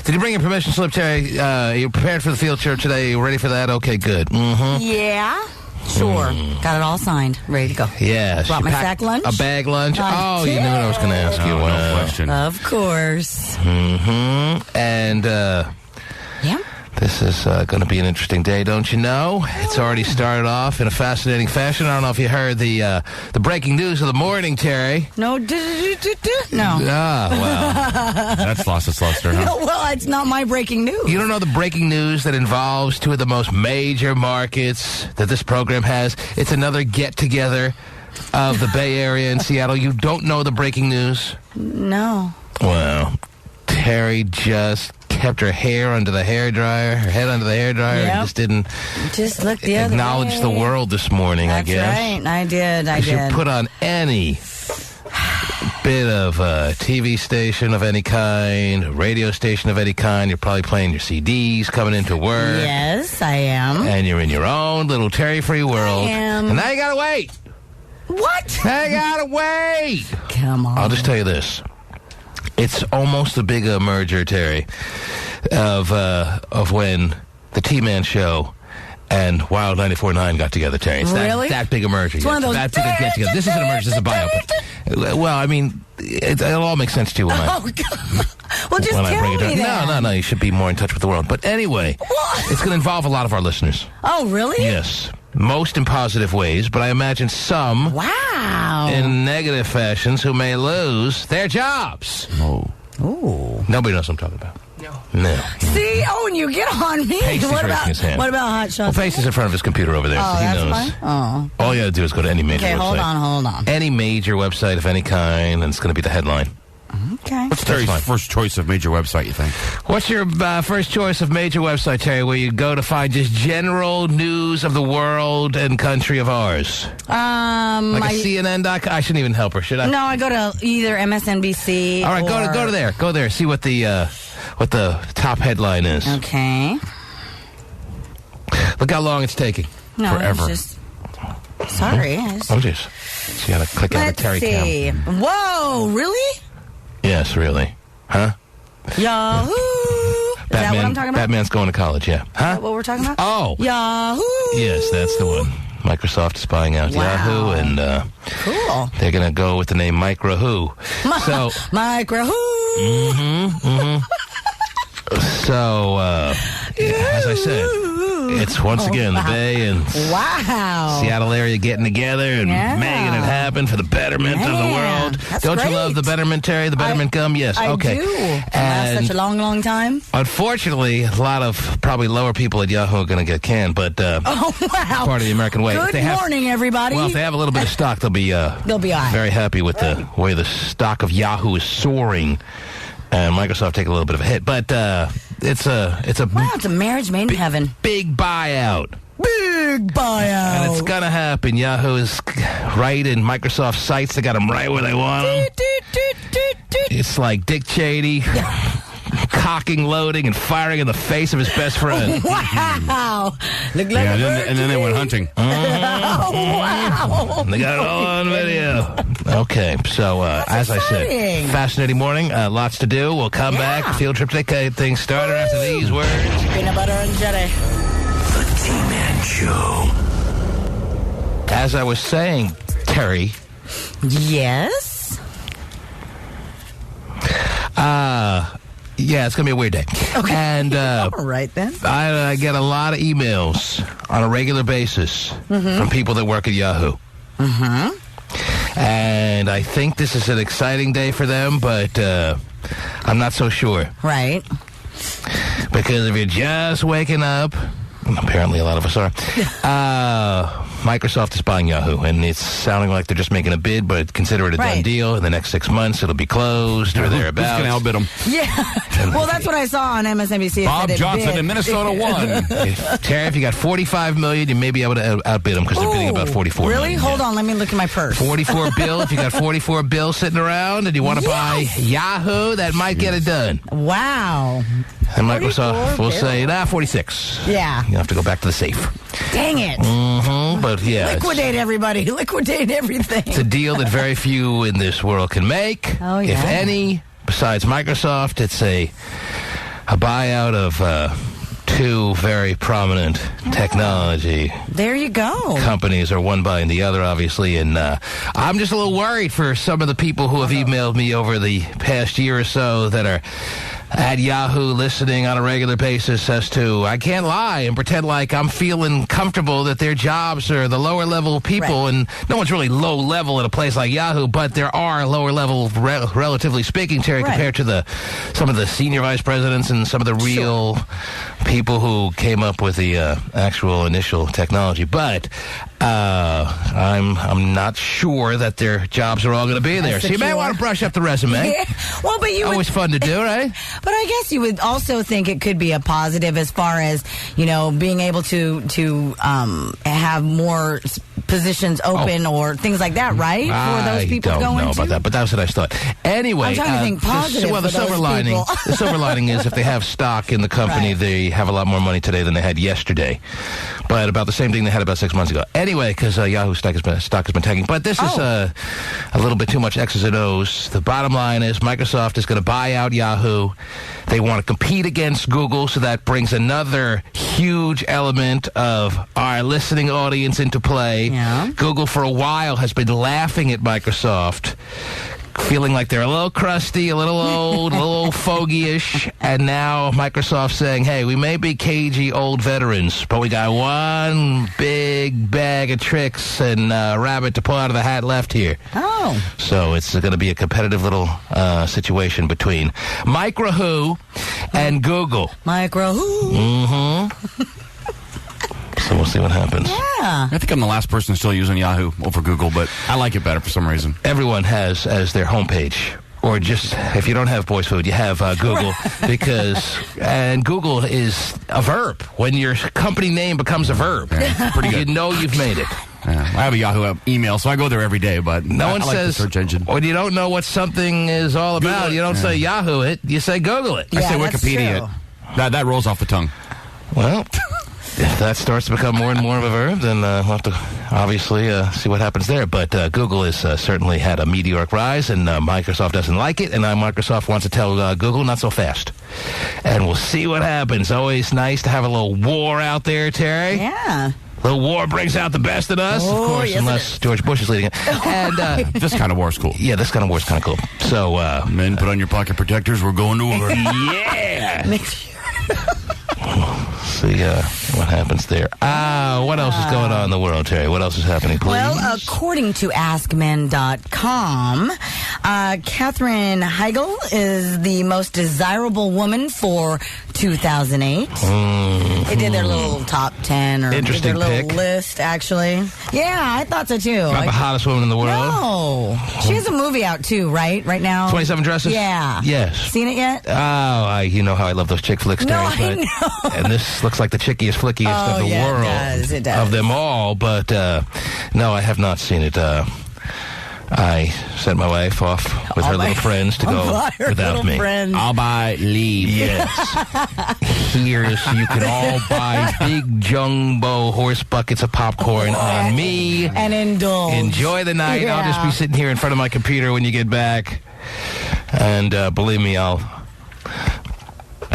Did you bring your permission slip, Terry? You prepared for the field trip today? You ready for that? Okay, good. Mm-hmm. Yeah. Sure. Got it all signed. Ready to go. Yeah. Brought my sack lunch. A bag lunch? Oh, you knew what I was going to ask you. No question. Of course. Mm-hmm. And, Yeah. this is going to be an interesting day, don't you know? It's already started off in a fascinating fashion. I don't know if you heard the breaking news of the morning, Terry. No. No. Ah, well. That's lost its luster, huh? Well, it's not my breaking news. You don't know the breaking news that involves two of the most major markets that this program has? It's another get-together of the Bay Area and Seattle. You don't know the breaking news? No. Well, Terry just kept her hair under the hairdryer, her head under the hairdryer, Yep. and just didn't Just look the other acknowledge way. the world this morning, That's I guess. right. I did. If you put on any bit of a TV station of any kind, a radio station of any kind, you're probably playing your CDs, coming into work. Yes, I am. And you're in your own little Terry-free world. I am. And now you gotta wait. What? Now you gotta wait. Come on. I'll just tell you this. It's almost a big merger, Terry, of when the T-Man show and Wild 94.9 got together, Terry. It's Really? that big a merger. It's one of those- That big a get-together. This isn't a merger, this is a buyout. Well, I mean, it'll all make sense to you when Oh, God. Well, just when I tell bring it me down. that. No, you should be more in touch with the world. But anyway, What? it's going to involve a lot of our listeners. Oh, really? Yes. Most in positive ways, but I imagine some Wow. in negative fashions who may lose their jobs. Oh. Ooh. Nobody knows what I'm talking about. No. See? Oh, and you get on me. Pace is What raising about, his hand. what about Hot Well, Shots? Face is in front of his computer over there, Oh, so he that's knows. fine. Oh. All you got to do is go to any major Okay, website. hold on. Any major website of any kind, and it's going to be the headline. Okay. What's Terry's fine. first choice of major website, you think? What's your first choice of major website, Terry, where you go to find just general news of the world and country of ours? Like a CNN.com? I shouldn't even help her, should I? No, I go to either MSNBC. All right, or... go to there. Go there. See what the top headline is. Okay. Look how long it's taking. No, Forever. It's just... Sorry. Oh, jeez. So you got to click out Let's the Terry see. cam. Whoa, really? Yes, really. Huh? Yahoo! Is that what I'm talking about? Batman's going to college, yeah. Is Huh? that what we're talking about? Oh. Yahoo! Yes, that's the one. Microsoft is buying out Wow. Yahoo, and Cool. they're going to go with the name Micro Who. So, Micro Who! so as I said, it's once again the day and Wow. Seattle area getting together and Yeah. making it happen for the betterment of the Man, world. that's Don't you great. love the betterment, Terry? The betterment gum? Yes. I Okay. do. Last And such a long, long time. unfortunately, a lot of probably lower people at Yahoo are going to get canned, but Oh, wow. part of the American way. If Good they have- morning, everybody. Well, if they have a little bit of stock, they'll be They'll be all right. very happy with the way the stock of Yahoo is soaring, and Microsoft take a little bit of a hit. But it's a Wow, it's a marriage made in heaven. big buyout, Big buyout. and it's gonna happen. Yahoo is right in Microsoft sites. They got them right where they want them. It's like Dick Cheney cocking, loading, and firing in the face of his best friend. Wow. Look like Yeah, a bird and then they went hunting. Oh, wow. They got it all on video. Okay, so as I said, exciting. fascinating morning. Lots to do. We'll come back. Field trip today. Things started after these words. Peanut butter and jelly. The T-Man Show. As I was saying, Terry, Yes. yeah, it's going to be a weird day. Okay. And All right, then. I get a lot of emails on a regular basis from people that work at Yahoo. And I think this is an exciting day for them, but I'm not so sure. Right. Because if you're just waking up, and apparently a lot of us are, Microsoft is buying Yahoo, and it's sounding like they're just making a bid, but consider it a done Right. deal. In the next 6 months, it'll be closed or Who's thereabouts. going to outbid them? Yeah. Well, that's what I saw on MSNBC. It Bob said it Johnson bid. in Minnesota won. Terry, if you got $45 million, you may be able to outbid them because they're bidding about $44 Really? million. Hold on. Let me look at my purse. 44 bill. If you got 44 bill sitting around and you want to buy Yahoo, that might get it done. Wow. And Microsoft 44 will say, 46. Yeah. You have to go back to the safe. Dang it. But yeah, Liquidate everybody. Liquidate everything. it's a deal that very few in this world can make. Oh, yeah. If any, besides Microsoft, it's a a buyout of two very prominent technology There you go. companies are one buying the other, obviously, and I'm just a little worried for some of the people who have emailed me over the past year or so that are at Yahoo listening on a regular basis as to, I can't lie and pretend like I'm feeling comfortable that their jobs are the lower level people, Right. and no one's really low level at a place like Yahoo, but there are lower level, relatively speaking, Terry, Right. compared to some of the senior vice presidents and some of the real people who came up with the actual initial technology. But I'm not sure that their jobs are all going to be there. So you may secure. want to brush up the resume. Yeah. Well, but you Always would, fun to do, right? but I guess you would also think it could be a positive as far as, being able to have more positions open or things like that, right? For those people I don't going know about to? that, but that's what I thought. Anyway, I'm trying to think positive the for silver those lining, people. the silver lining is if they have stock in the company, Right. they have a lot more money today than they had yesterday. But about the same thing they had about 6 months ago. Anyway, because Yahoo stock has been tanking. But this is a little bit too much X's and O's. The bottom line is Microsoft is going to buy out Yahoo. They want to compete against Google, so that brings another huge element of our listening audience into play. Yeah. Google, for a while, has been laughing at Microsoft, feeling like they're a little crusty, a little old, a little fogey-ish, and now Microsoft's saying, hey, we may be cagey old veterans, but we got one big bag of tricks and rabbit to pull out of the hat left here. Oh. So it's going to be a competitive little situation between Micro-Who and Google. Micro. So we'll see what happens. Yeah. I think I'm the last person still using Yahoo over Google, but I like it better for some reason. Everyone has as their homepage. Or just, if you don't have Boys Food, you have Google, and Google is a verb. When your company name becomes a verb, pretty good. you know you've made it. Yeah, I have a Yahoo email, so I go there every day, but No one I like says, the search engine. when you don't know what something is all about, Google it. you don't say Yahoo it, you say Google it. I say Yeah, that's Wikipedia. true. That rolls off the tongue. Well, if that starts to become more and more of a verb, then we'll have to obviously see what happens there. But Google has certainly had a meteoric rise, and Microsoft doesn't like it, and Microsoft wants to tell Google not so fast. And we'll see what happens. Always nice to have a little war out there, Terry. Yeah. A little war brings out the best in us, of Oh, course, yes, it unless is. George Bush is leading it. And, This kind of war is cool. yeah, this kind of war is kind of cool. So, Men, put on your pocket protectors. We're going to war. yeah. Make sure. See what happens there. What else is going on in the world, Terry? What else is happening, please? Well, according to AskMen.com, Katherine Heigl is the most desirable woman for 2008. They did their little top 10 or Interesting their little pick. list, actually. Yeah, I thought so too. Not the hottest woman in the world. No. She has a movie out too, right? Right now? 27 Dresses? Yeah. Yes. Seen it yet? You know how I love those chick flicks, No, Terry. I know. And this looks like the chickiest, flickiest of the yeah, world. it does. Of them all, but no, I have not seen it. I sent my wife off with her little friends to go Her without little me. friends. I'll buy leave. Yes. Here's you can all buy big jumbo horse buckets of popcorn on me. And indulge. Enjoy the night. I'll just be Yeah. sitting here in front of my computer when you get back. And believe me, I'll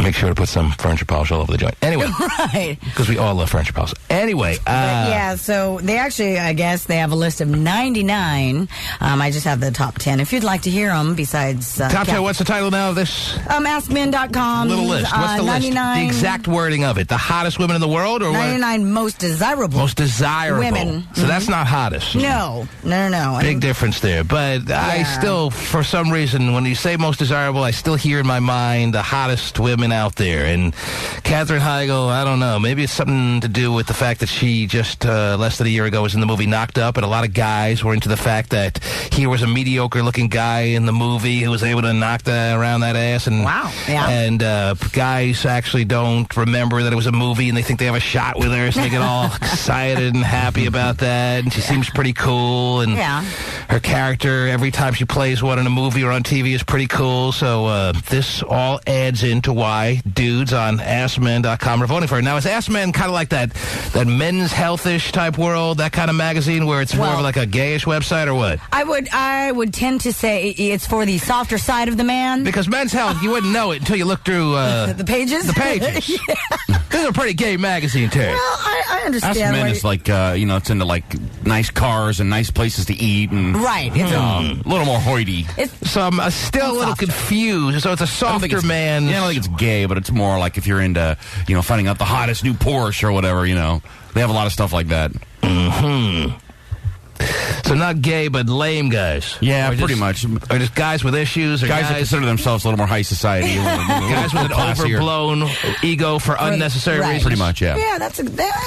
make sure to put some furniture polish all over the joint. Anyway, Right. because we all love furniture polish. Anyway, But yeah, so they actually, I guess, they have a list of 99. I just have the top 10. If you'd like to hear them, besides... Top 10, what's the title now of this AskMen.com. little list? What's the list? 99, The exact wording of it. The hottest women in the world, or what? 99 most desirable. Most desirable. Women. So that's not hottest. No. Big difference there. But I still, for some reason, when you say most desirable, I still hear in my mind the hottest women out there. And Katherine Heigl, I don't know. Maybe it's something to do with the fact that she just less than a year ago was in the movie Knocked Up, and a lot of guys were into the fact that here was a mediocre-looking guy in the movie who was able to knock around that ass. And, Wow. Yeah. And guys actually don't remember that it was a movie, and they think they have a shot with her, so they get all excited and happy about that. And she seems pretty cool, and her character, every time she plays one in a movie or on TV, is pretty cool. So this all adds into why by dudes on AskMen.com are voting for her. Now, is Ask Men kind of like that men's health-ish type world, that kind of magazine where it's more of like a gayish website or what? I would tend to say it's for the softer side of the man. Because Men's Health, you wouldn't know it until you look through the pages. The pages. This is a pretty gay magazine, Terry. Well, I understand. Ask Men is like, it's into like nice cars and nice places to eat and right. It's a little more hoity. So I'm still a little confused. So it's a softer man. I don't think it's gay, but it's more like if you're into, finding out the hottest new Porsche or whatever, They have a lot of stuff like that. Mm-hmm. So not gay, but lame guys. Yeah, pretty much. Or just guys with issues, or guys that consider themselves a little more high society. Guys with an overblown ego for unnecessary reasons. Pretty much, yeah. Yeah, that's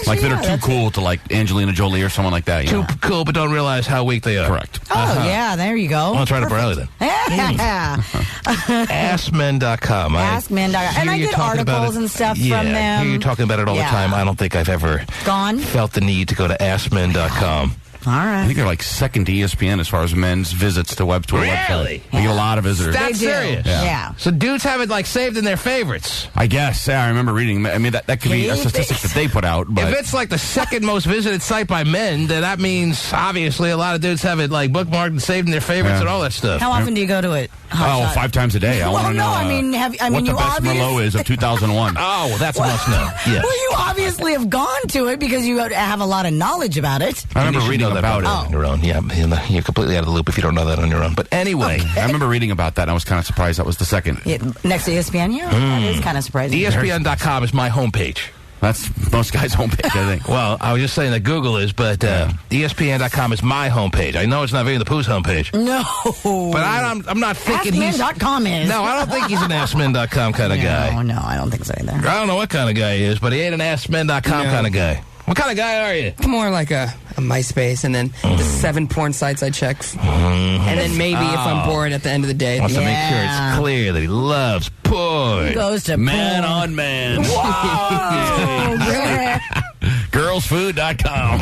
like that are too cool to like Angelina Jolie or someone like that. Too cool, but don't realize how weak they are. Correct. Oh, yeah, there you go. Well, it's right up our alley then. Yeah. AskMen.com. AskMen.com. And I get articles and stuff from them. I hear you talking about it all the time. I don't think I've ever felt the need to go to AskMen.com. All right. I think they're like second to ESPN as far as men's visits to Twitter website. Really? They get a lot of visitors. That's serious? Yeah. So dudes have it like saved in their favorites. I guess. Yeah, I remember reading. I mean, that could be a statistic that they put out. But if it's like the second most visited site by men, then that means obviously a lot of dudes have it like bookmarked and saved in their favorites and all that stuff. How often do you go to it? 5 times a day. I want to know. I mean, what the best Merlot is of 2001. Oh, well, that's a must know. Yes. Well, you obviously have gone to it because you have a lot of knowledge about it. I remember reading about it on your own. Yeah, you're completely out of the loop if you don't know that on your own. But anyway, I remember reading about that, and I was kind of surprised that was the second. Next to ESPN, that is kind of surprising. ESPN.com is my homepage. That's most guys' homepage, I think. Well, I was just saying that Google is, but ESPN.com is my homepage. I know it's not Vinnie the Pooh's homepage. No. But I'm not thinking AskMen.com is. No, I don't think he's an AskMen.com kind of guy. No, I don't think so either. I don't know what kind of guy he is, but he ain't an AskMen.com kind of guy. What kind of guy are you? More like a MySpace, and then the 7 porn sites I check. And then maybe if I'm bored at the end of the day. Wants to make sure it's clear that he loves porn. He goes to man on man. Whoa! Girlsfood.com.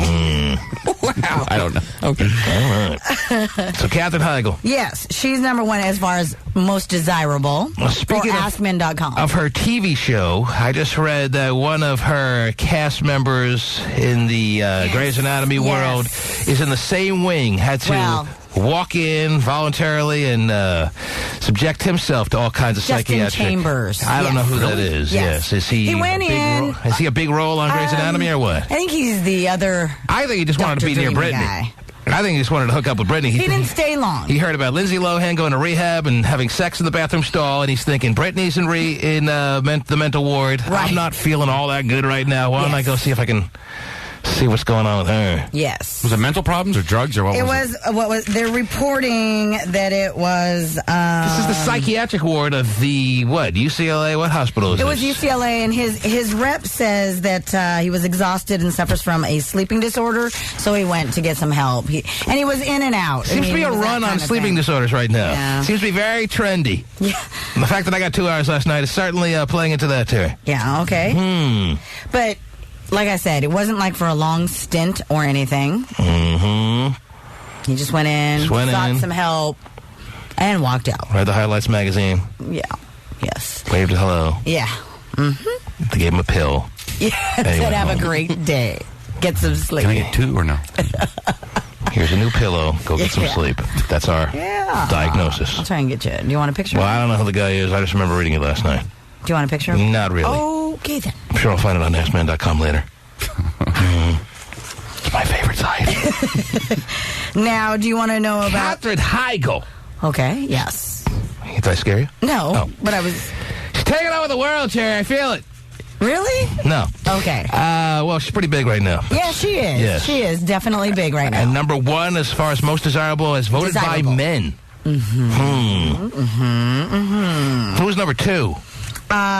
Wow. I don't know. Okay. All right. So Katherine Heigl. Yes, she's number one as far as most desirable. Well, speaking for AskMen.com. of her TV show, I just read that one of her cast members in the Grey's Anatomy world is in the same wing. Had to walk in voluntarily and subject himself to all kinds of psychiatric. Chambers. I don't know who that is. Yes. Is he? He went in. Is he a big role on Grey's Anatomy or what? I think he's the other. I think he just wanted to be near Brittany. Guy. I think he just wanted to hook up with Brittany. He didn't stay long. He heard about Lindsay Lohan going to rehab and having sex in the bathroom stall, and he's thinking, Brittany's in the mental ward. Right. I'm not feeling all that good right now. Why don't I go see if I can see what's going on with her? Yes. Was it mental problems or drugs or what was it? What was they're reporting that it was this is the psychiatric ward of the UCLA? What hospital is this? It was UCLA, and his rep says that he was exhausted and suffers from a sleeping disorder, so he went to get some help. He was in and out. Seems to be a run on sleeping disorders right now. Yeah. Seems to be very trendy. Yeah. And the fact that I got 2 hours last night is certainly playing into that, Terry. Yeah, okay. But like I said, it wasn't like for a long stint or anything. He just went in, sought some help, and walked out. Read the highlights magazine. Yeah. Yes. Waved hello. Yeah. They gave him a pill. Yeah. Said have a great day. Get some sleep. Can I get 2 or no? Here's a new pillow. Go get some sleep. That's our diagnosis. I'll try and get you. Do you want a picture? Well, I don't know who the guy is. I just remember reading it last night. Do you want a picture? Not really. Okay, then. I'm sure I'll find it on AskMen.com later. It's my favorite site. Now, do you want to know about... Katherine Heigl. Okay, yes. Did I scare you? No, but I was... She's taking over the world, Terry. I feel it. Really? No. Okay. Well, she's pretty big right now. Yeah, she is. Yes. She is definitely big right now. And number one, as far as most desirable, is voted by men. Who's number 2?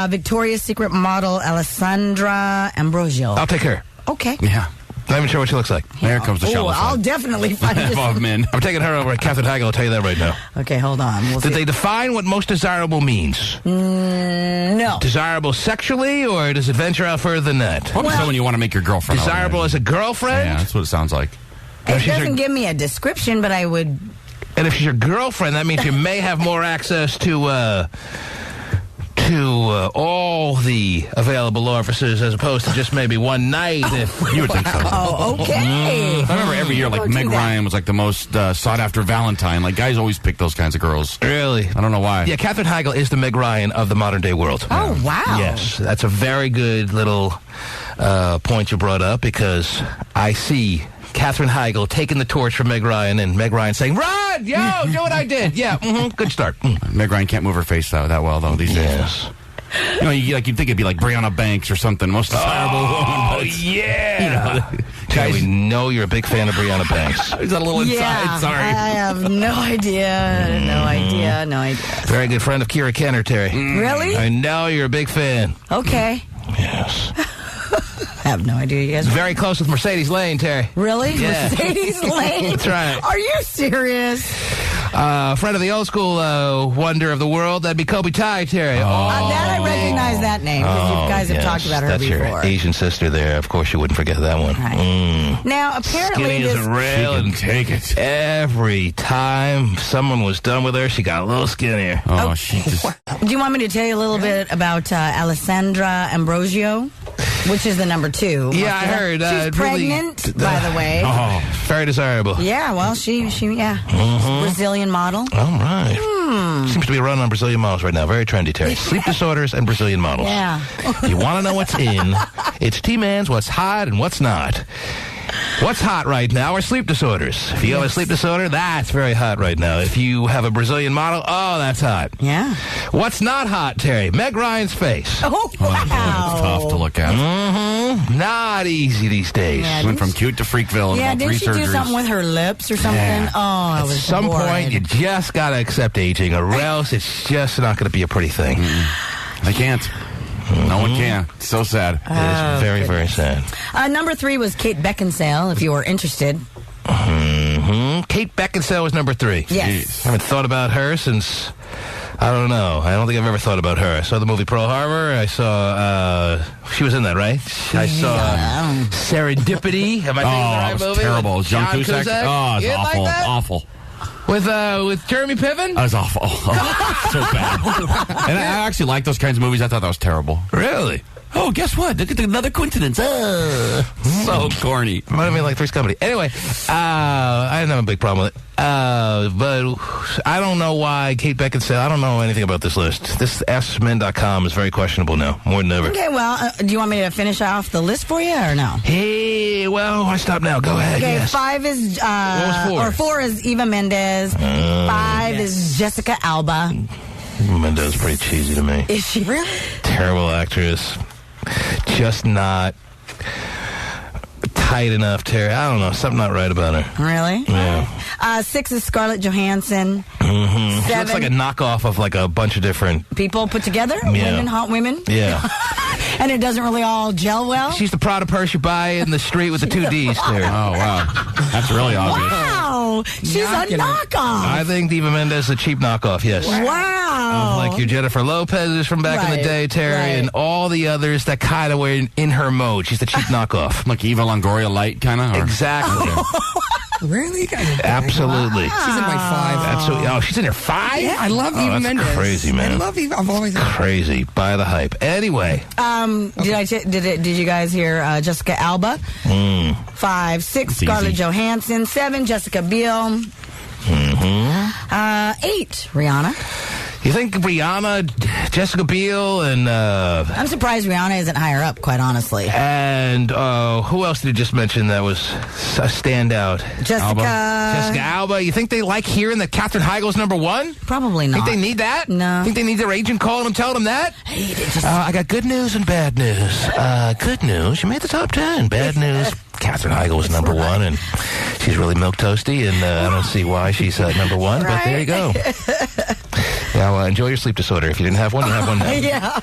Victoria's Secret model Alessandra Ambrosio. I'll take her. Okay. Yeah. Not even sure what she looks like. There comes the shallow I'll side. definitely find it. Of men. I'm taking her over at Katherine Heigl. I'll tell you that right now. Okay, hold on. Did they define what most desirable means? No. Desirable sexually, or does it venture out further than that? Probably someone you want to make your girlfriend. Desirable as a girlfriend? Yeah, that's what it sounds like. It doesn't give me a description, but I would... And if she's your girlfriend, that means you may have more access to all the available officers as opposed to just maybe one night. You would think so. Oh, okay. I remember every year, like, Don't do Meg that. Ryan was like the most sought-after Valentine. Like, guys always pick those kinds of girls. Really? I don't know why. Yeah, Katherine Heigl is the Meg Ryan of the modern-day world. Oh, wow. Yes, that's a very good little point you brought up, because I see Katherine Heigl taking the torch from Meg Ryan, and Meg Ryan saying, "Run! Yo, do what I did." Yeah, good start. Meg Ryan can't move her face that well, though, these days. Yes. You know, you'd think it'd be like Brianna Banks or something, most desirable woman. But it's, yeah. you know, Guys, we know you're a big fan of Brianna Banks. is that a little inside? Yeah, Sorry. I have no idea. No idea. Very good friend of Kira Kenner, Terry. Really? I know you're a big fan. Okay. Yes. I have no idea, you guys. Very close with Mercedes Lane, Terry. Really? Yeah. Mercedes Lane? That's right. Are you serious? Friend of the old school wonder of the world, that'd be Kobe Tai, Terry. That I recognize that name, because you guys have talked about her that's before. Your Asian sister there. Of course, you wouldn't forget that one. Right. Now, apparently Skinny as this... a rail, and take it. every time someone was done with her, she got a little skinnier. Oh, she just... Do you want me to tell you a little bit about Alessandra Ambrosio, which is the number 2? Yeah, I heard. She's pregnant, by the way. Oh, very desirable. Yeah, well, she Brazilian model. All right. Seems to be running on Brazilian models right now. Very trendy, Terry. Sleep disorders and Brazilian models. Yeah. You want to know what's in? It's T-Man's what's hot and what's not. What's hot right now are sleep disorders. If you have a sleep disorder, that's very hot right now. If you have a Brazilian model, oh, that's hot. Yeah. What's not hot, Terry? Meg Ryan's face. Oh, wow. It's tough to look at. Not easy these days. Yeah, Went from cute to Freakville in Yeah, about 3 didn't she do surgeries. something with her lips or something? Yeah. Oh, it At was some horrid. point, you just got to accept aging, or else it's just not going to be a pretty thing. I can't. No one can. It's so sad. It is very, very sad. Number 3 was Kate Beckinsale, if you were interested. Kate Beckinsale was number 3. Yes. I haven't thought about her since, I don't know. I don't think I've ever thought about her. I saw the movie Pearl Harbor. I saw, she was in that, right? I saw Serendipity. Am I thinking the Oh, right it was movie? terrible. With John Cusack. Oh, You it's didn't awful. like that? Awful. With Jeremy Piven? That was awful. So bad. And I actually like those kinds of movies. I thought that was terrible. Really? Oh, guess what? Look at another coincidence. So corny. Might have been like Three's Company. Anyway, I didn't have a big problem with it. But I don't know why Kate Beckinsale, I don't know anything about this list. This AskMen.com is very questionable now, more than ever. Okay, well, do you want me to finish off the list for you or no? Hey, well, why stop now? Go ahead. Okay, Yes. 5 is... What was 4? Or 4 is Eva Mendes. 5 is Jessica Alba. Mendes is pretty cheesy to me. Is she really? Terrible actress. Just not tight enough, Terry. I don't know. Something not right about her. Really? Yeah. 6 is Scarlett Johansson. She looks like a knockoff of like a bunch of different... People put together? Yeah. Women, hot women? Yeah. And it doesn't really all gel well? She's the Prada purse you buy in the street with the 2 Ds, Terry. Oh, wow. That's really obvious. Wow! She's Knocking a it. knockoff! I think Eva Mendes is a cheap knockoff, yes. Wow! Like your Jennifer Lopez's from back in the Right, day, Terry, right. and all the others that kind of were in her mode. She's the cheap knockoff. Like Eva Longoria light, kind of? Exactly. Really? You guys are Absolutely. She's in my 5. Absolutely. Oh, she's in her 5? Yeah, I love Oh, Eva that's Mendes. crazy, man. I love Eva. I've always loved her. Crazy. Buy the hype. Anyway. Did you guys hear Jessica Alba? 5, 6 It's Scarlett easy. Johansson. 7 Jessica Biel. 8 Rihanna. You think Rihanna, Jessica Biel, and I'm surprised Rihanna isn't higher up, quite honestly. who else did you just mention that was a standout? Jessica Jessica Alba. You think they like hearing that Katherine Heigl's number 1? Probably not. Think they need that? No. Think they need their agent calling them, telling them that? I got good news and bad news. Good news, you made the top 10. Bad news, Katherine Heigl was number 1, and she's really milquetoasty, and I don't see why she's number 1, but there you go. Now, enjoy your sleep disorder. If you didn't have one, you have one now. Yeah.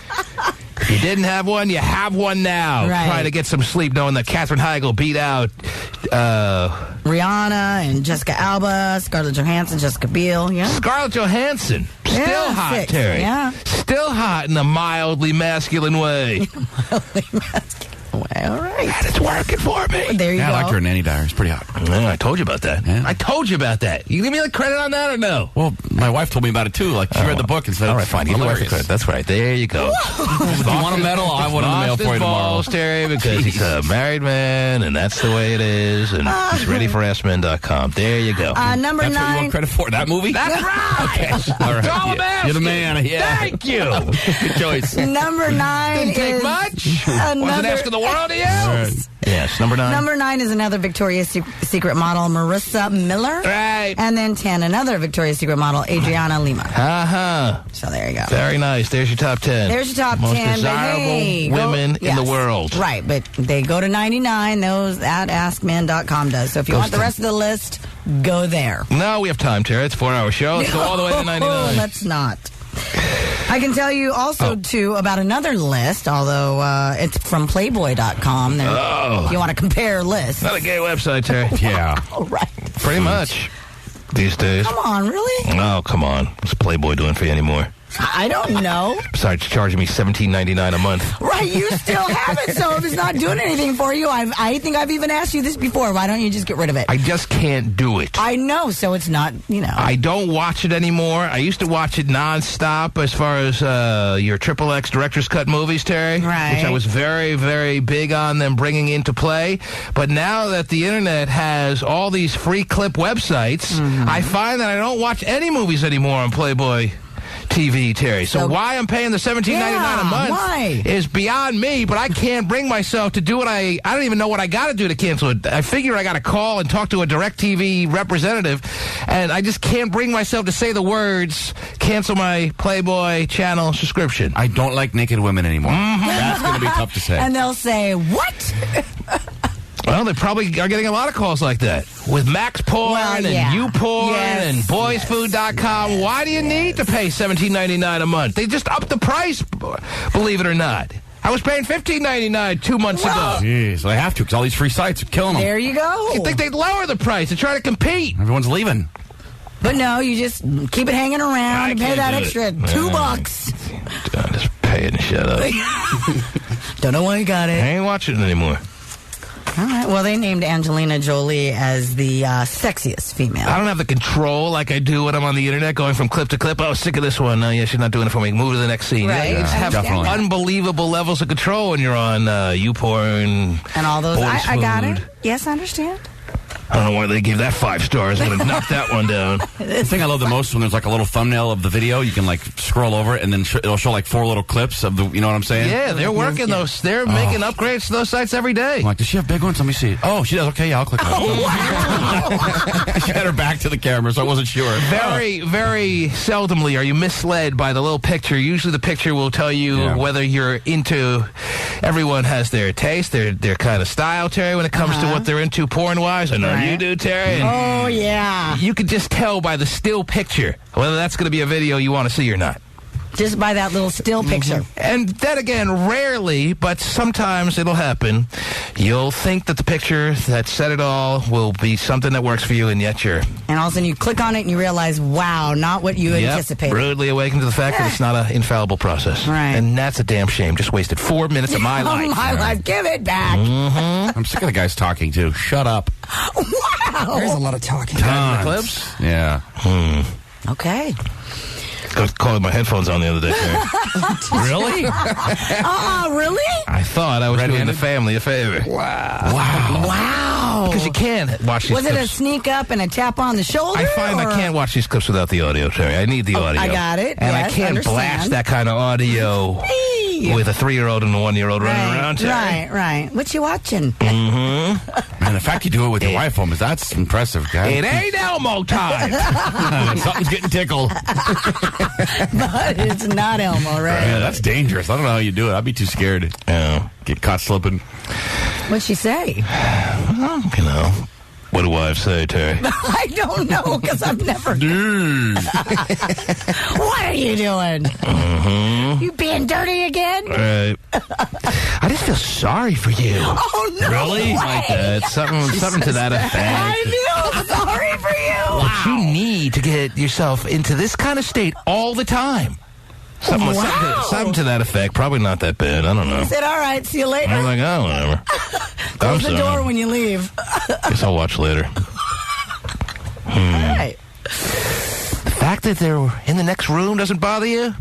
If you didn't have one, you have one now. Right. Try to get some sleep knowing that Katherine Heigl beat out Rihanna and Jessica Alba, Scarlett Johansson, Jessica Biel. Yeah. Scarlett Johansson. Still Yeah, hot, 6, Terry. yeah. Still hot in a mildly masculine way. All right. right. And it's working for me. There you Yeah, go. I liked her nanny diary. It's pretty hot. Yeah, I told you about that. Yeah. I told you about that. You give me the credit on that or no? Well, my wife told me about it too. Like she read the book and said, All right, fine. Give me the hilarious. credit. That's right. There you go. If you want a medal, I'll have one in the mail Lost for you his tomorrow. balls, Terry, because he's a married man, and that's the way it is, and he's ready for AskMen.com. There you go. Number That's what you 9. want credit for? That movie? That's right. All right. That's all I'm You're asking. the man. Yeah. Thank you. Good choice. Number 9 Didn't take is much. Wasn't another. asking the world of you. Yes, number 9. Number 9 is another Victoria's Secret model, Marissa Miller. Right. And then 10, another Victoria's Secret model, Adriana Lima. Uh-huh. So there you go. Very nice. There's your top 10. There's your top Most 10. but desirable hey, women in the yes. world. Right, but they go to 99. Those at AskMen.com does. So if you Goes want the to- rest of the list, go there. No, we have time, Terry. It's a 4-hour show. Let's go all the way to 99. Let's not. I can tell you also, too, about another list, although it's from Playboy.com. If you want to compare lists. Not a gay website, Terry. Yeah. All right. Pretty much these days. Come on, really? Oh, come on. What's Playboy doing for you anymore? I don't know. Besides charging me $17.99 a month. Right, you still have it, so if it's not doing anything for you, I think I've even asked you this before. Why don't you just get rid of it? I just can't do it. I know, so it's not, I don't watch it anymore. I used to watch it nonstop as far as your XXX Director's Cut movies, Terry. Right. Which I was very, very big on them bringing into play. But now that the internet has all these free clip websites, I find that I don't watch any movies anymore on Playboy TV, Terry. So why I'm paying the $17.99 a month why? is beyond me, but I can't bring myself to do what I don't even know what I got to do to cancel it. I figure I got to call and talk to a DirecTV representative, and I just can't bring myself to say the words, cancel my Playboy channel subscription. I don't like naked women anymore. That's going to be tough to say. And they'll say, what? Well, they probably are getting a lot of calls like that. With Max Porn Well, yeah. and YouPorn Yes, and BoysFood.com. Why do you need to pay $17.99 a month? They just upped the price, believe it or not. I was paying $15.99 2 months ago. Jeez, they have to because all these free sites are killing them. There you go. You'd think they'd lower the price to try to compete. Everyone's leaving. But no, you just keep it hanging around and pay can't that do extra it. $2. Just pay it and shut up. Don't know why you got I it. ain't watching it anymore. All right. Well, they named Angelina Jolie as the sexiest female. I don't have the control like I do when I'm on the internet, going from clip to clip. Oh, sick of this one. Yeah, she's not doing it for me. Move to the next scene. Right. Yeah, you just have Definitely. unbelievable levels of control when you're on YouPorn And all those. Boys I got Food. it. Yes, I understand. I don't know why they gave that 5 stars. I'm going to knock that one down. The thing I love the most when there's like a little thumbnail of the video, you can like scroll over it and then it'll show like 4 little clips of the, you know what I'm saying? Yeah, they're working those. They're making upgrades to those sites every day. I'm like, does she have big ones? Let me see. Oh, she does. Okay, yeah, I'll click on it. She had her back to the camera, so I wasn't sure. Very, very seldomly are you misled by the little picture. Usually the picture will tell you whether you're into... Everyone has their taste, their kind of style, Terry, when it comes to what they're into porn-wise. I know you do, Terry. And Oh, yeah. you could just tell by the still picture whether that's going to be a video you want to see or not. Just by that little still picture. And then again, rarely, but sometimes it'll happen. You'll think that the picture that said it all will be something that works for you, and yet you're... And all of a sudden you click on it and you realize, wow, not what you anticipated. Rudely awakened to the fact that it's not an infallible process. Right. And that's a damn shame. Just wasted 4 minutes of my life. Oh, my life. Give it back. I'm sick of the guys talking too. Shut up. Wow. There's a lot of talking. The clips? Yeah. Okay. I was calling my headphones on the other day, Terry. Really? Really? I thought I was doing Red-handed? the family a favor. Wow. Because you can't watch these Was it a clips. sneak up and a tap on the shoulder? I find I can't watch these clips without the audio, Terry. I need the audio. I got it. And I Yes, can't understand. blast that kind of audio with a 3-year-old and a 1-year-old running around, Terry. Right. What you watching? Man, the fact you do it with your wife home, that's impressive, guys. It ain't Elmo time. Something's getting tickled. But it's not Elmo, right? Yeah, that's dangerous. I don't know how you do it. I'd be too scared. Yeah. Get caught slipping. What'd she say? Well, you know, what do wives say, Terry? I don't know because I've never. What are you doing? You being dirty again? I just feel sorry for you. Oh no! Really? way. Like that. Something to that effect. I feel sorry for you. But you need to get yourself into this kind of state all the time. Something to that effect. Probably not that bad. I don't know. He said, all right, see you later. I'm like, oh, whatever. Close the door when you leave. Guess I'll watch later. All right. The fact that they're in the next room doesn't bother you?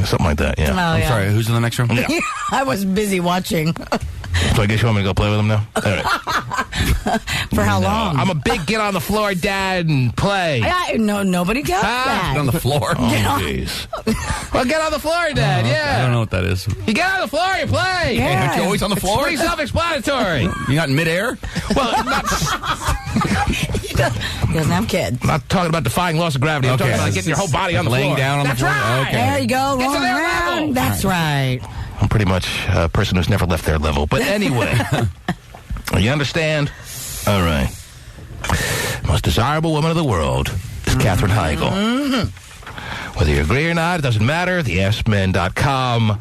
Something like that, yeah. I'm sorry, who's in the next room? Yeah. I was busy watching. So I guess you want me to go play with them now? All right. For how long? I'm a big get on the floor dad and play. Nobody does that. On the floor. Oh, jeez. Well, get on the floor, Dad, yeah. I don't know what that is. You get on the floor, you play. Yeah. Hey, aren't you always on the It's floor? pretty self-explanatory. You're not in midair? Well, not, He doesn't have kids. I'm not talking about defying laws of gravity. I'm talking about getting your whole body on the Laying floor. down on That's the floor? right. Okay. There you go. Get to Rolling their around. level. That's right. I'm pretty much a person who's never left their level. But anyway, you understand? All right. Most desirable woman of the world is Katherine Heigl. Mm-hmm. Whether you agree or not, it doesn't matter. The AskMen.com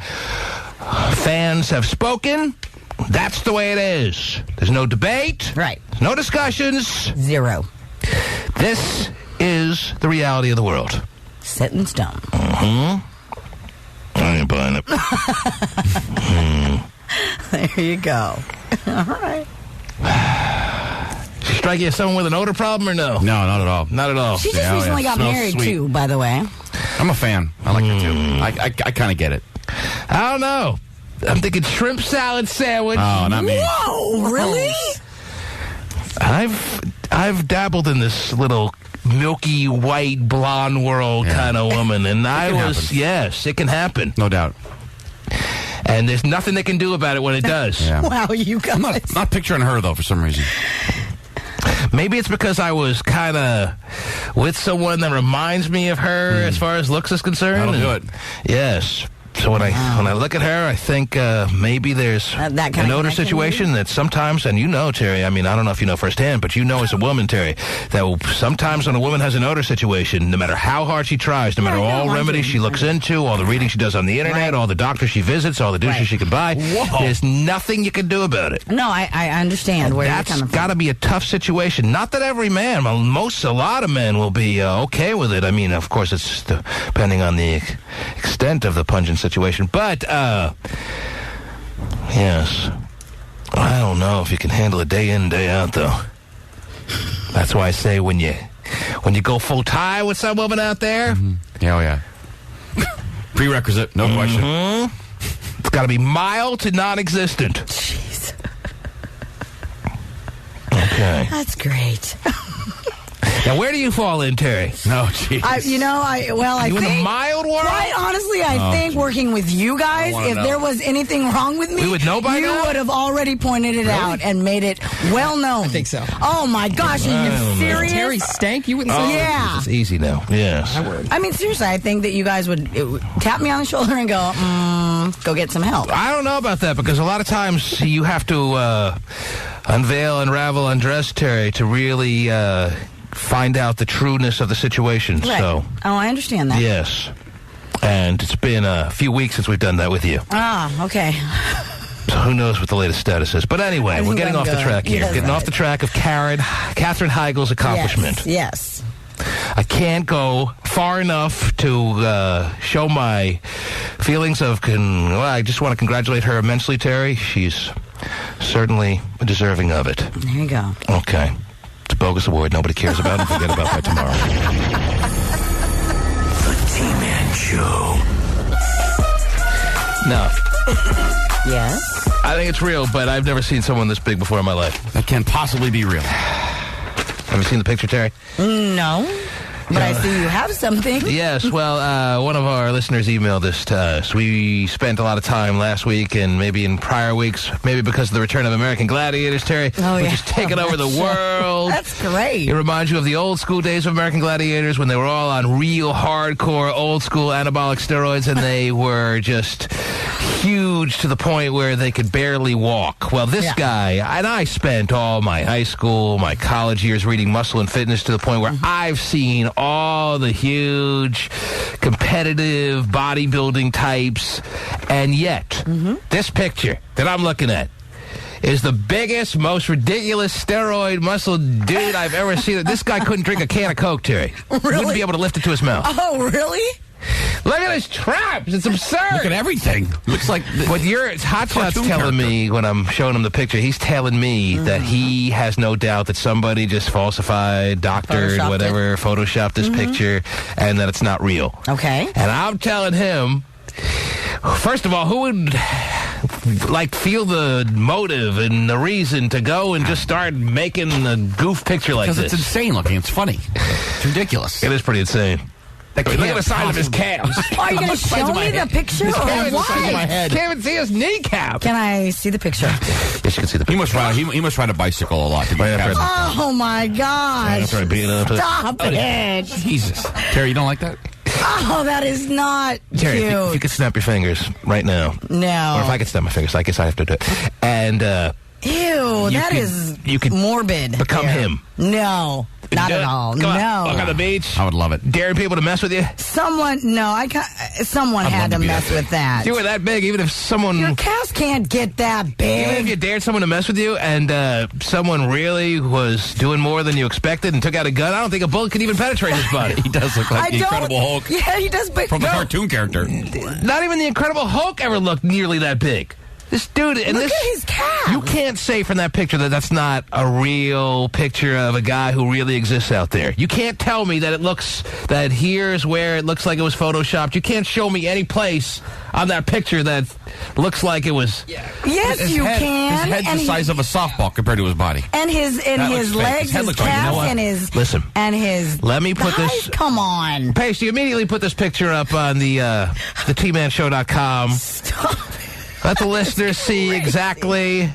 fans have spoken. That's the way it is. There's no debate. Right. There's no discussions. 0. This is the reality of the world. Set in stone. Mm-hmm. I ain't buying it. There you go. All right. She strike you as someone with an odor problem or no? No, not at all. Not at all. She just recently got Smells married, sweet. too, by the way. I'm a fan. I like her, too. I kind of get it. I don't know. I'm thinking shrimp salad sandwich. Oh, not me. Whoa, really? I've dabbled in this little milky white blonde world kind of woman, and yes, it can happen. No doubt. And there's nothing they can do about it when it does. Yeah. Wow, you guys. I'm not picturing her, though, for some reason. Maybe it's because I was kind of with someone that reminds me of her as far as looks is concerned. That'll do it. Yes. So when I look at her, I think maybe there's that kind an of odor connection, situation that sometimes, and you know, Terry, I mean, I don't know if you know firsthand, but you know as a woman, Terry, that sometimes when a woman has an odor situation, no matter how hard she tries, no matter all remedies she looks into, all the reading she does on the internet, all the doctors she visits, all the douches she can buy, there's nothing you can do about it. No, I understand where you're That's coming from. got to be a tough situation. Not that every man, a lot of men will be okay with it. I mean, of course, it's depending on the extent of the pungent situation. But, yes, I don't know if you can handle it day in, day out, though. That's why I say when you go full tie with some woman out there. Mm-hmm. Yeah, oh, yeah. Prerequisite, no question. It's got to be mild to non-existent. Jeez. Okay. That's great. Now, where do you fall in, Terry? No, jeez. I You in the mild world? Quite honestly, I think working with you guys, if there was anything wrong with me, We would know by you now? would have already pointed it out and made it well known. I think so. Oh my gosh, are you serious? Terry stank? You wouldn't say Yeah. It's easy now. Yes. I would. I mean, seriously, I think that you guys would tap me on the shoulder and go get some help. I don't know about that because a lot of times you have to unveil, unravel, undress Terry to really find out the trueness of the situation. Right. So, Oh, I understand that. yes. And it's been a few weeks since we've done that with you. Ah, okay. So who knows what the latest status is. But anyway, I we're think getting I'm off the good. track here. Yes, Getting off the track of Katherine Heigl's accomplishment. Yes. I can't go far enough to show my feelings of... I just want to congratulate her immensely, Terry. She's certainly deserving of it. There you go. Okay. It's a bogus award nobody cares about and forget about by tomorrow. The T-Man Show. No. Yes. I think it's real, but I've never seen someone this big before in my life. That can't possibly be real. Have you seen the picture, Terry? No. But I see you have something. Yes, well, one of our listeners emailed this to us. We spent a lot of time last week and maybe in prior weeks, maybe because of the return of American Gladiators, Terry, which is taking over the world. That's great. It reminds you of the old school days of American Gladiators when they were all on real hardcore old school anabolic steroids and they were just huge to the point where they could barely walk. Well, this guy, and I spent all my high school, my college years reading Muscle and Fitness to the point where I've seen all the huge competitive bodybuilding types, and yet this picture that I'm looking at is the biggest, most ridiculous steroid muscle dude I've ever seen. This guy couldn't drink a can of Coke, Terry. Really? Wouldn't be able to lift it to his mouth. Oh, really? Look at his traps. It's absurd. Look at everything. Looks like what your Hotshot's telling character. me when I'm showing him the picture. He's telling me that he has no doubt that somebody just falsified, doctored, photoshopped this picture, and that it's not real. Okay. And I'm telling him, first of all, who would feel the motive and the reason to go and just start making a goof picture like this? Because it's insane looking. It's funny. It's ridiculous. It is pretty insane. Look at the size of his calves. Are you going to show me the picture or what? Can't even see his kneecap. Can I see the picture? Yes, you can see the picture. He must ride a bicycle a lot to get calves. Oh, my gosh. Stop it. Jesus. Terry, you don't like that? Oh, that is not Terry, cute. if you could snap your fingers right now. No. Or if I could snap my fingers, I guess I have to do it. And, ew, you could morbid. Become him. No, not at all. Come on, no. walk on the beach. I would love it. Daring people to mess with you. Someone had to mess with that. If you were that big, even if someone... Your calves can't get that big. Even if you dared someone to mess with you and someone really was doing more than you expected and took out a gun, I don't think a bullet could even penetrate his body. He does look like the Incredible Hulk. Yeah, he does. But from the cartoon character. Not even the Incredible Hulk ever looked nearly that big. This dude, and look at his calves. You can't say from that picture that that's not a real picture of a guy who really exists out there. You can't tell me that here's where it looks like it was photoshopped. You can't show me any place on that picture that looks like it was. Yeah. Yes, you can. His head's the size of a softball compared to his body. And his legs, his calves, and his his. Let me put this. Come on, Pasty, immediately put this picture up on the TManShow.com. Stop. Let the listeners see exactly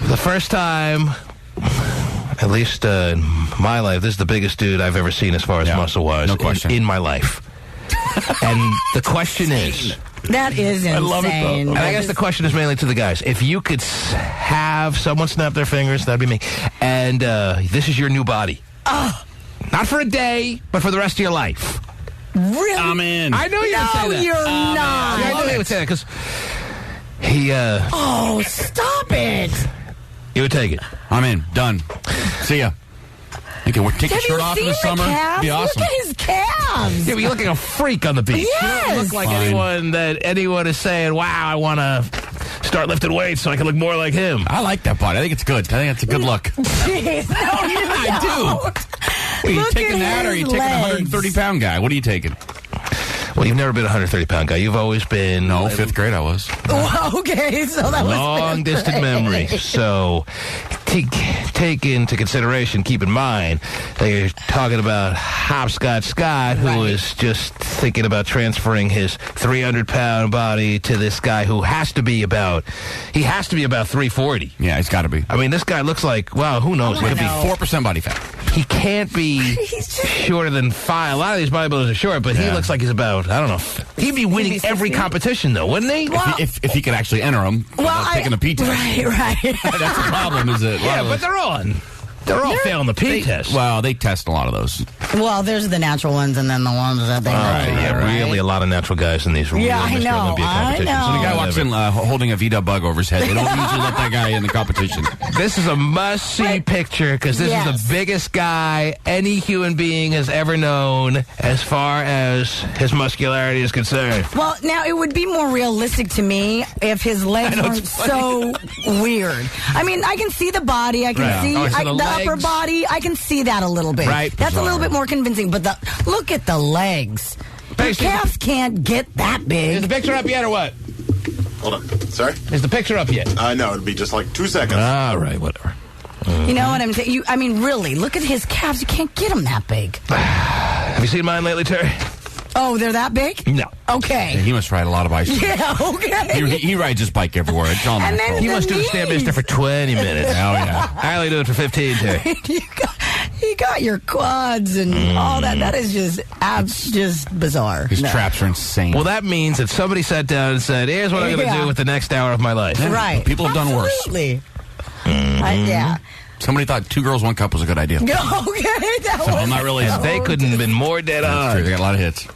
the first time, at least in my life, this is the biggest dude I've ever seen as far as muscle-wise. No question. In my life. And the question is... That is insane. I love it, though. And I guess the question is mainly to the guys. If you could have someone snap their fingers, that'd be me. And this is your new body. Not for a day, but for the rest of your life. Really? I'm in. I knew you would say that. No, you're not. Yeah, I knew you would say that because... Oh, stop it! You would take it. I'm in. Done. See ya. Take your shirt off in the summer. It'd be awesome. Look at his calves. Yeah, but you look like a freak on the beach. Yes. You don't look like anyone is saying, wow, I want to start lifting weights so I can look more like him. I like that body. I think it's good. I think it's a good look. Jeez, no, you I do. Are you taking that or are you taking a 130-pound guy? What are you taking? Well, you've never been a 130-pound guy. You've always been... No, 5th grade I was. Well, okay, so that was... Long distant memory. So take into consideration, keep in mind, that you're talking about Hopscotch Scott, who is just thinking about transferring his 300-pound body to this guy who has to be about 340. Yeah, he's got to be. I mean, this guy looks like, wow, who knows? He could be 4% body fat. He can't be shorter than 5. A lot of these bodybuilders are short, but he looks like he's about, I don't know. He'd be winning every competition, though, wouldn't he? Well, if he could actually enter them without taking a P test. Right. That's the problem, is it? Yeah, but they're all failing the P test. Well, they test a lot of those. Well, there's the natural ones and then the ones that they Really a lot of natural guys in these I know. Mr. Olympia competitions. I know. The guy walks in holding a VW bug over his head. They don't usually let that guy in the competition. This is a must-see picture because this is the biggest guy any human being has ever known as far as his muscularity is concerned. Well, now, it would be more realistic to me if his legs weren't so weird. I mean, I can see the body. I can see the upper body. I can see that a little bit. Right. That's a little bit more convincing. But look at the legs. The calves can't get that big. Is the picture up yet or what? Hold on. Sorry? Is the picture up yet? No, it'll be just like 2 seconds. All right, whatever. You know what I'm saying? I mean, really, look at his calves. You can't get them that big. Have you seen mine lately, Terry? Oh, they're that big? No. Okay. Yeah, he must ride a lot of bicycles. Yeah, okay. He rides his bike everywhere. It's all And then He must do the Stairmaster for 20 minutes. Oh, yeah. I only do it for 15, Terry. You got your quads and all that. That is just bizarre. His traps are insane. Well, that means that somebody sat down and said, here's what I'm going to do with the next hour of my life. Right. People have done worse. Absolutely. Yeah. Somebody thought 2 Girls, 1 Cup was a good idea. Okay, that So I'm not really... They couldn't have been more dead That's on. true. They got a lot of hits.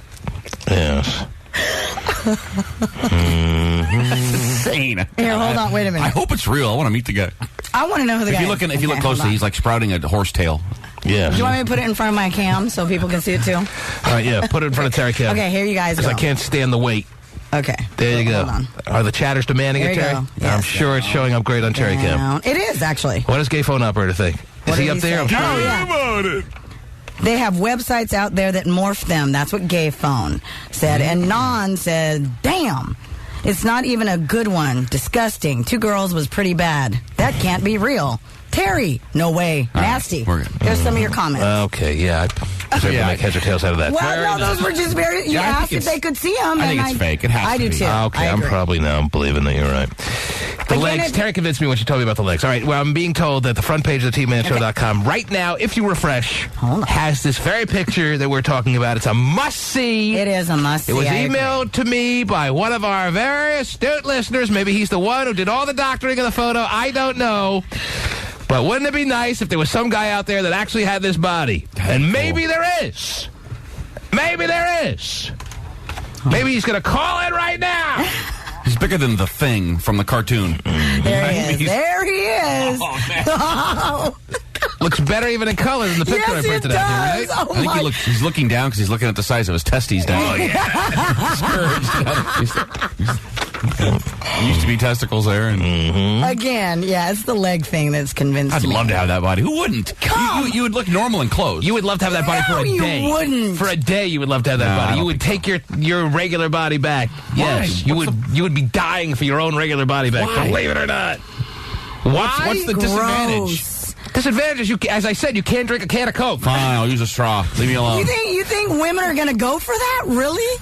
Yes. That's insane. Here, hold on. Wait a minute. I hope it's real. I want to meet the guy. I want to know who the guy is. If you look closely, he's like sprouting a horse tail. Yeah. Do you want me to put it in front of my cam so people can see it too? All right, yeah. Put it in front of Terry Cam. Okay, here you guys go. Because I can't stand the weight. Okay. There you go. Hold on. Are the chatters demanding There it, you Terry? go. I'm Yes. sure it's showing up great on Terry Cam. Down. It is, actually. What does Gay Phone Operator think? What Is he did up he there? say? I'm sure. Oh, yeah. about it. They have websites out there that morph them. That's what Gay Phone said. And Non said, damn, it's not even a good one. Disgusting. 2 girls was pretty bad. That can't be real. Terry, no way. All right, Nasty. we're good. There's some of your comments. Okay, yeah. I was able to make heads or tails out of that. Well, no, those were just very. You Yeah, I think asked if it's- they could see them. I think it's fake. It has I to do be. too. Okay, I I'm agree. probably now believing that you're right. The Again, legs. it- Terry convinced me when she told me about the legs. All right, well, I'm being told that the front page of the TManShow.com right now, if you refresh, Hold on. has this very picture that we're talking about. It's a must-see. It is a must. It was I agree. emailed to me by one of our very astute listeners. Maybe he's the one who did all the doctoring of the photo. I don't know. But wouldn't it be nice if there was some guy out there that actually had this body? And maybe there is. Maybe there is. Maybe he's going to call in right now. He's bigger than the Thing from the cartoon. There he is. He's- There he is. Oh, man. Oh, Looks better even in color than the picture yes, I it printed does. out here, right? Oh, I think my. he's looking down because he's looking at the size of his testes down. Oh, yeah. Used to be testicles there. And Again, yeah, it's the leg thing that's convinced I'd me. love to have that body. Who wouldn't? You would look normal in clothes. You would love to have that body for a No, you day. wouldn't. For a day, you would love to have that No, I body. don't You would take your regular body back. Yes, you What's would. You would be dying for your own regular body back. Why? Believe it or not. Why? What's the disadvantage? Gross. disadvantage is as I said, you can't drink a can of Coke. Fine, I'll use a straw. Leave me alone. You think women are going to go for that? Really?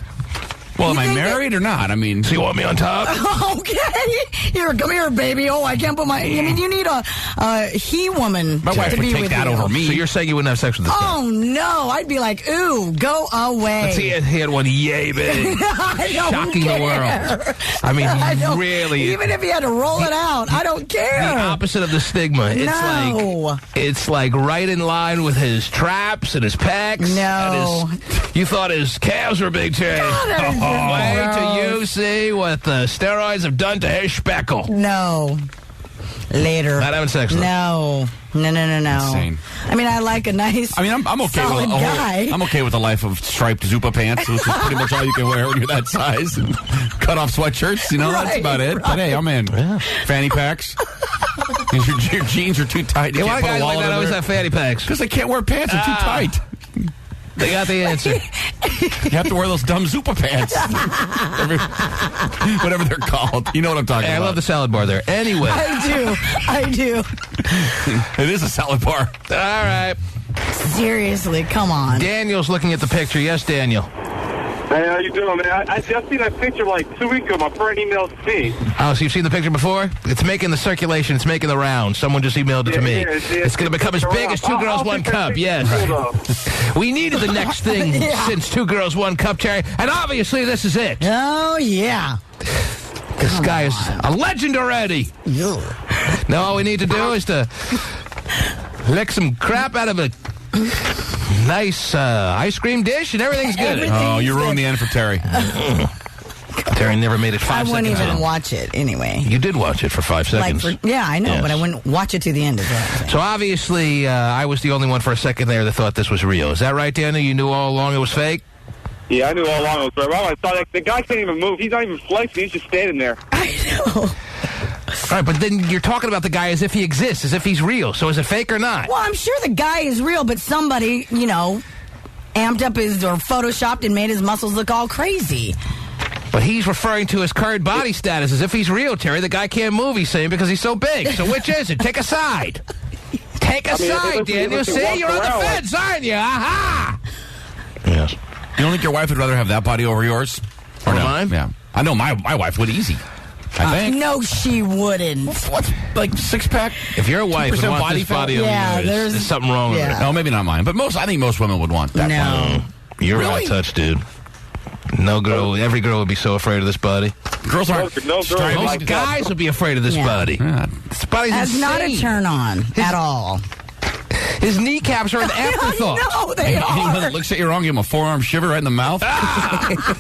Well, am you I think married or not? I mean, So you want me on top? Okay. Here, come here, baby. Oh, I can't put my. I mean, you need a he woman my wife to would be take with that you. over me. So you're saying you wouldn't have sex with this guy? Oh no! I'd be like, ooh, go away. Let's see, he had one yay big. I don't Shocking care. the world. I mean, I don't- really. Even if he had to roll it out, I don't care. The opposite of the stigma. No. It's like right in line with his traps and his pecs. No. And you thought his calves were big, Jay. God, that is just Wait till gross. you see what the steroids have done to his speckle. No. Later. Not having sex with him. No. No. Insane. I mean, I like a nice. I mean, I'm okay solid with guy. I'm okay with a life of striped Zupa pants, which is pretty much all you can wear when you're that size. And cut off sweatshirts, that's Right, about it. But hey, I'm in. Fanny packs. Your jeans are too tight. You Why can't put guys a like wallet that in always there. have fanny packs? Because they can't wear pants. They're too tight. They got the answer. You have to wear those dumb Zupa pants. Whatever they're called. You know what I'm talking Hey, I about. love the salad bar there. Anyway. I do. It is a salad bar. All right. Seriously, come on. Daniel's looking at the picture. Yes, Daniel. Hey, how you doing, man? I just seen that picture like 2 weeks ago. My friend emailed to me. Oh, so you've seen the picture before? It's making the circulation. It's making the round. Someone just emailed it to me. It's going to become as big as Two Girls, One Cup. Yes. We needed the next thing Yeah. since Two Girls, One Cup, Terry. And obviously this is it. Oh yeah. This guy is a legend already. Now all we need to do is to lick some crap out of a nice ice cream dish and everything's good. Everything- Oh, you ruined the end for Terry. Terry never made it I 5 wouldn't seconds even in. watch it anyway. You did watch it for 5 Like, seconds. yeah, I know, Yes. but I wouldn't watch it to the end. Is what I'm saying. So obviously, I was the only one for a second there that thought this was real. Is that right, Daniel? You knew all along it was fake? Yeah, I knew all along it was right. I saw that the guy can't even move. He's not even flexing. He's just standing there. I know. All right, but then you're talking about the guy as if he exists, as if he's real. So is it fake or not? Well, I'm sure the guy is real, but somebody, amped up his or photoshopped and made his muscles look all crazy. But he's referring to his current body status as if he's real, Terry. The guy can't move, he's saying, because he's so big. So which is it? Take a side. Take a side, Daniel. See, you're on the fence, aren't you? Aha! Yes. You don't think your wife would rather have that body over yours? Or Or no? mine? Yeah. I know my wife would easy. I think. No, she wouldn't. What's like 6-pack? If your wife would 2% want body this fat? body Yeah, of yours, there's- there's something wrong with yeah. it. No, maybe not mine. But I think most women would want that. No. You're Really? out of touch, dude. No girl, every girl would be so afraid of this body. Girls aren't. No girl striving would Most like to- guys would be afraid of this Yeah. body. Yeah. This body's That's insane. not a turn on at all. His kneecaps are an afterthought. No, they Anyone that are. looks at you wrong, give him a forearm shiver right in the mouth.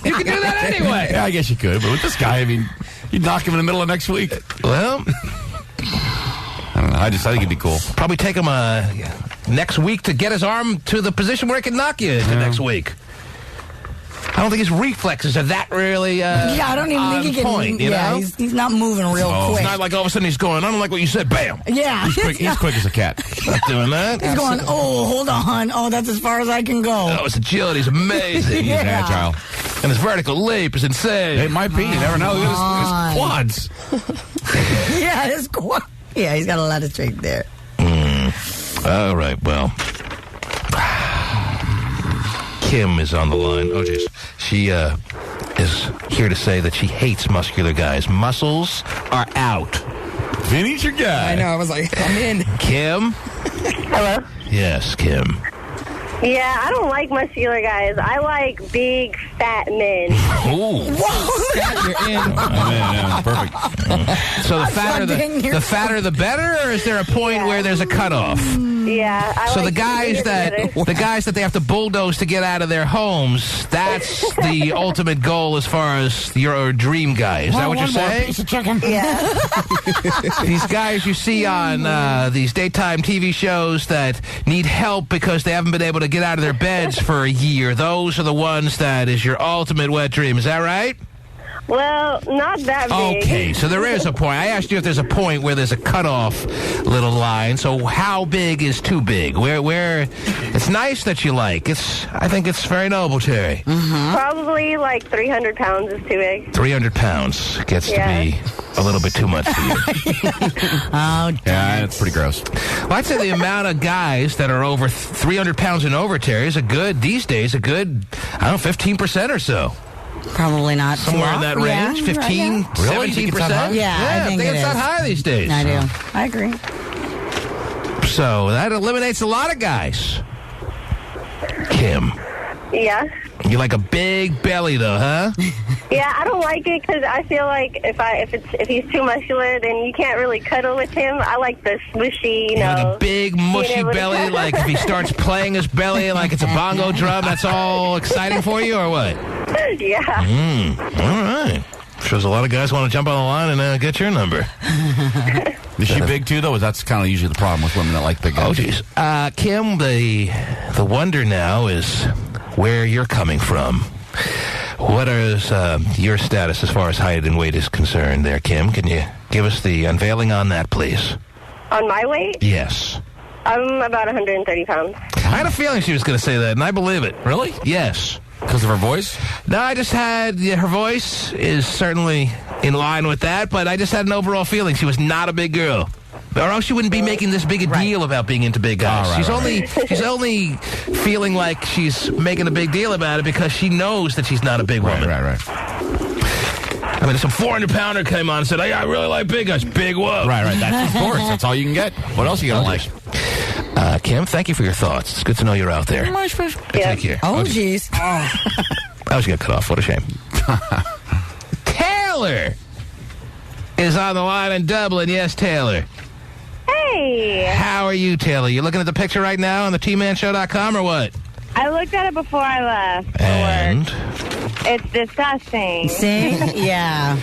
You can do that anyway. Yeah, I guess you could. But with this guy, I mean, you'd knock him in the middle of next week. Well, I don't know. I think it'd be cool. probably take him next week to get his arm to the position where it can knock you into next week. I don't think his reflexes are that really I don't even think he can. point, you know? He's not moving real quick. It's not like all of a sudden he's going, I don't like what you said, bam. Yeah. He's quick as a cat. Not doing that. He's going, oh, hold on. Oh, that's as far as I can go. Oh, his agility's amazing. He's agile. And his vertical leap is insane. It might be. You never know. Look at his quads. Yeah, his quad. Yeah, he's got a lot of strength there. All right, well. Kim is on the line. Oh, jeez. She is here to say that she hates muscular guys. Muscles are out. Vinny's your guy. I know. I was like, I'm in. Kim? Hello? Yes, Kim. Yeah, I don't like muscular guys. I like big, fat men. Ooh. You're in. Oh, man, yeah, perfect. So the fatter the better, or is there a point where there's a cutoff? Yeah. I So like the guys that they have to bulldoze to get out of their homes, that's the ultimate goal as far as your dream guy. Is that what you're saying? Piece of chicken. Yeah. These guys you see on these daytime TV shows that need help because they haven't been able to get out of their beds for a year, those are the ones that is your ultimate wet dream. Is that right? Well, not that big. Okay, so there is a point. I asked you if there's a point where there's a cutoff little line. So how big is too big? Where it's nice that you like. I think it's very noble, Terry. Probably like 300 pounds is too big. 300 pounds gets to be a little bit too much for you. Oh, Yeah, it's pretty gross. Well, I'd say the amount of guys that are over 300 pounds and over, Terry, is these days, I don't know, 15% or so. probably not. Somewhere in that range, 15, 17%. Yeah, I think it's it not is. high these days. I do. I agree. So that eliminates a lot of guys. Kim, Yeah. you like a big belly, though, huh? Yeah, I don't like it because I feel like if he's too muscular, then you can't really cuddle with him. I like the smushy, You like a big, mushy able to belly, cuddle. like if he starts playing his belly like it's a bongo drum, that's all exciting for you, or what? Yeah. All right. Shows a lot of guys want to jump on the line and get your number. Is she big too, though? That's kind of usually the problem with women that like big guys. Oh, geez. Kim, the wonder now is where you're coming from. What is your status as far as height and weight is concerned there, Kim? Can you give us the unveiling on that, please? On my weight, Yes. I'm about 130 pounds. I had a feeling she was going to say that, and I believe it. Really? Yes. Because of her voice? No, I just had, her voice is certainly in line with that, but I just had an overall feeling she was not a big girl. Or else she wouldn't be making this big a deal about being into big guys. She's only feeling like she's making a big deal about it because she knows that she's not a big woman. Right. I mean, if some 400-pounder came on and said, hey, I really like big guys. Big whoop. Right. That's, of course. That's all you can get. What else are you going to like? Kim, thank you for your thoughts. It's good to know you're out there. Take care. Oh, jeez. I was going to cut off. What a shame. Taylor is on the line in Dublin. Yes, Taylor. Hey. How are you, Taylor? You looking at the picture right now on the tmanshow.com or what? I looked at it before I left. And It's disgusting. See? Yeah.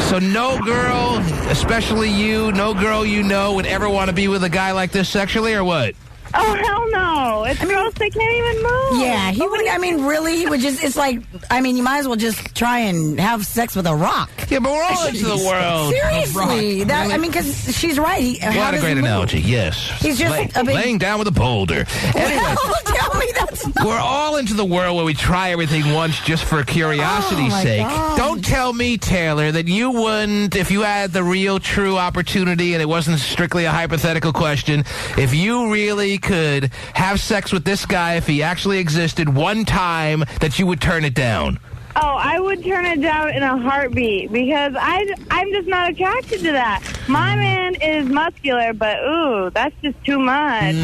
so no girl, especially you, no girl you know would ever want to be with a guy like this sexually or what? Oh, hell no. It's gross. They can't even move. Yeah, he would, really, he would just, it's like, you might as well just try and have sex with a rock. Yeah, but we're all into the world. Seriously. Because she's right. What a great analogy, yes. He's just a big... laying down with a boulder. Anyway, Tell me that's not... we're all into the world where we try everything once just for curiosity's my sake. God. Don't tell me, Taylor, that you wouldn't, if you had the real, true opportunity and it wasn't strictly a hypothetical question, if you really could have sex with this guy, if he actually existed one time, that you would turn it down. Oh, I would turn it down in a heartbeat because I'm just not attracted to that. My man is muscular, but ooh, that's just too much.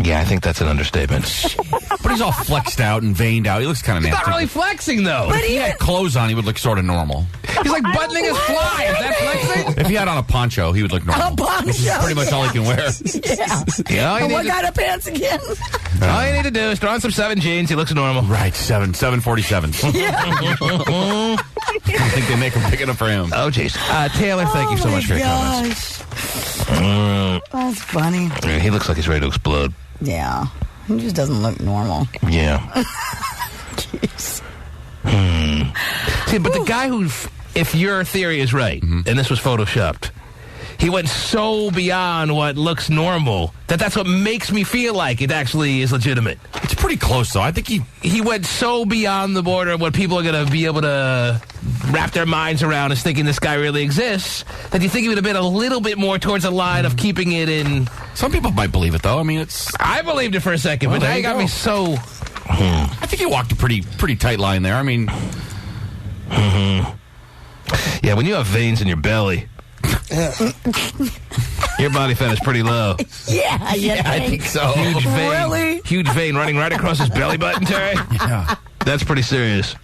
Yeah, I think that's an understatement. But he's all flexed out and veined out. He looks kind of He's nasty. not really flexing, though. If he had clothes on, he would look sort of normal. He's like buttoning his fly. Is that flexing? If he had on a poncho, he would look normal. A poncho, Which is pretty much all he can wear. Yeah. Yeah, all you What need to- kind of pants again? all you need to do is throw on some 7 jeans. He looks normal. Right, 747s. I think they make them big enough for him. Oh, jeez. Taylor, thank you so much for your comments. Gosh. That's funny. Yeah, he looks like he's ready to explode. Yeah. He just doesn't look normal. Yeah. Jeez. See, but the guy who, if your theory is right, and this was photoshopped, he went so beyond what looks normal that's what makes me feel like it actually is legitimate. It's pretty close, though. I think he went so beyond the border of what people are going to be able to wrap their minds around as thinking this guy really exists, that you think he would have been a little bit more towards the line of keeping it in... Some people might believe it, though. I mean, it's... I believed it for a second, but now you got me so... I think you walked a pretty tight line there. I mean... Yeah, when you have veins in your belly... Your body fat is pretty low. Yeah, I think so. Huge vein. Really? Huge vein running right across his belly button, Terry. Yeah. That's pretty serious.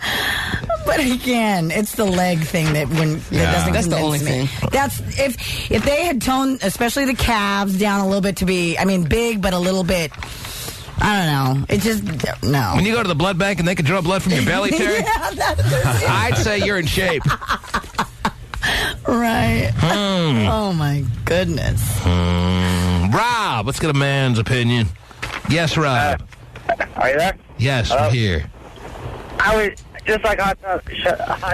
But again, it's the leg thing that doesn't That's the convince only me. thing. That's if they had toned, especially the calves, down a little bit to be, big, but a little bit. I don't know. It just no. When you go to the blood bank and they can draw blood from your belly, Terry, Yeah, that's I'd say you're in shape. right. Oh my goodness. Rob, let's get a man's opinion. Yes, Rob. Are you there? Yes, we're here. I would, just like Hot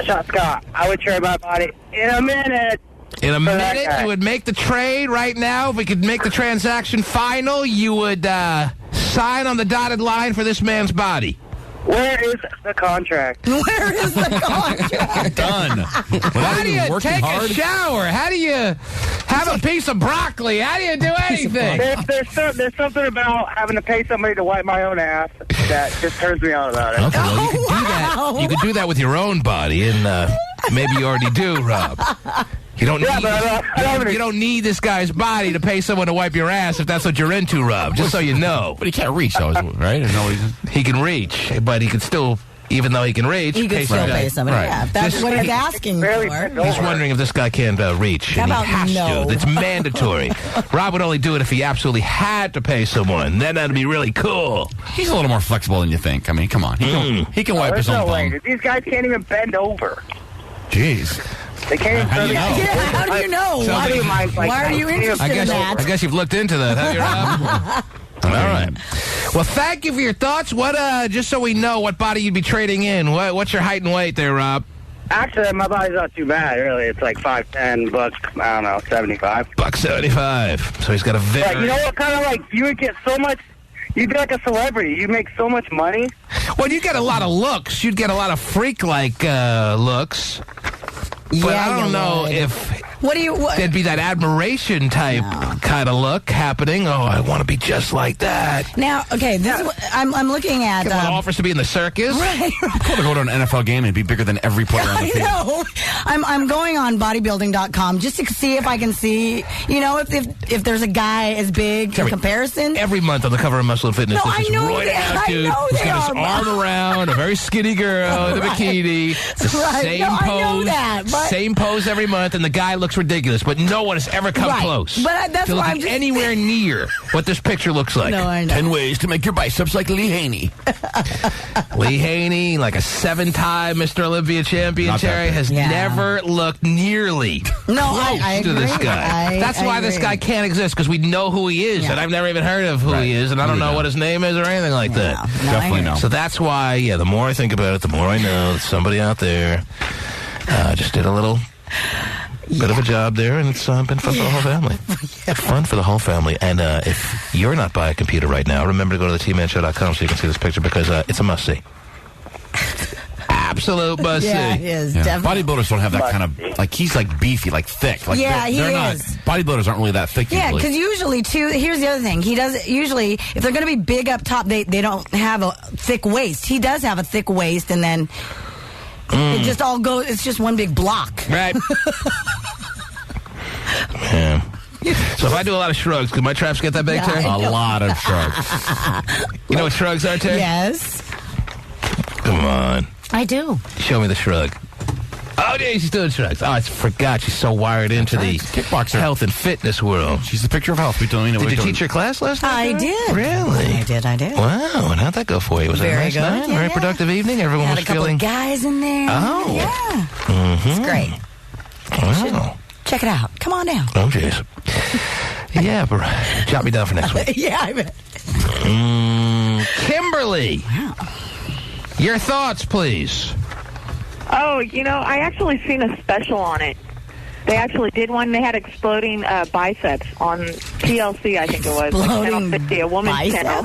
Shot Scott, I would trade my body in a minute. In a For that minute, guy. you would make the trade right now. If we could make the transaction final, you would sign on the dotted line for this man's body. Where is the contract? Where is the contract? Done. How do you take a shower? How do you have a piece of broccoli? How do you do anything? There's something about having to pay somebody to wipe my own ass that just turns me on about it. Okay, well, you could do wow. that. You could do that with your own body, and maybe you already do, Rob. You don't need. You don't need this guy's body to pay someone to wipe your ass if that's what you're into, Rob. Just so you know. But he can't reach, though, right? He can reach, but he can still, even though he can reach, He could still pay somebody. Right. Yeah, that's what he's asking barely for. bent He's wondering if this guy can reach, How and he about has no? to. It's mandatory. Rob would only do it if he absolutely had to pay someone. Then that'd be really cool. He's a little more flexible than you think. I mean, come on. He can wipe There's his own no way. bum. These guys can't even bend over. Jeez. They can't How do even you know? Yeah, how do you know? Why are you interested in that? I guess you've looked into that, have you, Rob? All right. Well, thank you for your thoughts. What, just so we know what body you'd be trading in. What's your height and weight there, Rob? Actually, my body's not too bad, really. It's like 5'10", bucks, I don't know, 75. $1.75. So he's got a very... But you know what, kind of like, you would get so much... You'd be like a celebrity. You make so much money. Well, you get a lot of looks. You'd get a lot of freak-like looks. But I don't know if there'd be that admiration type kind of look happening. Oh, I want to be just like that. Now, okay, this is what I'm looking at. Offers to be in the circus. Right. Cool to go to an NFL game and be bigger than every player on the I field. know. I'm going on bodybuilding.com just to see if I can see, if there's a guy as big in comparison. Every month on the cover of Muscle and Fitness, No, there's I know this roided that. out I dude know who's they got his are. arm around a very skinny girl in a bikini. The Right. same No, pose. I know that, but- Same pose every month, and the guy looks ridiculous, but no one has ever come Right. close. But that's to why I'm looking just- anywhere near what this picture looks like. No, I know. 10 ways to make your biceps like Lee Haney. Lee Haney, like a 7-time Mr. Olympia champion, Not that Terry, big. has Yeah. never looked nearly No, I to agree. this guy. That's why this guy can't exist, because we know who he is, Yeah. and I've never even heard of who he is, and I don't know what his name is or anything like that. Definitely no. So that's why, the more I think about it, the more I know that somebody out there just did a little bit of a job there, and it's been fun for the whole family. Fun for the whole family. And if you're not by a computer right now, remember to go to the tmanshow.com so you can see this picture, because it's a must-see. Absolute must-see. Yeah, it is, Yeah. definitely. Bodybuilders don't have that kind of, like, he's like beefy, like thick. Like, Yeah, he they're not, is. bodybuilders aren't really that thick Yeah, usually. because usually, too, here's the other thing. He does, usually, if they're going to be big up top, they don't have a thick waist. He does have a thick waist, and then it just all goes, it's just one big block. Right. Yeah. So if I do a lot of shrugs, could my traps get that big, Terry? A lot of shrugs. You know what shrugs are, Terry? Yes. Come on. I do. Show me the shrug. Oh, yeah, she's doing shrugs. Oh, I forgot. She's so wired into the Kickboxer. health and fitness world. She's the picture of health. Did Did you teach your class last night? I did. Really? I did. Wow, and how'd that go for you? Was it a Very nice good, night? yeah, Very yeah. productive evening? Everyone Had was a couple feeling... of guys in there. Oh. Yeah. Mm-hmm. It's great. Wow. Check it out. Come on down. Oh, jeez. Yeah, but jot me down for next week. Yeah, I bet. Kimberly, your thoughts, please. Oh, I actually seen a special on it. They actually did one. They had exploding biceps on TLC, I think it was. Exploding Channel 50, a woman's channel.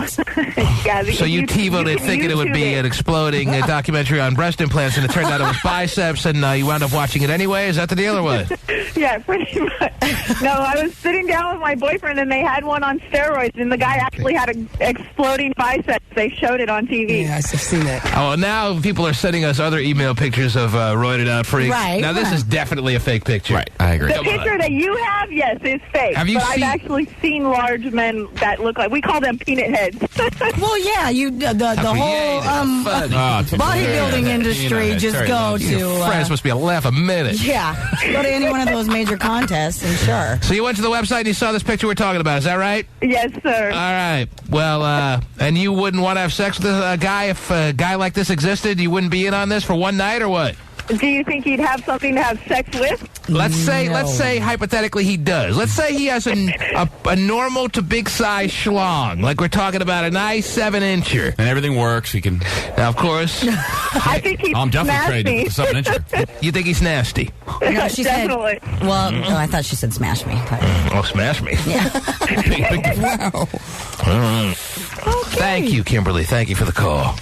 Yeah, So you TiVoed it thinking it would be an exploding documentary on breast implants, and it turned out it was biceps, and you wound up watching it anyway? Is that the deal or what? Yeah, pretty much. No, I was sitting down with my boyfriend, and they had one on steroids, and the guy actually had an exploding biceps. They showed it on TV. Yeah, I've seen that. Oh, now people are sending us other email pictures of roided out freaks. Right. Now, this is definitely a fake picture. Right, I agree. The picture that you have, yes, is fake. Have you but seen- I've actually seen large men that look like, we call them peanut heads. Well, yeah, the whole bodybuilding industry just go to... friends must be a laugh a minute. Yeah, go to any one of those major contests and sure. So you went to the website and you saw this picture we're talking about, is that right? Yes, sir. All right. Well, and you wouldn't want to have sex with a guy if a guy like this existed? You wouldn't be in on this for one night or what? Do you think he'd have something to have sex with? Let's say hypothetically he does. Let's say he has a normal to big size schlong, like we're talking about a nice 7-incher. And everything works. He can. Now, of course, I think he'd I'm definitely smash trading me. with the 7-incher. you think he's nasty. No, she said... Definitely. Well, no, I thought she said smash me. But, Oh, smash me. Wow. Thank you, Kimberly. Thank you for the call.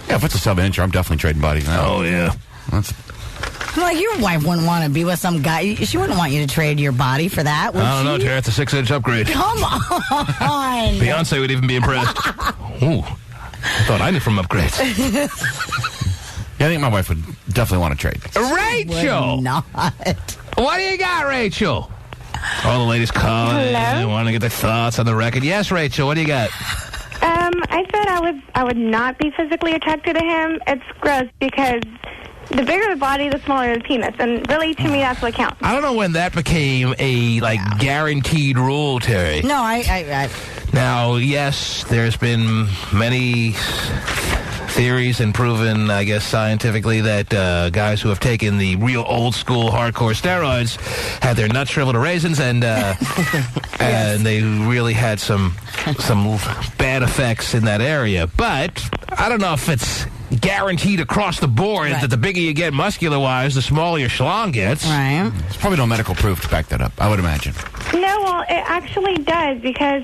Yeah, if it's a 7-incher, I'm definitely trading bodies now. Oh, yeah. That's, like, your wife wouldn't want to be with some guy. She wouldn't want you to trade your body for that, would I don't know, she? Tara. It's a 6-inch upgrade. Come on. Beyonce would even be impressed. Ooh. I thought I knew from upgrades. yeah, I think my wife would definitely want to trade. Rachel! Would not. What do you got, Rachel? All the ladies calling in. They want to get their thoughts on the record. Yes, Rachel, what do you got? I said I would not be physically attracted to him. It's gross because the bigger the body, the smaller the penis, and really, to me, that's what counts. I don't know when that became a guaranteed rule, Terry. No, I Now, yes, there's been many theories and proven, I guess, scientifically that guys who have taken the real old school hardcore steroids had their nuts shriveled to raisins, and and they really had some bad effects in that area. But I don't know if it's guaranteed across the board that the bigger you get muscular-wise, the smaller your schlong gets. Right. There's probably no medical proof to back that up, I would imagine. No, well, it actually does because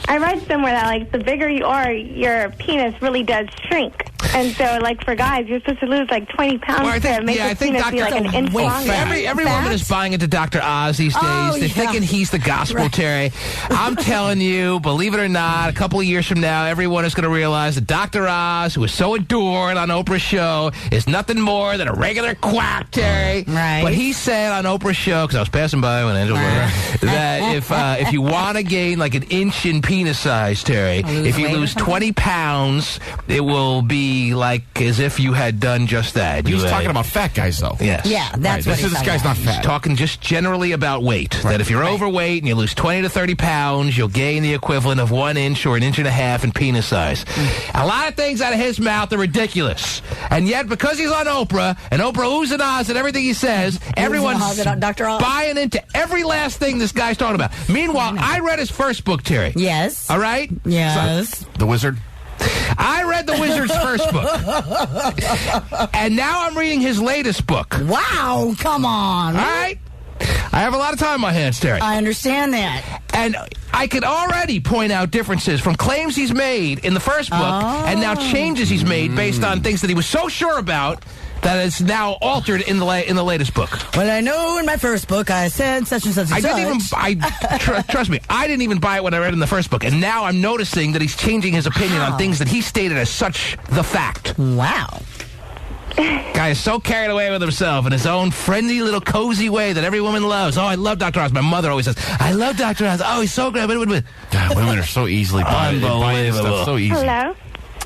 I read somewhere that, like, the bigger you are, your penis really does shrink. And so, like, for guys, you're supposed to lose, like, 20 pounds Well, to make your penis be, like, an inch longer. Every woman is buying into Dr. Oz these days. They're thinking he's the gospel, Terry. I'm telling you, believe it or not, a couple of years from now, everyone is going to realize that Dr. Oz, who was so adored on Oprah's show, is nothing more than a regular quack, Terry. Right. But he said on Oprah's show, because I was passing by when Angela was there, that if you want to gain like an inch in penis size, Terry, if you lose 20 pounds, it will be like as if you had done just that. He's talking about fat guys, though. Yes. Yeah, that's what This guy's not He's fat. talking just generally about weight. That if you're overweight and you lose 20 to 30 pounds, you'll gain the equivalent of 1 inch or 1.5 inches in penis size. A lot of things out of his mouth are ridiculous. And yet, because he's on Oprah, and Oprah oohs and ahs at everything he says, everyone's Dr. Oz. buying into every last thing this guy's talking about. Meanwhile, I read his first book, Terry. Yes. All right? Yes. The Wizard? I read The Wizard's first book. And now I'm reading his latest book. Wow, come on. All right? I have a lot of time on my hands, Terry. I understand that. And I could already point out differences from claims he's made in the first book and now changes he's made based on things that he was so sure about that is now altered in the latest book. Well, I know in my first book I said such and such and Trust me, I didn't even buy it when I read it in the first book. And now I'm noticing that he's changing his opinion on things that he stated as such the fact. Wow. Guy is so carried away with himself in his own friendly little cozy way that every woman loves. Oh, I love Dr. Oz. My mother always says, I love Dr. Oz. Oh, he's so great. God, women are so easily buying stuff so easy. Hello?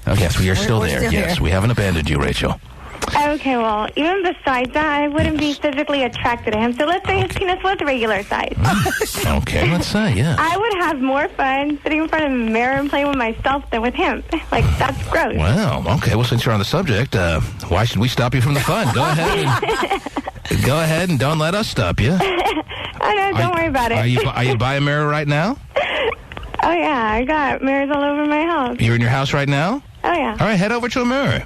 Okay, yes, we are still We're there. still Yes, here. we haven't abandoned you, Rachel. Okay, well, even besides that, I wouldn't be physically attracted to him. So let's say his penis was the regular size. Okay, let's say, yeah. I would have more fun sitting in front of a mirror and playing with myself than with him. Like, that's gross. Well, okay. Well, since you're on the subject, why should we stop you from the fun? Go ahead and don't let us stop you. Oh, no, don't worry about it. Are you by a mirror right now? Oh, yeah, I got mirrors all over my house. You're in your house right now? Oh, yeah. All right, head over to a mirror.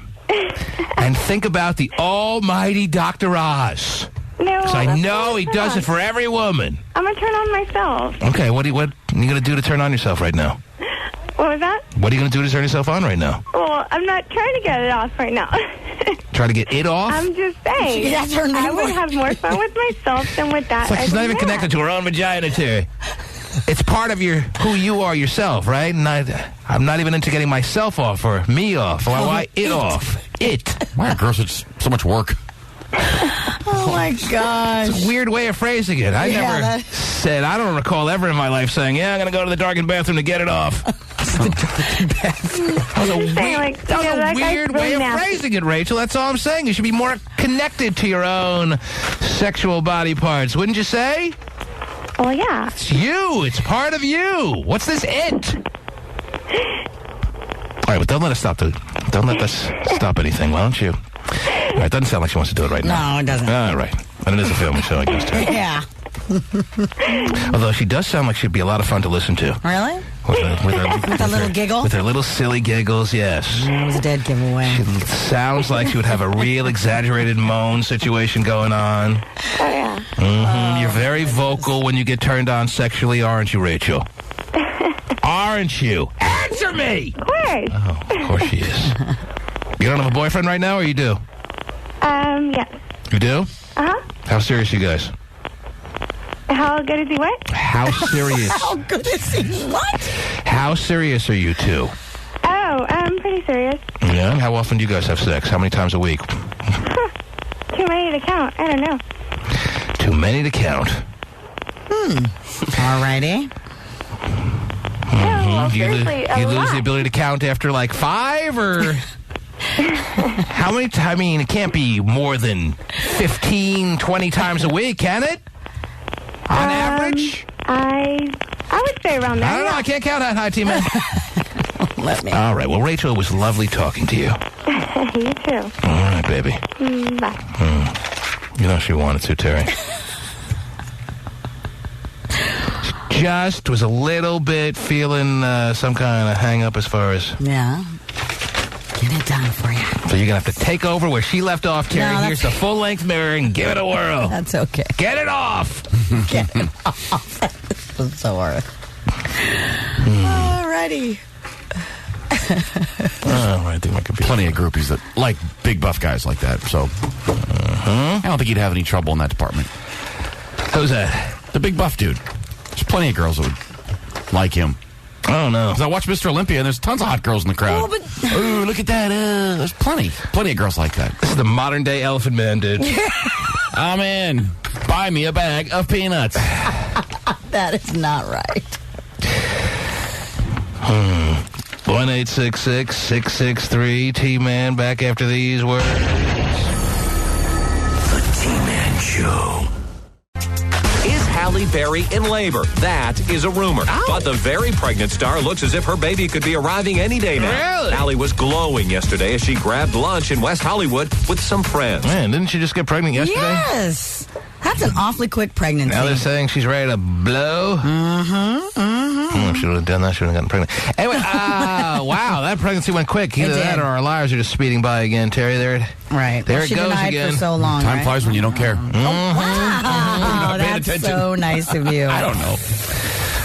And think about the almighty Dr. Oz. No, Because I that's know not he gonna does turn it for every woman. I'm going to turn on myself. Okay, what are you going to do to turn on yourself right now? What was that? What are you going to do to turn yourself on right now? Well, I'm not trying to get it off right now. Try to get it off? I'm just saying. I would have more fun with myself than with that. It's like she's not even connected to her own vagina, Terry. It's part of who you are yourself, right? And I'm not even into getting myself off or me off. Why it off? It. Why are girls such so much work? Oh, my gosh. It's a weird way of phrasing it. I never said, I don't recall ever in my life saying, yeah, I'm going to go to the darkened bathroom to get it off. That was a weird way of phrasing it, Rachel. That's all I'm saying. You should be more connected to your own sexual body parts, wouldn't you say? Well, yeah. It's you. It's part of you. What's this it? All right, but don't let us stop anything, why don't you? All right, doesn't sound like she wants to do it right now. No, it doesn't. All right. And it is a family show, I guess, too. Yeah. Although she does sound like she'd be a lot of fun to listen to. Really? With a little giggle? With her little silly giggles, yes. That was a dead giveaway. She sounds like she would have a real exaggerated moan situation going on. Oh, yeah. Mm-hmm. You're very vocal when you get turned on sexually, aren't you, Rachel? Aren't you? Answer me! Of course. Oh, of course she is. You don't have a boyfriend right now, or you do? Yes. You do? Uh-huh. How serious you guys? How good is he what? How serious? How good is he? What? How serious are you two? Oh, pretty serious. Yeah? And how often do you guys have sex? How many times a week? Too many to count. I don't know. Too many to count. All righty. Well, Do you seriously, you a lose lot. the ability to count after like 5, or how many times? I mean, it can't be more than 15, 20 times a week, can it? On average? I would say around there. I don't know. I can't count that high, team man. Let me. All right. Well, Rachel, it was lovely talking to you. You too. All right, baby. Bye. You know she wanted to, Terry. She just was a little bit feeling some kind of hang-up as far as... Yeah. Get it done for you. So you're going to have to take over where she left off, Terry. No, Here's the full-length mirror and give it a whirl. That's okay. Get it off! Get it off. This was so hard. All righty. I think my computer. Plenty of groupies that like big buff guys like that. So I don't think he'd have any trouble in that department. Who's that? The big buff dude. There's plenty of girls that would like him. I don't know. 'Cause I watch Mr. Olympia, and there's tons of hot girls in the crowd. Oh, but- Ooh, look at that. There's plenty of girls like that. This is the modern-day Elephant Man, dude. I'm in. Buy me a bag of peanuts. That is not right. 1-866-663-T-Man. Back after these words. The T-Man Show. Is Halle Berry in labor? That is a rumor. But the very pregnant star looks as if her baby could be arriving any day now. Really? Halle was glowing yesterday as she grabbed lunch in West Hollywood with some friends. Man, didn't she just get pregnant yesterday? Yes. That's an awfully quick pregnancy. Now they're saying she's ready to blow. She would have done that. She would have gotten pregnant. Anyway, wow, that pregnancy went quick. Either It did. that or our lives are just speeding by again, Terry. There Right. There it she goes denied again. for so long, Time right? flies when you don't care. Wow, paying that's attention. so nice of you. I don't know.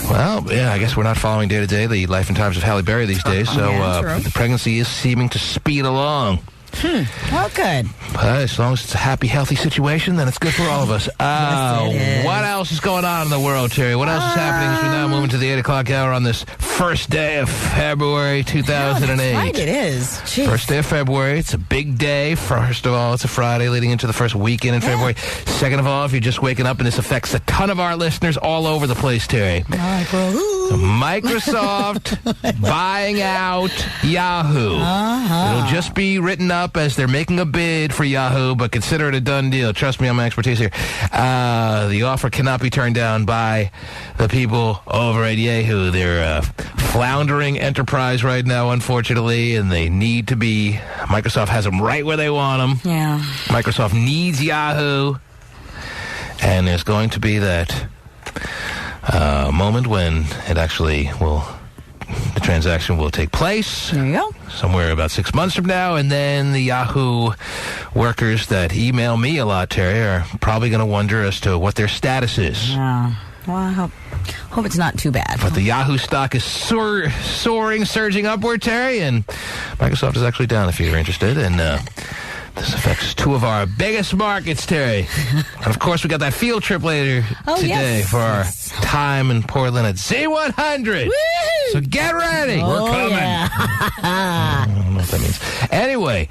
Well, yeah, I guess we're not following day to day the life and times of Halle Berry these days. So Yeah, true. the pregnancy is seeming to speed along. Well, good. But as long as it's a happy, healthy situation, then it's good for all of us. it is. What else is going on in the world, Terry? What else is happening as we now move into the 8 o'clock hour on this first day of February 2008? Right, it is. Jeez. First day of February. It's a big day. First of all, it's a Friday leading into the first weekend in February. Second of all, if you're just waking up, and this affects a ton of our listeners all over the place, Terry. Microsoft buying out Yahoo. It'll just be written up as they're making a bid for Yahoo, but consider it a done deal. Trust me on my expertise here. The offer cannot be turned down by the people over at Yahoo. They're a floundering enterprise right now, unfortunately, and they need to be. Microsoft has them right where they want them. Yeah. Microsoft needs Yahoo, and there's going to be that moment when it actually will, the transaction will take place. There you go. Somewhere about 6 months from now, and then the Yahoo workers that email me a lot, Terry, are probably going to wonder as to what their status is. Yeah. Well, I hope it's not too bad. But the Yahoo stock is soaring, surging upward, Terry, and Microsoft is actually down if you're interested. And this affects two of our biggest markets, Terry. And, of course, we got that field trip later today for our time in Portland at Z100. Woo! So get ready. Oh, We're coming. yeah. I don't know what that means. Anyway,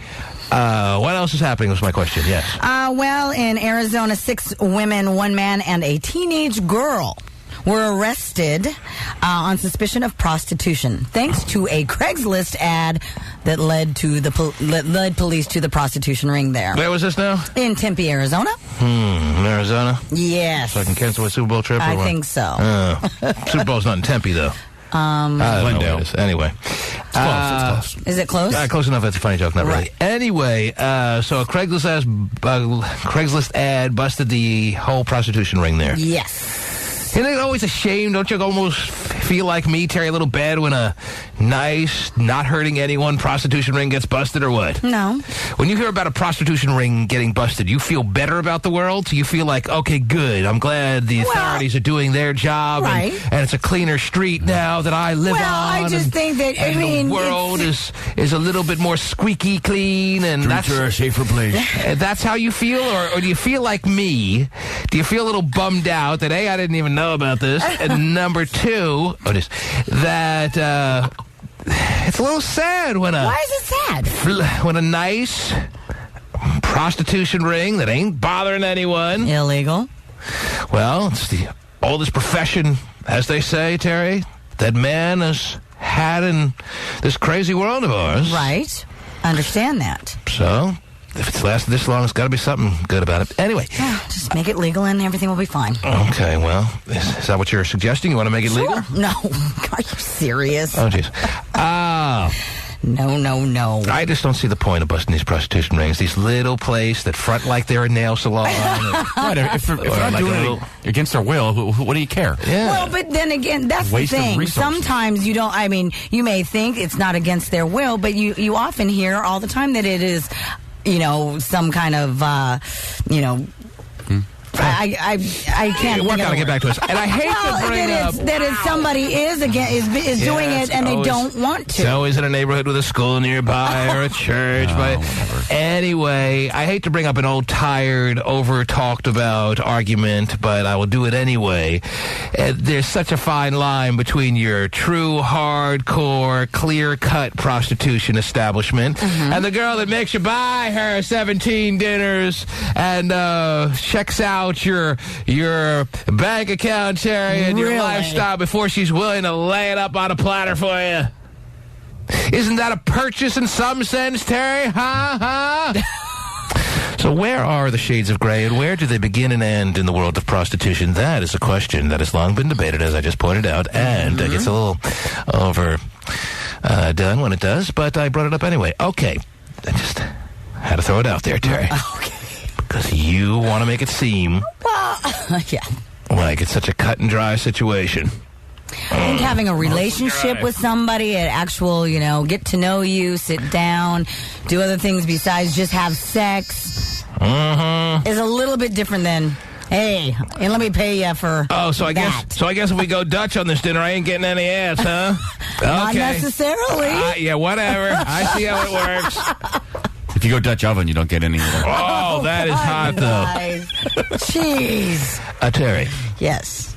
what else is happening was my question, yes. Well, in Arizona, 6 women, 1 man, and a teenage girl were arrested on suspicion of prostitution, thanks to a Craigslist ad that led police to the prostitution ring there. Where was this now? In Tempe, Arizona. In Arizona? Yes. So I can cancel my Super Bowl trip? I or what? think so. Super Bowl's not in Tempe, though. I don't know where it is. Anyway. It's close. Is it close? Close enough. That's a funny joke. Not really. Right. Anyway, so a Craigslist ad busted the whole prostitution ring there. Yes. Isn't it always a shame? Don't you almost feel like me, Terry, a little bad when a nice, not hurting anyone prostitution ring gets busted, or what? No. When you hear about a prostitution ring getting busted, you feel better about the world? You feel like, okay, good. I'm glad the authorities are doing their job, right. and it's a cleaner street now that I live on. Well, I just think that, the world is a little bit more squeaky clean, and Streets are a safer place. that's how you feel, or do you feel like me? Do you feel a little bummed out that, A, I didn't even know about this, and number 2, that it's a little sad when Why is it sad? when a nice prostitution ring that ain't bothering anyone. Illegal. Well, it's the oldest profession, as they say, Terry, that man has had in this crazy world of ours. Right. Understand that. So, if it's lasted this long, it's got to be something good about it. Anyway. Just make it legal and everything will be fine. Okay, well, is that what you're suggesting? You want to make it legal? No. Are you serious? Oh, jeez. No. I just don't see the point of busting these prostitution rings. These little places that front like they're a nail salon. Right, if they're not like doing it against their will, what do you care? Yeah. Well, but then again, that's Waste the of thing. resources. Sometimes you don't, you may think it's not against their will, but you often hear all the time that it is, some kind of, I can't. We're going to get back to this. And I hate to bring up that somebody is doing it and they don't want to. It's always in a neighborhood with a school nearby or a church. But anyway, I hate to bring up an old, tired, over-talked about argument, but I will do it anyway. There's such a fine line between your true, hardcore, clear-cut prostitution establishment and the girl that makes you buy her 17 dinners and checks out your bank account, Terry, and your lifestyle before she's willing to lay it up on a platter for you. Isn't that a purchase in some sense, Terry? Huh? So where are the shades of gray, and where do they begin and end in the world of prostitution? That is a question that has long been debated, as I just pointed out, and it gets a little overdone when it does, but I brought it up anyway. Okay. I just had to throw it out there, Terry. Okay. Because you want to make it seem like it's such a cut and dry situation. I think having a relationship with somebody, an actual, get to know you, sit down, do other things besides just have sex, is a little bit different than, hey, and let me pay you for so I guess if we go Dutch on this dinner, I ain't getting any ass, huh? Not necessarily. Yeah, whatever. I see how it works. If you go Dutch oven, you don't get any either. Oh, that is hot, though. Jeez. Terry. Yes.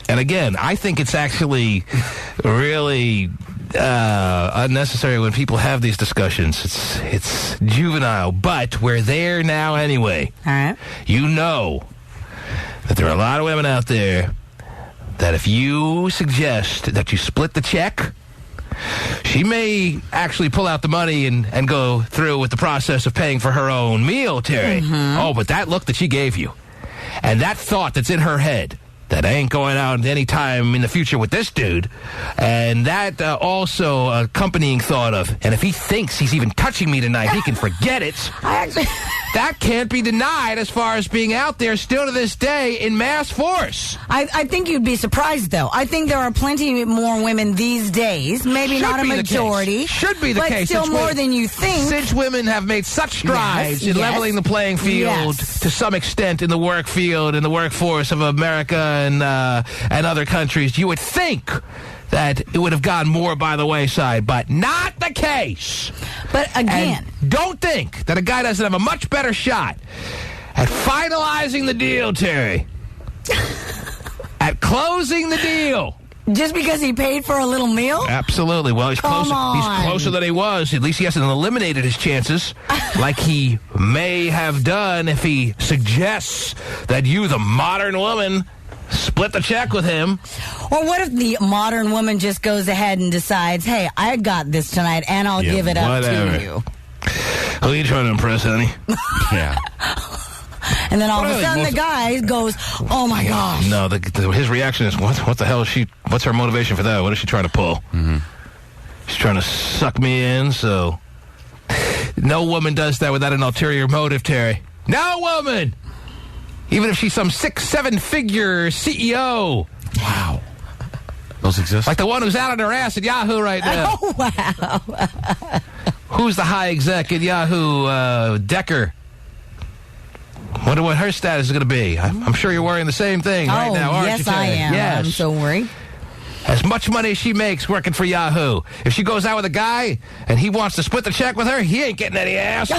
And again, I think it's actually really unnecessary when people have these discussions. It's juvenile, but we're there now anyway. All right. You know that there are a lot of women out there that if you suggest that you split the check, she may actually pull out the money and go through with the process of paying for her own meal, Terry. Oh, but that look that she gave you and that thought that's in her head that I ain't going out any time in the future with this dude. And that also accompanying thought of, and if he thinks he's even touching me tonight, he can forget it. That can't be denied as far as being out there still to this day in mass force. I think you'd be surprised, though. I think there are plenty more women these days. Maybe Should not a be the majority. case. Should be the case. But still Since more than you think. Since women have made such strides in leveling the playing field to some extent in the work field, in the workforce of America and other countries, you would think that it would have gone more by the wayside, but not the case. But again, and don't think that a guy doesn't have a much better shot at finalizing the deal, Terry. At closing the deal. Just because he paid for a little meal? Absolutely. Well, he's closer. He's closer than he was. At least he hasn't eliminated his chances, like he may have done if he suggests that you, the modern woman, split the check with him. Or what if the modern woman just goes ahead and decides, hey, I got this tonight, and I'll give it up to you. Who are you trying to impress, honey? Yeah. And then all of a sudden the guy goes, oh, my gosh. No, his reaction is, what the hell is she, what's her motivation for that? What is she trying to pull? Mm-hmm. She's trying to suck me in, so... No woman does that without an ulterior motive, Terry. No woman! Even if she's some 6-7-figure CEO. Wow. Those exist? Like the one who's out on her ass at Yahoo right now. Oh, wow. Who's the high exec at Yahoo? Decker. Wonder what her status is going to be. I'm sure you're worrying the same thing right now, aren't you? Yes, I am. Yes. I'm so worried. As much money as she makes working for Yahoo, if she goes out with a guy and he wants to split the check with her, he ain't getting any ass.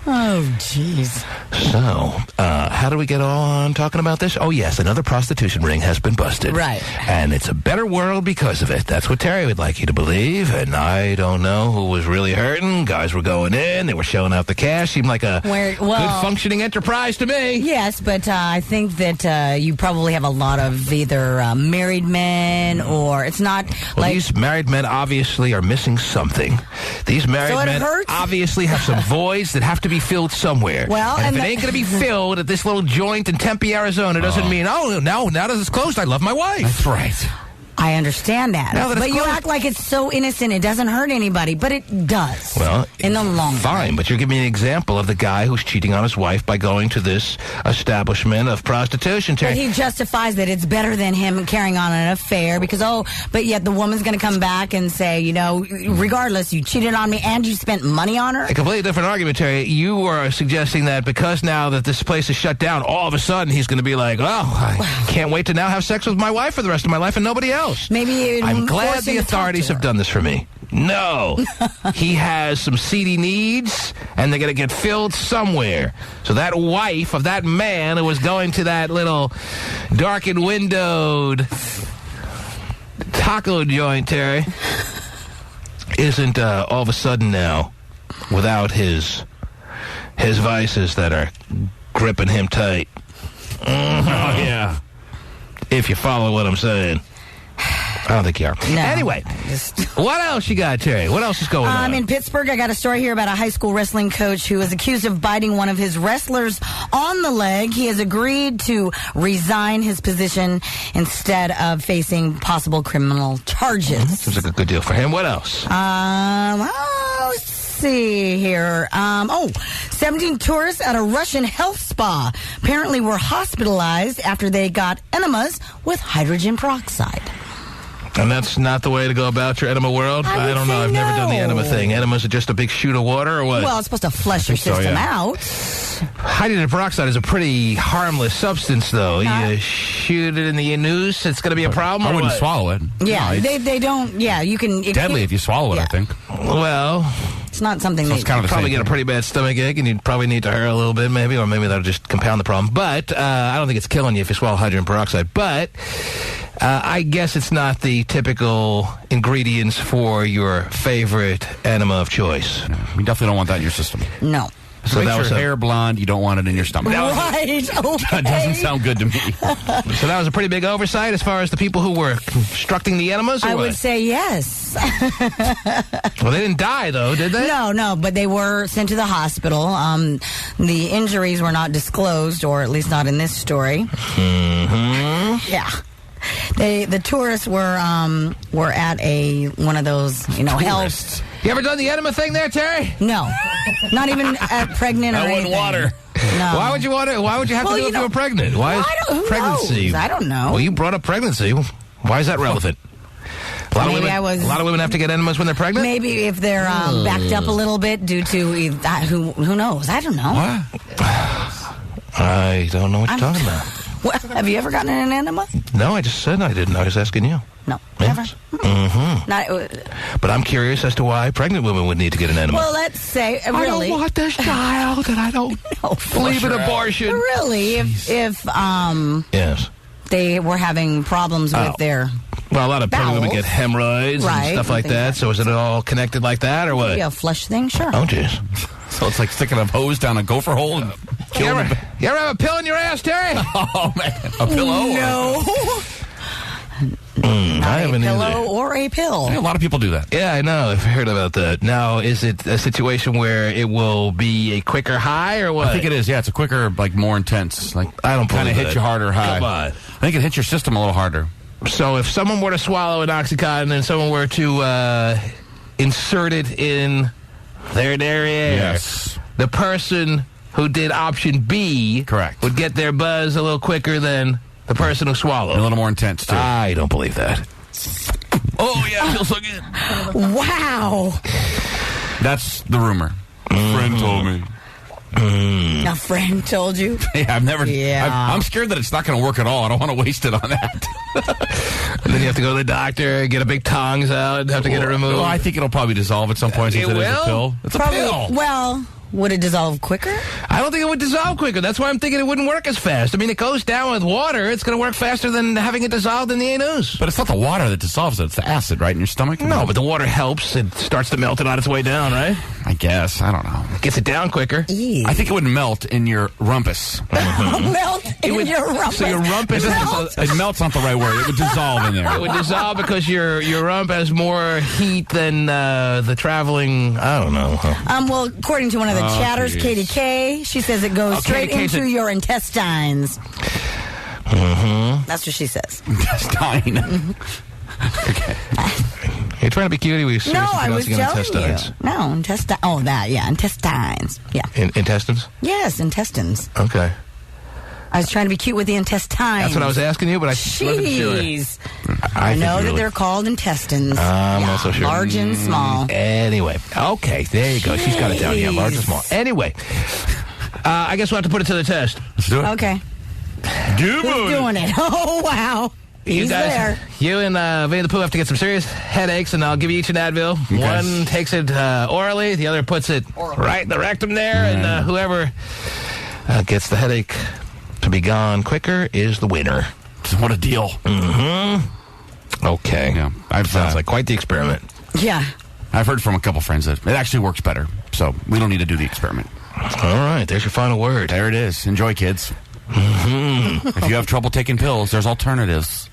Oh, jeez. So, how do we get on talking about this? Oh, yes, another prostitution ring has been busted. Right. And it's a better world because of it. That's what Terry would like you to believe. And I don't know who was really hurting. Guys were going in. They were shelling out the cash. Seemed like a good functioning enterprise to me. Yes, but I think that you probably have a lot of either married men or it's not like... These married men obviously are missing something. These married men obviously have some voids that have to be filled somewhere. Well, and if it ain't going to be filled at this little joint in Tempe, Arizona, doesn't mean, now that it's closed, I love my wife. That's right. I understand that. But you act like it's so innocent, it doesn't hurt anybody, but it does. Well, in the long run. Fine, but you're giving me an example of the guy who's cheating on his wife by going to this establishment of prostitution. But he justifies that it's better than him carrying on an affair because, but yet the woman's going to come back and say, regardless, you cheated on me and you spent money on her? A completely different argument, Terry. You are suggesting that because now that this place is shut down, all of a sudden he's going to be like, I can't wait to now have sex with my wife for the rest of my life and nobody else. Maybe I'm glad the authorities have done this for me. No. He has some seedy needs, and they're going to get filled somewhere. So that wife of that man who was going to that little darkened windowed taco joint, Terry, isn't all of a sudden now without his vices that are gripping him tight. Mm-hmm. Oh, yeah. If you follow what I'm saying. I don't think you are. No, anyway, what else you got, Terry? What else is going on? In Pittsburgh, I got a story here about a high school wrestling coach who is accused of biting one of his wrestlers on the leg. He has agreed to resign his position instead of facing possible criminal charges. Seems like a good deal for him. What else? Let's see here. 17 tourists at a Russian health spa apparently were hospitalized after they got enemas with hydrogen peroxide. And that's not the way to go about your enema world? I don't know. I've never done the enema thing. Enemas are just a big shoot of water or what? Well, it's supposed to flush your system out. Hydrogen peroxide is a pretty harmless substance, though. You shoot it in the noose, it's going to be a problem? I wouldn't swallow it. Yeah, no, they don't. Yeah, you can. Deadly if you swallow it, I think. Well, it's not something that you'd probably get a pretty bad stomach ache, and you'd probably need to hurl a little bit, maybe, or maybe that'll just compound the problem. But I don't think it's killing you if you swallow hydrogen peroxide. But I guess it's not the typical ingredients for your favorite enema of choice. No, you definitely don't want that in your system. No. So make your hair blonde. You don't want it in your stomach. Right. Okay. That doesn't sound good to me. So that was a pretty big oversight as far as the people who were constructing the enemas? Or I what? would say yes. Well, they didn't die, though, did they? No, but they were sent to the hospital. The injuries were not disclosed, or at least not in this story. Mm-hmm. Yeah. The tourists were at one of those, health. You ever done the enema thing there, Terry? No, not even at pregnant or anything. water. No. Why would you want to? Why would you have to do it if you were pregnant? Why is pregnancy? Knows? I don't know. Well, you brought up pregnancy. Why is that relevant? A lot of women have to get enemas when they're pregnant. Maybe if they're backed up a little bit due to who knows? I don't know. What? I don't know what you're talking about. What, have you ever gotten an enema? No, I just said I didn't. I was asking you. No, yes. never. Mm-hmm. But I'm curious as to why pregnant women would need to get an enema. Well, let's say really. I don't want this child, and I don't believe in abortion. Really, if yes, they were having problems with their. Well, a lot of pregnant women bowels. get hemorrhoids and stuff like that. So is it all connected like that, or what? Maybe a flush thing, sure. Oh, jeez. So it's like sticking a hose down a gopher hole and killing You ever have a pill in your ass, Terry? Oh, man. A pillow? No. I haven't a pillow either. or a pill. Yeah, a lot of people do that. Yeah, I know. I've heard about that. Now, is it a situation where it will be a quicker high, or what? I think it is. Yeah, it's a quicker, more intense. I don't kind of hit you harder high. Come on. I think it hits your system a little harder. So if someone were to swallow an Oxycontin and someone were to insert it in their derriere, yes, the person who did option B would get their buzz a little quicker than the person who swallowed. And a little more intense, too. I don't believe that. Oh, yeah, it feels so good. Wow. That's the rumor. A friend told me. A friend told you? Yeah, I've never. Yeah. I'm scared that it's not going to work at all. I don't want to waste it on that. And then you have to go to the doctor, get a big tongs out, and have to get it removed. Well, I think it'll probably dissolve at some point since it is a pill. It's a pill. Well, would it dissolve quicker? I don't think it would dissolve quicker. That's why I'm thinking it wouldn't work as fast. I mean, it goes down with water. It's going to work faster than having it dissolved in the anus. But it's not the water that dissolves it. It's the acid, right, in your stomach? No, but the water helps. It starts to melt it on its way down, right? I guess. I don't know. Gets it down quicker. I think it would melt in your rumpus. Melt in your rumpus. So your rumpus... It melts not the right word. It would dissolve in there. It would dissolve because your rump has more heat than the traveling... I don't know. Well, according to one of the chatters, geez. Katie K, she says it goes straight into your intestines. Mm-hmm. That's what she says. Intestine. Okay. You're trying to be cute. No, I was telling intestines. you. No, intestine. Oh, that, yeah, intestines. Yeah. Intestines? Yes, intestines. Okay. I was trying to be cute with the intestines. That's what I was asking you, but I wasn't sure. Jeez. I know that they're called intestines. I'm not so sure. Large and small. Anyway. Okay, there you go. She's got it down here. Large and small. Anyway. I guess we'll have to put it to the test. Let's do it. Okay. Who's doing it? Oh, wow. You guys, there. You and Vinnie the Pooh have to get some serious headaches, and I'll give you each an Advil. Okay. One takes it orally, the other puts it right in the rectum there, and whoever gets the headache to be gone quicker is the winner. What a deal. Mm-hmm. Okay. Yeah, Sounds like quite the experiment. Yeah. I've heard from a couple friends that it actually works better, so we don't need to do the experiment. All right, there's your final word. There it is. Enjoy, kids. Mm-hmm. If you have trouble taking pills, there's alternatives.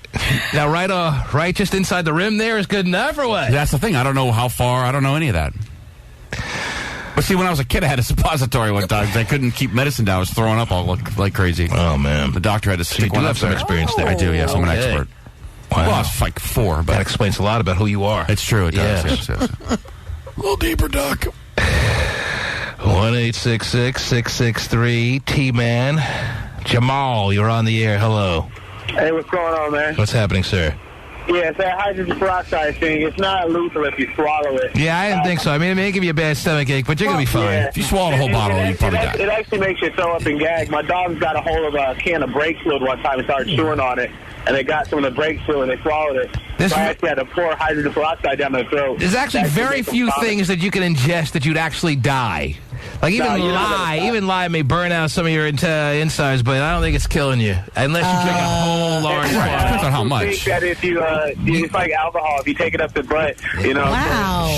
Now, right just inside the rim there is good enough, or what? That's the thing. I don't know how far. I don't know any of that. But see, when I was a kid, I had a suppository one time. I couldn't keep medicine down. I was throwing up all like crazy. Oh, man. The doctor had to stick you one do up have some there. experience there. I do, yes. I'm an Okay. expert. Wow. Well, I was like 4, but that explains a lot about who you are. it's true. It does. Yes. Yes. A little deeper, Doc. 1-866-663 T-Man. Jamal, you're on the air. Hello. Hey, what's going on, man? What's happening, sir? Yeah, it's that hydrogen peroxide thing. It's not lethal if you swallow it. Yeah, I didn't think so. I mean, it may give you a bad stomach ache, but you're going to be fine. Yeah. If you swallow the whole bottle, you'd probably die. It actually makes you throw up and gag. My dog got a hold of a can of brake fluid one time and started chewing on it, and they got some of the brake fluid and they swallowed it. So I actually had to pour hydrogen peroxide down their throat. There's actually very few things that you can ingest that you'd actually die. Like, even lie may burn out some of your insides, but I don't think it's killing you. Unless you drink a whole large Right, depends on how I much. think that if you, it's like alcohol. If you take it up the butt, you know. Wow.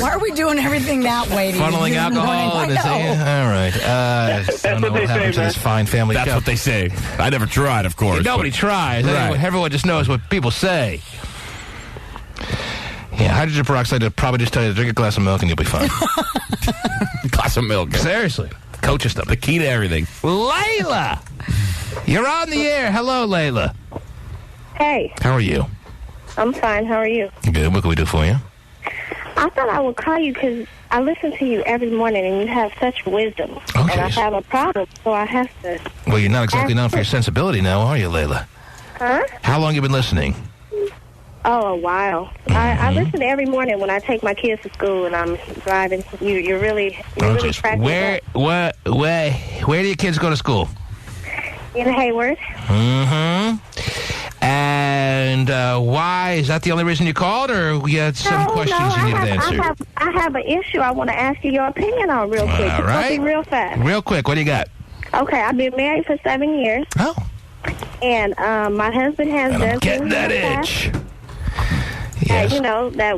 Why are we doing everything that way? Funneling alcohol in this all right. I don't know what happened to this fine family That's show. what they say. I never tried, of course. Nobody tries. Right. Everyone just knows what people say. Yeah, hydrogen peroxide will probably just tell you to drink a glass of milk and you'll be fine. Glass of milk. Seriously. Coach stuff. The key to everything. Layla! You're on the air. Hello, Layla. Hey, How are you? I'm fine. How are you? Good. What can we do for you? I thought I would call you because I listen to you every morning and you have such wisdom. Okay. And I have a problem, so I have to. Well, you're not exactly known for your sensibility now, are you, Layla? Huh? How long you been listening? Oh, a while. I listen every morning when I take my kids to school and I'm driving. You're really cracking me up. Where do your kids go to school? In Hayward. Mm-hmm. And why? Is that the only reason you called, or we had some questions you needed answered? I have an issue I want to ask you your opinion on real quick. All right. It's gonna be real fast. Real quick, what do you got? Okay, I've been married for 7 years. Oh. And my husband has And I'm done getting things that in the past. itch. Yes. You know, that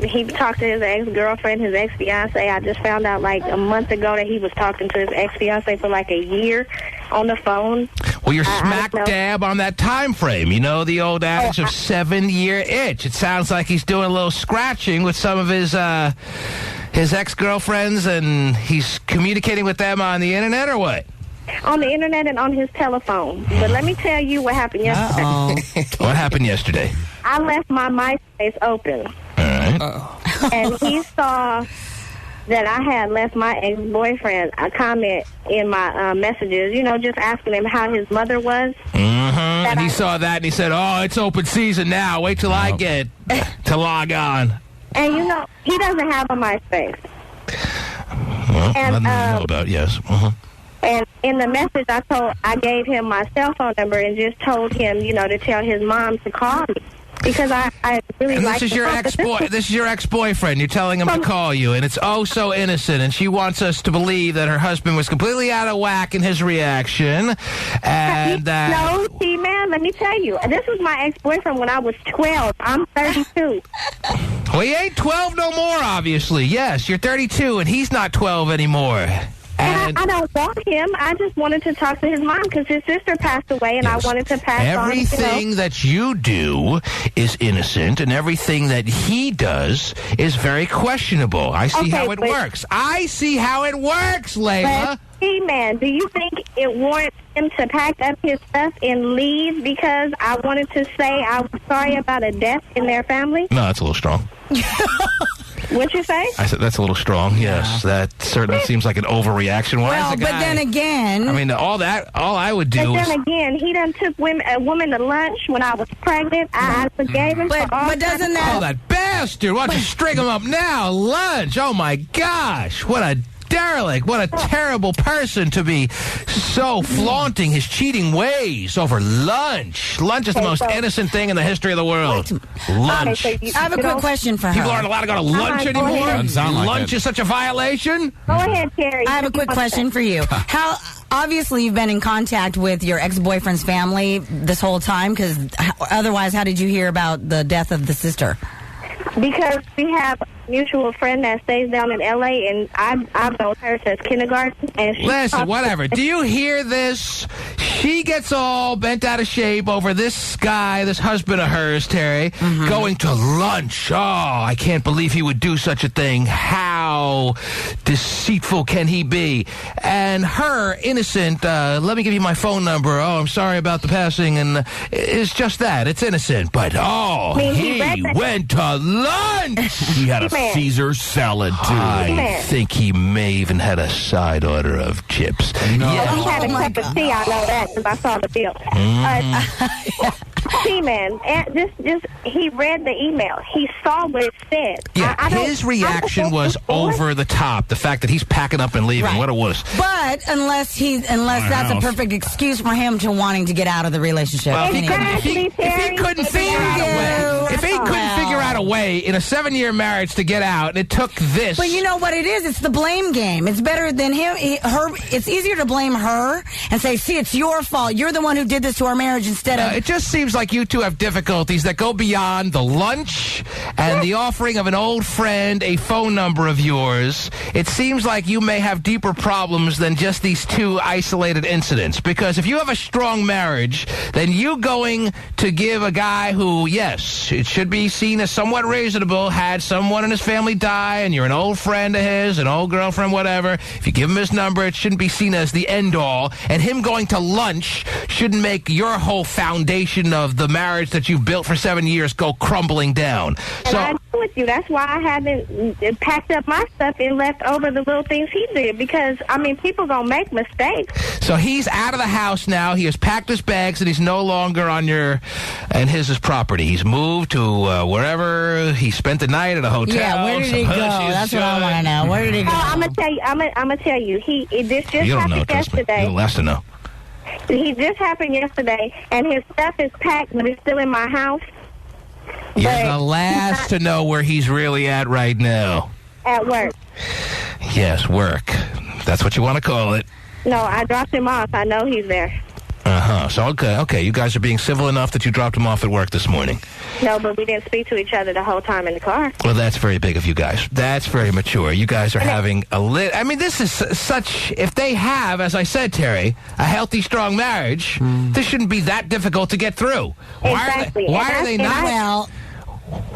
he talked to his ex-girlfriend, his ex-fiancé. I just found out like a month ago that he was talking to his ex-fiancé for like a year on the phone. Well, you're smack dab on that time frame. You know the old adage of 7-year itch. It sounds like he's doing a little scratching with some of his ex-girlfriends, and he's communicating with them on the internet, or what? On the internet and on his telephone. But let me tell you what happened yesterday. What happened yesterday? I left my MySpace open. All right. And he saw that I had left my ex-boyfriend a comment in my messages, you know, just asking him how his mother was. Mm-hmm. And he saw that and he said, oh, it's open season now. Wait till I get to log on. And, you know, he doesn't have a MySpace. Well, And, let me know about, yes. Mm-hmm. And in the message, I gave him my cell phone number and just told him, you know, to tell his mom to call me. Because I really And like this is your this is your ex-boyfriend. You're telling him to call you, and it's oh so innocent. And she wants us to believe that her husband was completely out of whack in his reaction, and No, see, man, let me tell you. This was my ex-boyfriend when I was 12. I'm 32. Well, he ain't 12 no more. Obviously, yes, you're 32, and he's not 12 anymore. And I don't want him. I just wanted to talk to his mom because his sister passed away, and I wanted to pass everything on. that you do is innocent, and everything that he does is very questionable. I see how it works. I see how it works, Layla. Hey, man, do you think it warrants him to pack up his stuff and leave because I wanted to say I was sorry about a death in their family? No, that's a little strong. What'd you say? I said that's a little strong. Yes, that certainly seems like an overreaction. Why Well, is a guy, but then again, I mean, all I would do But is. then again, he done took a woman to lunch when I was pregnant. I forgave him. but doesn't that? Oh, that bastard! Why don't you string him up now? Lunch! Oh my gosh! What a derelict! What a terrible person to be so flaunting his cheating ways over lunch. Lunch is the most innocent thing in the history of the world. Lunch. Okay, so I have a quick question for her. People aren't allowed to go to lunch Go anymore. ahead. Doesn't sound like Lunch it. is such a violation. Go ahead, Terry. I have a quick question for you. How obviously you've been in contact with your ex-boyfriend's family this whole time, because otherwise, how did you hear about the death of the sister? Because we have a mutual friend that stays down in L.A., and I've known her since kindergarten. And she Listen, whatever. Do you hear this? She gets all bent out of shape over this guy, this husband of hers, Terry, going to lunch. Oh, I can't believe he would do such a thing. How deceitful can he be? And her, innocent, let me give you my phone number. Oh, I'm sorry about the passing. And it's just that. It's innocent. But, he went to lunch. He had a Caesar salad, too. I think he may even had a side order of chips. No. He had a cup of tea. I know that because I saw the bill. Seaman, just he read the email. He saw what it said. Yeah, his reaction was over the top. The fact that he's packing up and leaving, what a wuss. But unless that's a perfect excuse for him to wanting to get out of the relationship. Well, if he couldn't figure out a way in a 7-year marriage to get out, and it took this. But you know what it is? It's the blame game. It's better than it's easier to blame her and say, see, it's your fault. You're the one who did this to our marriage instead of... It just seems like you two have difficulties that go beyond the lunch and the offering of an old friend a phone number of yours. It seems like you may have deeper problems than just these two isolated incidents. Because if you have a strong marriage, then you going to give a guy who, yes, it should be seen as somewhat reasonable, had someone in his family die, and you're an old friend of his, an old girlfriend, whatever. If you give him his number, it shouldn't be seen as the end-all. And him going to lunch shouldn't make your whole foundation of the marriage that you've built for 7 years go crumbling down. And I agree with you. That's why I haven't packed up my stuff and left over the little things he did. Because, I mean, people gonna make mistakes. So he's out of the house now. He has packed his bags, and he's no longer on your and his property. He's moved to wherever. He spent the night at a hotel. Yeah, where did he go? That's what I want to know. Where did he go? I'm gonna tell you. I'm gonna tell you. This just happened yesterday. You'll have to know. He just happened yesterday, and his stuff is packed, but it's still in my house. You're the last to know where he's really at right now. At work. Yes, work. That's what you want to call it. No, I dropped him off. I know he's there. Uh-huh. So, okay. You guys are being civil enough that you dropped him off at work this morning. No, but we didn't speak to each other the whole time in the car. Well, that's very big of you guys. That's very mature. You guys are having I mean, this is such... If they have, as I said, Terry, a healthy, strong marriage, this shouldn't be that difficult to get through. Exactly. Why are they not...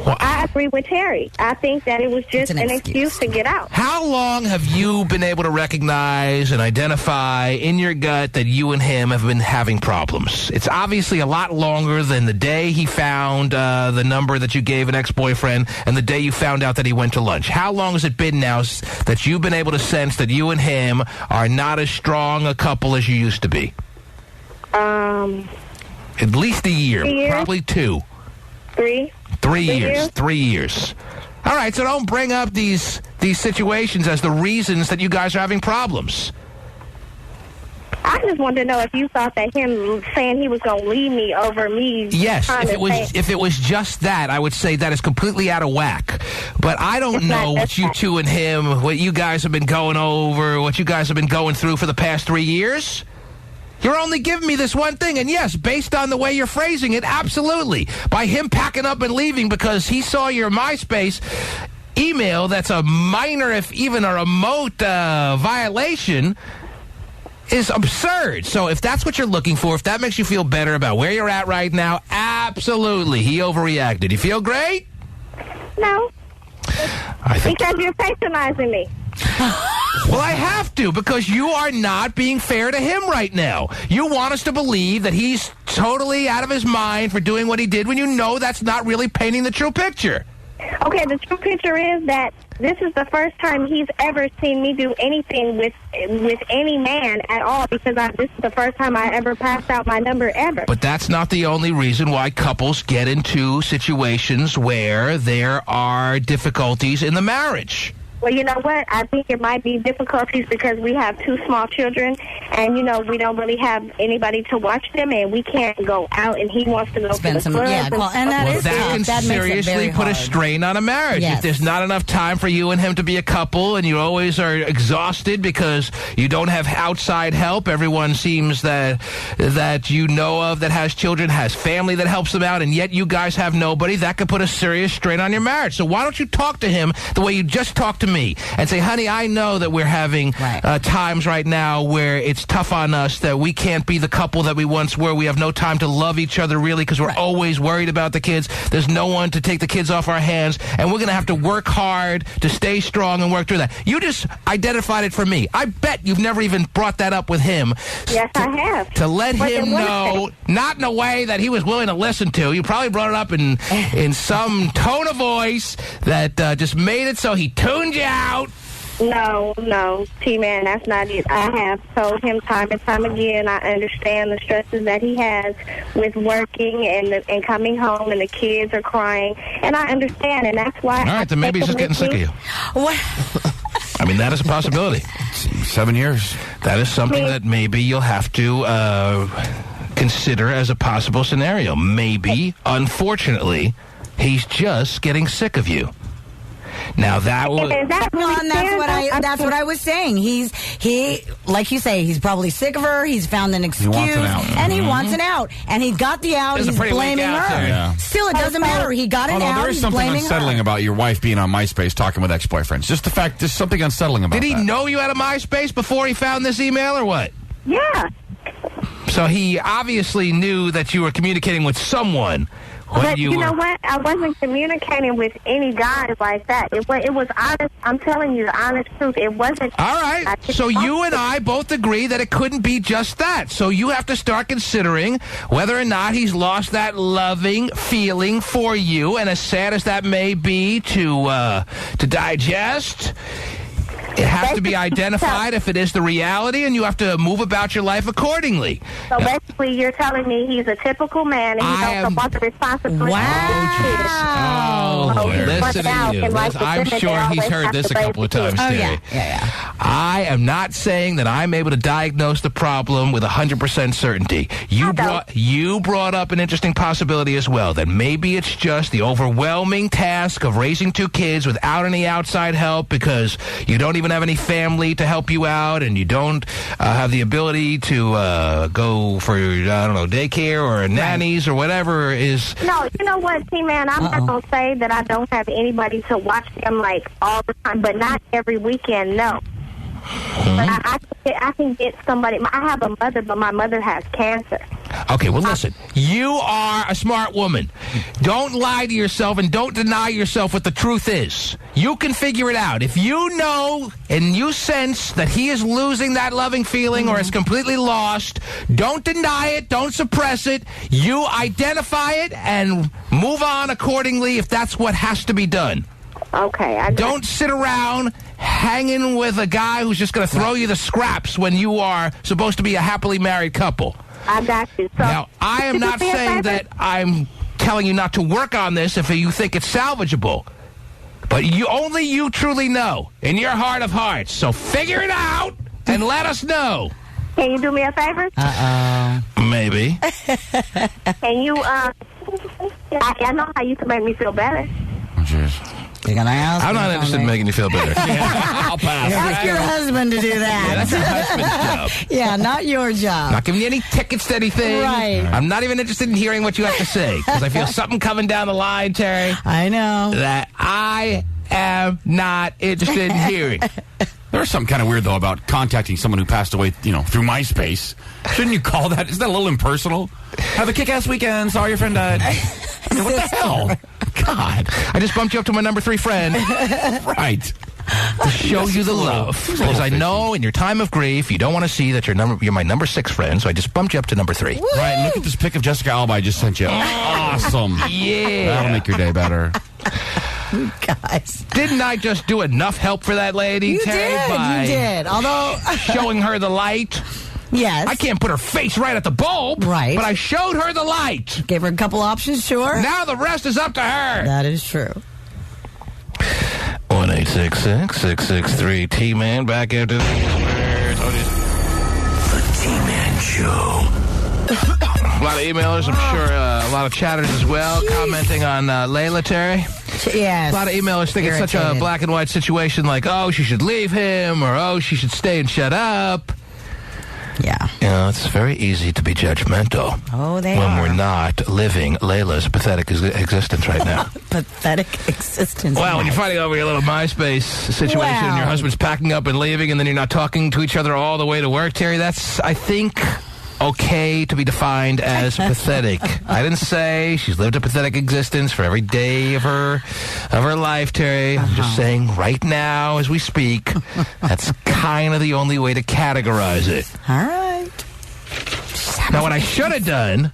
I agree with Terry. I think that it was just an excuse to get out. How long have you been able to recognize and identify in your gut that you and him have been having problems? It's obviously a lot longer than the day he found the number that you gave an ex-boyfriend and the day you found out that he went to lunch. How long has it been now that you've been able to sense that you and him are not as strong a couple as you used to be? At least a year. Probably 2. 3. 3 years. 3 years. All right, so don't bring up these situations as the reasons that you guys are having problems. I just wanted to know if you thought that him saying he was going to leave me over me. Yes, if it was just that, I would say that is completely out of whack. But I don't know what you two and him, what you guys have been going over, what you guys have been going through for the past 3 years. You're only giving me this one thing, and yes, based on the way you're phrasing it, absolutely. By him packing up and leaving because he saw your MySpace email that's a minor, if even a remote violation, is absurd. So if that's what you're looking for, if that makes you feel better about where you're at right now, absolutely, he overreacted. You feel great? No. Because you're patronizing me. Well, I have to, because you are not being fair to him right now. You want us to believe that he's totally out of his mind for doing what he did when you know that's not really painting the true picture. Okay, the true picture is that this is the first time he's ever seen me do anything with any man at all, because this is the first time I ever passed out my number ever. But that's not the only reason why couples get into situations where there are difficulties in the marriage. Well, you know what? I think it might be difficulties because we have 2 small children, and, you know, we don't really have anybody to watch them, and we can't go out, and he wants to go to the club. Yeah, that can seriously put a strain on a marriage. Yes. If there's not enough time for you and him to be a couple, and you always are exhausted because you don't have outside help, everyone seems that you know of that has children, has family that helps them out, and yet you guys have nobody, that could put a serious strain on your marriage. So why don't you talk to him the way you just talked to me and say, honey, I know that we're having times right now where it's tough on us, that we can't be the couple that we once were. We have no time to love each other really because we're always worried about the kids. There's no one to take the kids off our hands, and we're going to have to work hard to stay strong and work through that. You just identified it for me. I bet you've never even brought that up with him. Yes, I have. To let him know, not in a way that he was willing to listen to. You probably brought it up in some tone of voice that just made it so he tuned you out. No, T-Man, that's not it. I have told him time and time again, I understand the stresses that he has with working and coming home, and the kids are crying, and I understand, and that's why. All right, then maybe he's just getting sick of you. What? I mean, that is a possibility. 7 years. That is something that maybe you'll have to consider as a possible scenario. Maybe, unfortunately, he's just getting sick of you. Now that was and that's what I was saying. He like you say, he's probably sick of her. He's found an excuse, wants an out. And he wants an out, and he got the out. There's a He's pretty weak blaming out her. there. Yeah. Still, it doesn't matter. He got an out. There is He's something blaming unsettling her. about your wife being on MySpace talking with ex-boyfriends. Just the fact, there's something unsettling about Did he that. know you had a MySpace before he found this email, or what? Yeah. So he obviously knew that you were communicating with someone. But you know what? I wasn't communicating with any guys like that. It was honest. I'm telling you the honest truth. It wasn't. All right. So you and I both agree that it couldn't be just that. So you have to start considering whether or not he's lost that loving feeling for you. And as sad as that may be to digest, it has to be identified if it is the reality, and you have to move about your life accordingly. So basically, you're telling me he's a typical man, and he don't want the responsibility. Wow. Listen to you. I'm sure he's heard this a couple of times, Terry. Yeah. I am not saying that I'm able to diagnose the problem with 100% certainty. You brought up an interesting possibility as well, that maybe it's just the overwhelming task of raising 2 kids without any outside help because you don't even have any family to help you out, and you don't have the ability to go for, daycare or nannies or whatever is. No, you know what, T-Man? I'm not going to say that I don't have anybody to watch them, like, all the time, but not every weekend, no. But I can get somebody. I have a mother, but my mother has cancer. Okay, well, listen. You are a smart woman. Don't lie to yourself and don't deny yourself what the truth is. You can figure it out. If you know and you sense that he is losing that loving feeling or is completely lost, don't deny it. Don't suppress it. You identify it and move on accordingly if that's what has to be done. Okay. Don't sit around hanging with a guy who's just going to throw you the scraps when you are supposed to be a happily married couple. I got you. So, now, I am not saying that I'm telling you not to work on this if you think it's salvageable. But only you truly know in your heart of hearts. So figure it out and let us know. Can you do me a favor? Maybe. Can you, I know how you can make me feel better. Oh, jeez. I'm not interested in making you feel better. I'll pass. Ask your husband to do that. That's your husband's job. Yeah, not your job. Not giving you any tickets to anything. Right. I'm not even interested in hearing what you have to say because I feel something coming down the line, Terry. I know. That I am not interested in hearing. There's something kind of weird, though, about contacting someone who passed away, through MySpace. Shouldn't you call that? Isn't that a little impersonal? Have a kick-ass weekend. Sorry your friend died. I mean, what the hell? God. I just bumped you up to my number 3 friend. Right. To show you the love. Because I know in your time of grief, you don't want to see that you're my number 6 friend, so I just bumped you up to number 3. Woo! Right, look at this pic of Jessica Alba I just sent you. Awesome. Yeah. That'll make your day better. Guys. Didn't I just do enough help for that lady, Terry? You did. Although showing her the light. Yes. I can't put her face right at the bulb. Right. But I showed her the light. Gave her a couple options, sure. Now the rest is up to her. That is true. 1-866-663-T-Man. Back after the T-Man Show. A lot of emailers, I'm sure a lot of chatters as well, commenting on Layla, Terry. Yes. A lot of emailers think it's such a black and white situation, like, oh, she should leave him, or oh, she should stay and shut up. Yeah. It's very easy to be judgmental. Oh, they when are. we're not living Layla's pathetic existence right now. Pathetic existence. Well, when you're fighting over your little MySpace situation and your husband's packing up and leaving and then you're not talking to each other all the way to work, Terry, that's, I think, okay to be defined as pathetic. I didn't say she's lived a pathetic existence for every day of her life, Terry. I'm just saying right now as we speak, that's kind of the only way to categorize it. All right. Now, what I should have done,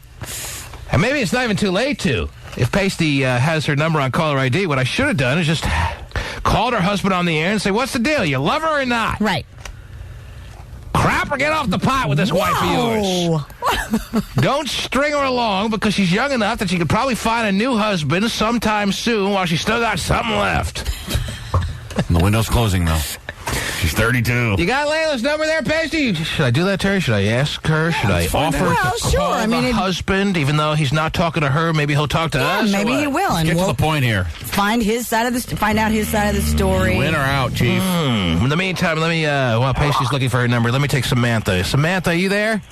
and maybe it's not even too late to, if Pasty has her number on caller ID, what I should have done is just called her husband on the air and say, what's the deal? You love her or not? Right. Crap or get off the pot with this wife of yours. Don't string her along because she's young enough that she could probably find a new husband sometime soon while she's still got something left. And the window's closing, though. She's 32. You got Layla's number there, Pasty? Should I do that, Terry? Should I ask her? Should I offer to call the husband, even though he's not talking to her? Maybe he'll talk to us. Maybe he will. And Get to the point here. Find out his side of the story. Win or out, Chief. In the meantime, let me, while Pasty's looking for her number, let me take Samantha. Samantha, are you there?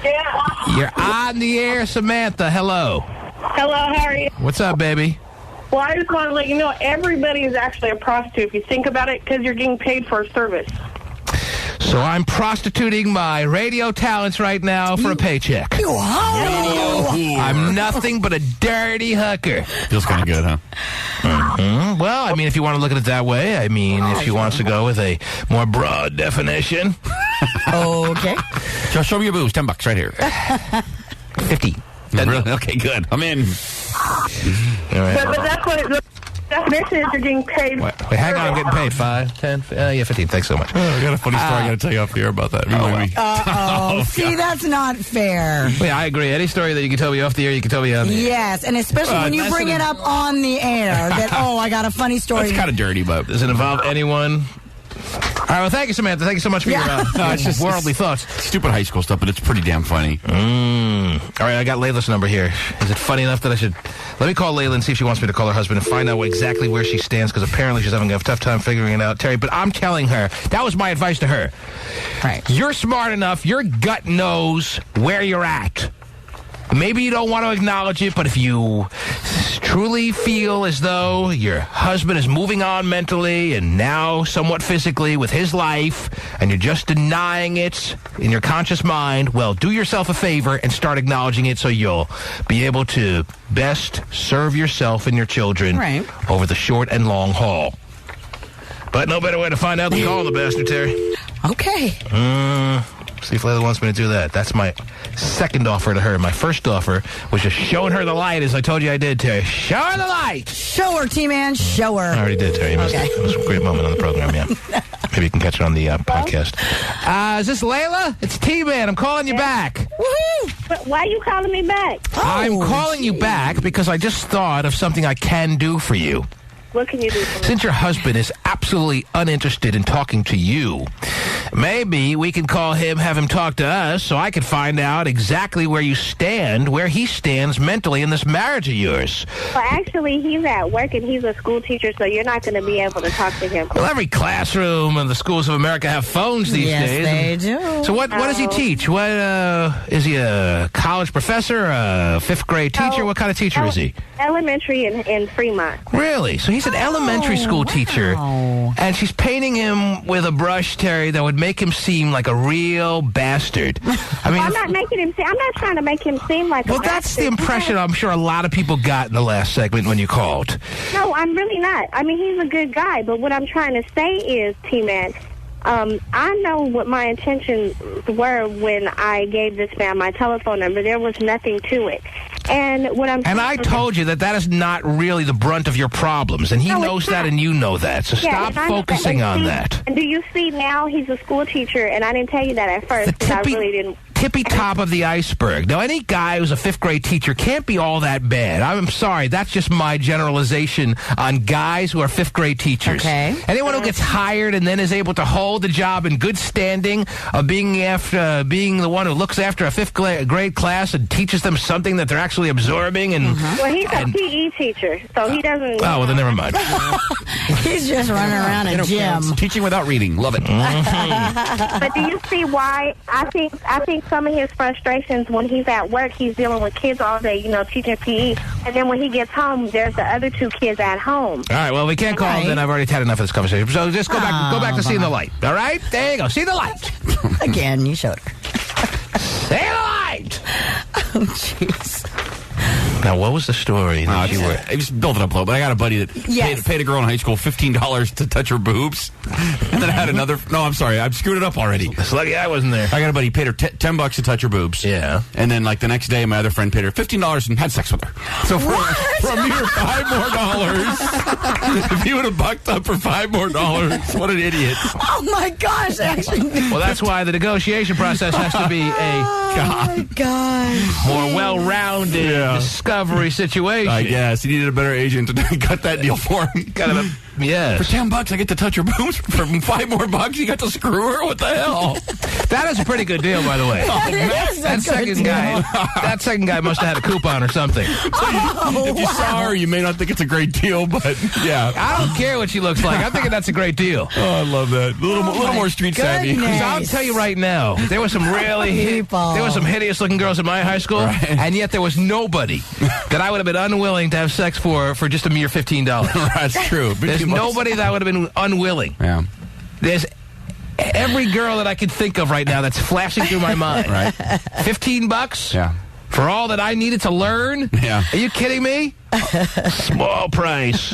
Yeah. You're on the air, Samantha. Hello. Hello, how are you? What's up, baby? Well, I just want to let you know everybody is actually a prostitute if you think about it because you're getting paid for a service. So I'm prostituting my radio talents right now for a paycheck. I'm nothing but a dirty hooker. Feels kind of good, huh? Mm-hmm. Well, I mean, if you want to look at it that way, I mean, if she wants to go with a more broad definition. Okay. Just show me your boobs. $10 right here. 50. Really? Okay, good. I'm in. But that's what the definition is. You're getting paid. Wait, hang on. I'm getting paid. 5, 10, yeah, 15. Thanks so much. Oh, I got a funny story I got to tell you off the air about that. See, that's not fair. Yeah, I agree. Any story that you can tell me off the air, you can tell me on the air. Yes, and especially when you bring it up on the air. That, I got a funny story. That's kind of dirty, but does it involve anyone? All right, well, thank you, Samantha. Thank you so much for your it's just worldly thoughts. Stupid high school stuff, but it's pretty damn funny. All right, I got Layla's number here. Is it funny enough that I should... Let me call Layla and see if she wants me to call her husband and find out exactly where she stands, because apparently she's having a tough time figuring it out, Terry. But I'm telling her, that was my advice to her. Right. You're smart enough. Your gut knows where you're at. Maybe you don't want to acknowledge it, but if you truly feel as though your husband is moving on mentally and now somewhat physically with his life, and you're just denying it in your conscious mind, well, do yourself a favor and start acknowledging it so you'll be able to best serve yourself and your children over the short and long haul. But no better way to find out than call the bastard, Terry. Okay. See if Layla wants me to do that. That's my second offer to her. My first offer was just showing her the light, as I told you I did, Terry. Show her the light! Show her, T-Man. Show her. I already did, Terry. It was a great moment on the program, yeah. Maybe you can catch it on the podcast. Is this Layla? It's T-Man. I'm calling you back. Woohoo! But why are you calling me back? I'm calling you back because I just thought of something I can do for you. What can you do for me? Since your husband is absolutely uninterested in talking to you, maybe we can call him, have him talk to us, so I can find out exactly where you stand, where he stands mentally in this marriage of yours. Well, actually, he's at work and he's a school teacher, so you're not going to be able to talk to him. Well, every classroom in the schools of America have phones these days. Yes, they do. So what does he teach? What is he, a college professor, a fifth grade teacher? What kind of teacher is he? Elementary in Fremont. Really? So he's an elementary school teacher, and she's painting him with a brush, Terry, that would make him seem like a real bastard. I mean, I'm not making him seem. I'm not trying to make him seem like a bastard. Well, that's the impression I'm sure a lot of people got in the last segment when you called. No, I'm really not. I mean, he's a good guy, but what I'm trying to say is, T-Man, I know what my intentions were when I gave this man my telephone number. There was nothing to it. And what I'm I told you that is not really the brunt of your problems, and he knows that, and you know that. So stop focusing on that. And do you see now he's a school teacher, and I didn't tell you that at first because I really didn't. Tippy top of the iceberg. Now, any guy who's a fifth grade teacher can't be all that bad. I'm sorry. That's just my generalization on guys who are fifth grade teachers. Okay. Anyone who gets hired and then is able to hold the job in good standing of being the one who looks after a fifth grade class and teaches them something that they're actually absorbing. And Well, he's a PE teacher, so he doesn't. Oh, well, then never mind. He's just running around a gym. Teaching without reading. Love it. But do you see why? I think some of his frustrations when he's at work, he's dealing with kids all day, teaching PE, and then when he gets home, there's the other two kids at home. All right, well, we can't call him then. I've already had enough of this conversation. So just go back to seeing the light. All right? There you go. See the light. Again, you showed her. See the light. Oh, jeez. Now, what was the story? I just built it up low, but I got a buddy that paid a girl in high school $15 to touch her boobs, and then I had another. No, I'm sorry, I've screwed it up already. It's lucky I wasn't there. I got a buddy paid her $10 to touch her boobs. Yeah, and then like the next day, my other friend paid her $15 and had sex with her. So for a mere $5 more, if he would have bucked up for $5 more, what an idiot! Oh my gosh! Actually, well, that's why the negotiation process has to be more well-rounded discovery situation. I guess he needed a better agent to cut that deal for him. Yeah. For $10, I get to touch her boobs. For $5 more, you got to screw her. What the hell? That is a pretty good deal, by the way. That second guy must have had a coupon or something. If you saw her, you may not think it's a great deal, but yeah. I don't care what she looks like. I'm thinking that's a great deal. Oh, I love that. A little more street savvy. Because I'll tell you right now, there were some some hideous-looking girls in my high school, and yet there was nobody that I would have been unwilling to have sex for just a mere $15. That's true. There's nobody that would have been unwilling. Yeah. There's every girl that I could think of right now that's flashing through my mind. Right. $15? Yeah. For all that I needed to learn? Yeah. Are you kidding me? Small price.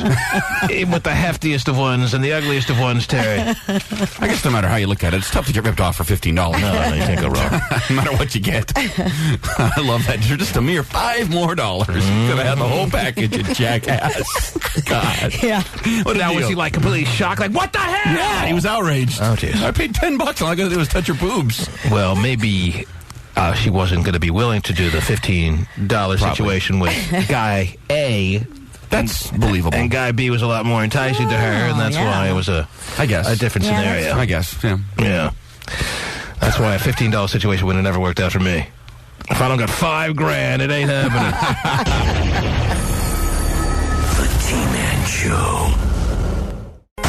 Even with the heftiest of ones and the ugliest of ones, Terry. I guess no matter how you look at it, it's tough to get ripped off for $15. No, you can't go wrong. No matter what you get. I love that. For just a mere $5 more. Could have had the whole package, you jackass. God. Yeah. Now was he like completely shocked? Like, what the hell? Yeah, he was outraged. Oh, jeez. I paid $10. All I got to do was touch her boobs. Well, maybe she wasn't going to be willing to do the $15 situation with Guy A. That's believable. And Guy B was a lot more enticing to her, and that's why it was a different scenario. I guess, yeah. Yeah. That's why a $15 situation would have never worked out for me. If I don't got $5,000, it ain't happening. The T-Man Show.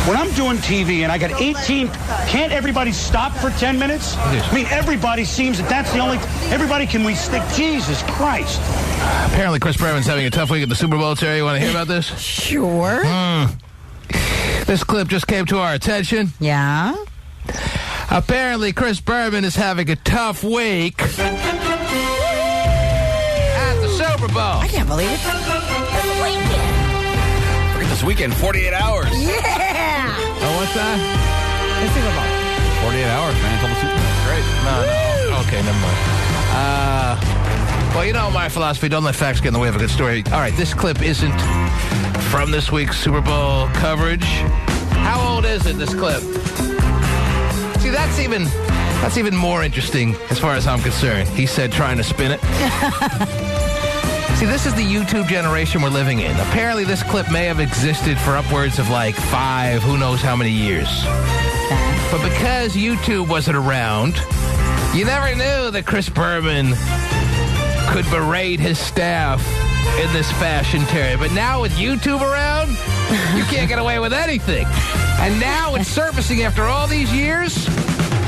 When I'm doing TV and I got 18, can't everybody stop for 10 minutes? I mean, everybody seems that's the only... Everybody can we stick... Jesus Christ. Apparently, Chris Berman's having a tough week at the Super Bowl, Terry. You want to hear about this? Sure. This clip just came to our attention. Yeah? Apparently, Chris Berman is having a tough week at the Super Bowl. I can't believe it. This weekend, 48 hours. Yeah! Oh, what's that? The Super Bowl. 48 hours, man, until the Super Bowl. Great. No. Okay, never mind. Well, you know my philosophy. Don't let facts get in the way of a good story. All right, this clip isn't from this week's Super Bowl coverage. How old is it, this clip? See, that's even more interesting as far as I'm concerned. He said trying to spin it. See, this is the YouTube generation we're living in. Apparently, this clip may have existed for upwards of like 5, who knows how many years. But because YouTube wasn't around, you never knew that Chris Berman could berate his staff in this fashion, Terry. But now with YouTube around, you can't get away with anything. And now it's surfacing after all these years.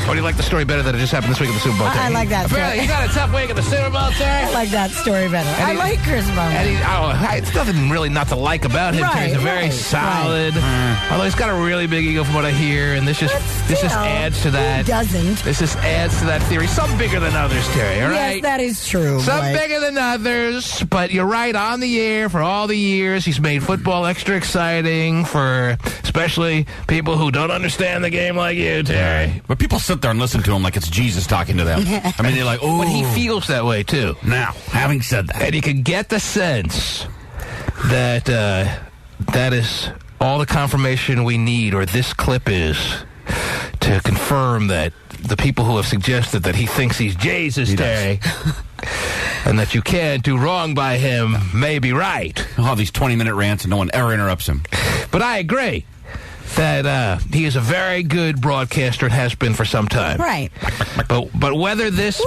Or do you like the story better that it just happened this week at the Super Bowl, Terry? I like that story. Apparently, he got a tough week at the Super Bowl, Terry. I like that story better. I like Chris Berman. And it's nothing really not to like about him, Terry. He's a very solid. Although he's got a really big ego from what I hear, and this just adds to that. Who doesn't? This just adds to that theory. Some bigger than others, Terry, all right? Yes, that is true. Some bigger than others, but you're right, on the air for all the years. He's made football extra exciting for especially people who don't understand the game like you, Terry. But people sit there and listen to him like it's Jesus talking to them. I mean, they're like, oh. But he feels that way, too. Now, having said that. And you can get the sense that that is all the confirmation we need, or this clip is, to confirm that the people who have suggested that he thinks he's Jesus, Terry, and that you can't do wrong by him may be right. He'll have these 20-minute rants and no one ever interrupts him. But I agree that he is a very good broadcaster and has been for some time. Right. But whether this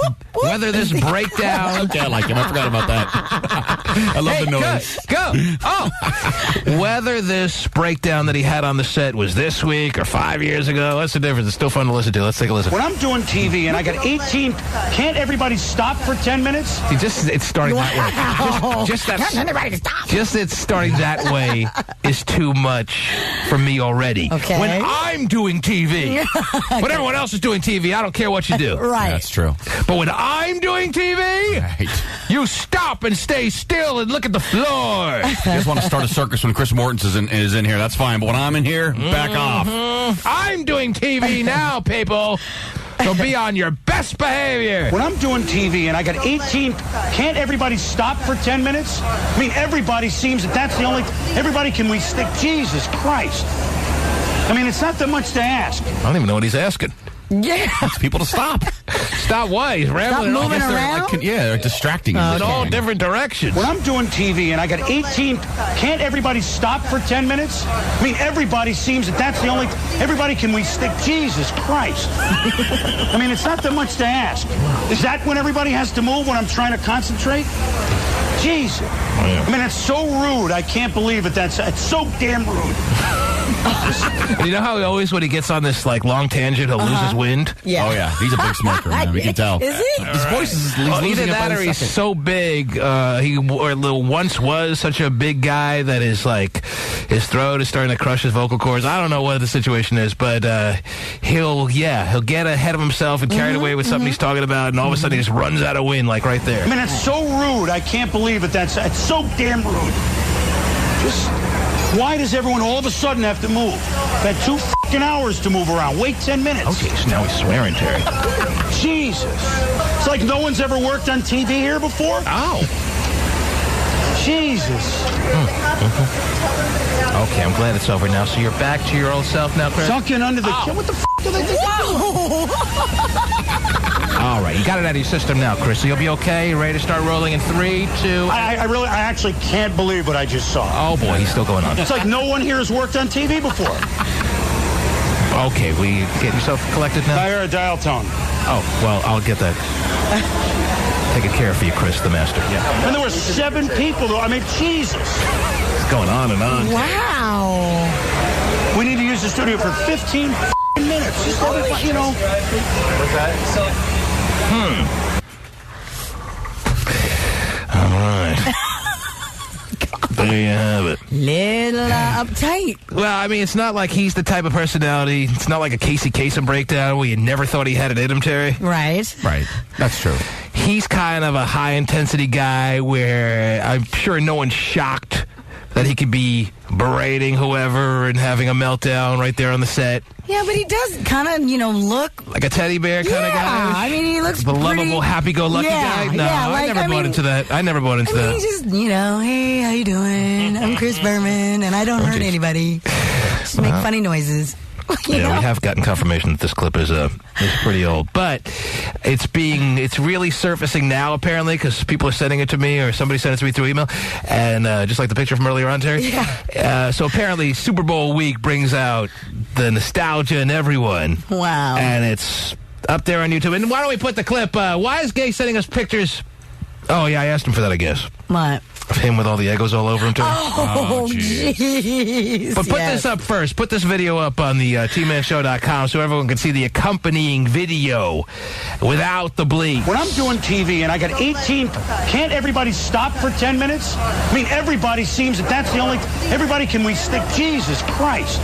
breakdown... Okay, I like him. I forgot about that. I love the noise. Go! Oh! Whether this breakdown that he had on the set was this week or 5 years ago, what's the difference? It's still fun to listen to. Let's take a listen. When I'm doing TV and I got 18, can't everybody stop for 10 minutes? See, it's starting that way. Just it's starting that way is too much for me already. Okay. When I'm doing TV, when everyone else is doing TV, I don't care what you do. Right. That's true. But when I'm doing TV, right, you stop and stay still chill and look at the floor. You guys want to start a circus when Chris Mortensen is in here, that's fine. But when I'm in here, back off. I'm doing TV now, people. So be on your best behavior. When I'm doing TV and I got 18, can't everybody stop for 10 minutes? I mean, everybody seems that that's the only, everybody can we stick, Jesus Christ. I mean, it's not that much to ask. I don't even know what he's asking. Yeah. It's people to stop. Stop what? He's rambling. Stop moving around? They're distracting you. In all different directions. When I'm doing TV and I got 18, can't everybody stop for 10 minutes? I mean, everybody seems that that's the only, everybody can we stick, Jesus Christ. I mean, it's not that much to ask. Is that when everybody has to move when I'm trying to concentrate? Jesus. I mean, it's so rude. I can't believe it. It's so damn rude. You know how he always, when he gets on this like long tangent, he'll lose his wind? Yeah. Oh, yeah. He's a big smoker, man. We can tell. Is he? His voice is losing Either it that by or the he's second. so big, he once was such a big guy that his throat is starting to crush his vocal cords. I don't know what the situation is, but he'll get ahead of himself and carried away with something he's talking about, and all of a sudden he just runs out of wind like right there. I mean, it's so rude. I can't believe it. It's so damn rude. Just, why does everyone all of a sudden have to move? I've had 2 fucking hours to move around. Wait 10 minutes. Okay, so now he's swearing, Terry. Jesus. It's like no one's ever worked on TV here before. Ow. Jesus. Okay, I'm glad it's over now. So you're back to your old self now, Chris? Sunken under the... What the f*** do they think? All right, you got it out of your system now, Chris. So you'll be okay? You ready to start rolling in 3, 2... I actually can't believe what I just saw. Oh, boy, he's still going on. It's like no one here has worked on TV before. Okay, will you get yourself collected now? I hear a dial tone. Oh, well, I'll get that taken care of for you, Chris, the master. Yeah. And there were 7 people, though. I mean, Jesus. It's going on and on. Wow. We need to use the studio for 15 minutes. Just you know. What's that? All right. There you have it. Little uptight. Well, I mean, it's not like he's the type of personality. It's not like a Casey Kasem breakdown where you never thought he had it in him, Terry. Right. Right. That's true. He's kind of a high-intensity guy where I'm sure no one's shocked that he could be berating whoever and having a meltdown right there on the set. Yeah, but he does kind of, look... Like a teddy bear kind of guy? Yeah, I mean, he looks the lovable, happy-go-lucky guy? No, I never bought into that. I never bought into that. He's just, hey, how you doing? I'm Chris Berman, and I don't hurt anybody. Just make funny noises. Yeah, we have gotten confirmation that this clip is pretty old, but it's really surfacing now apparently because people are sending it to me or somebody sent it to me through email, and just like the picture from earlier on, Terry. Yeah. So apparently Super Bowl week brings out the nostalgia in everyone. Wow. And it's up there on YouTube. And why don't we put the clip? Why is Gay sending us pictures? Oh yeah, I asked him for that, I guess. What? Of him with all the Egos all over him, too. Oh, jeez. But put this up first. Put this video up on the tmanshow.com so everyone can see the accompanying video without the bleep. When I'm doing TV and I got 18, can't everybody stop for 10 minutes? I mean, everybody seems that that's the only, everybody can we stick, Jesus Christ.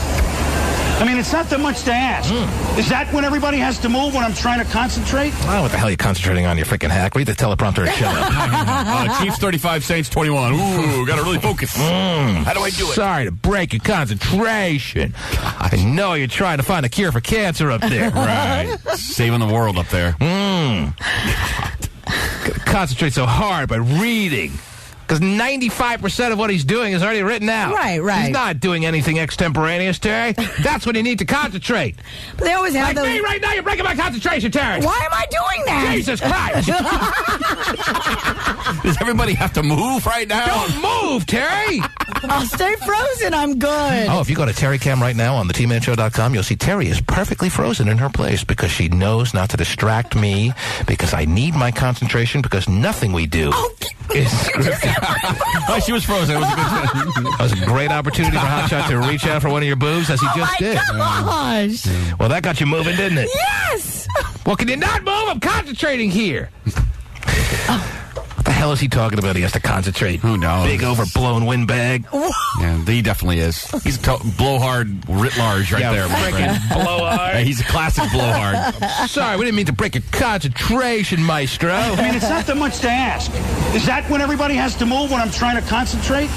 I mean, it's not that much to ask. Is that when everybody has to move when I'm trying to concentrate? Oh, what the hell are you concentrating on, you freaking hack? Read the teleprompter and shut up. Chiefs 35, Saints 21. Ooh, got to really focus. How do I do it? Sorry to break your concentration. I know you're trying to find a cure for cancer up there. Right. Saving the world up there. Concentrate so hard by reading. Because 95% of what he's doing is already written out. Right. He's not doing anything extemporaneous, Terry. That's when you need to concentrate. But they always have like me right now, you're breaking my concentration, Terry. Why am I doing that? Jesus Christ. Does everybody have to move right now? Don't move, Terry. I'll stay frozen. I'm good. Oh, if you go to Terry Cam right now on the tmanshow.com, you'll see Terry is perfectly frozen in her place because she knows not to distract me because I need my concentration because nothing we do is scripted. Oh, she was frozen. It was a good That was a great opportunity for Hotshot to reach out for one of your boobs, as he just did. Gosh. Well, that got you moving, didn't it? Yes. Well, can you not move? I'm concentrating here. What the hell is he talking about? He has to concentrate. Who knows? Big overblown windbag. Yeah, he definitely is. He's blowhard writ large right there. Freaking blowhard. Yeah, he's a classic blowhard. Sorry, we didn't mean to break your concentration, maestro. I mean, it's not that much to ask. Is that when everybody has to move when I'm trying to concentrate?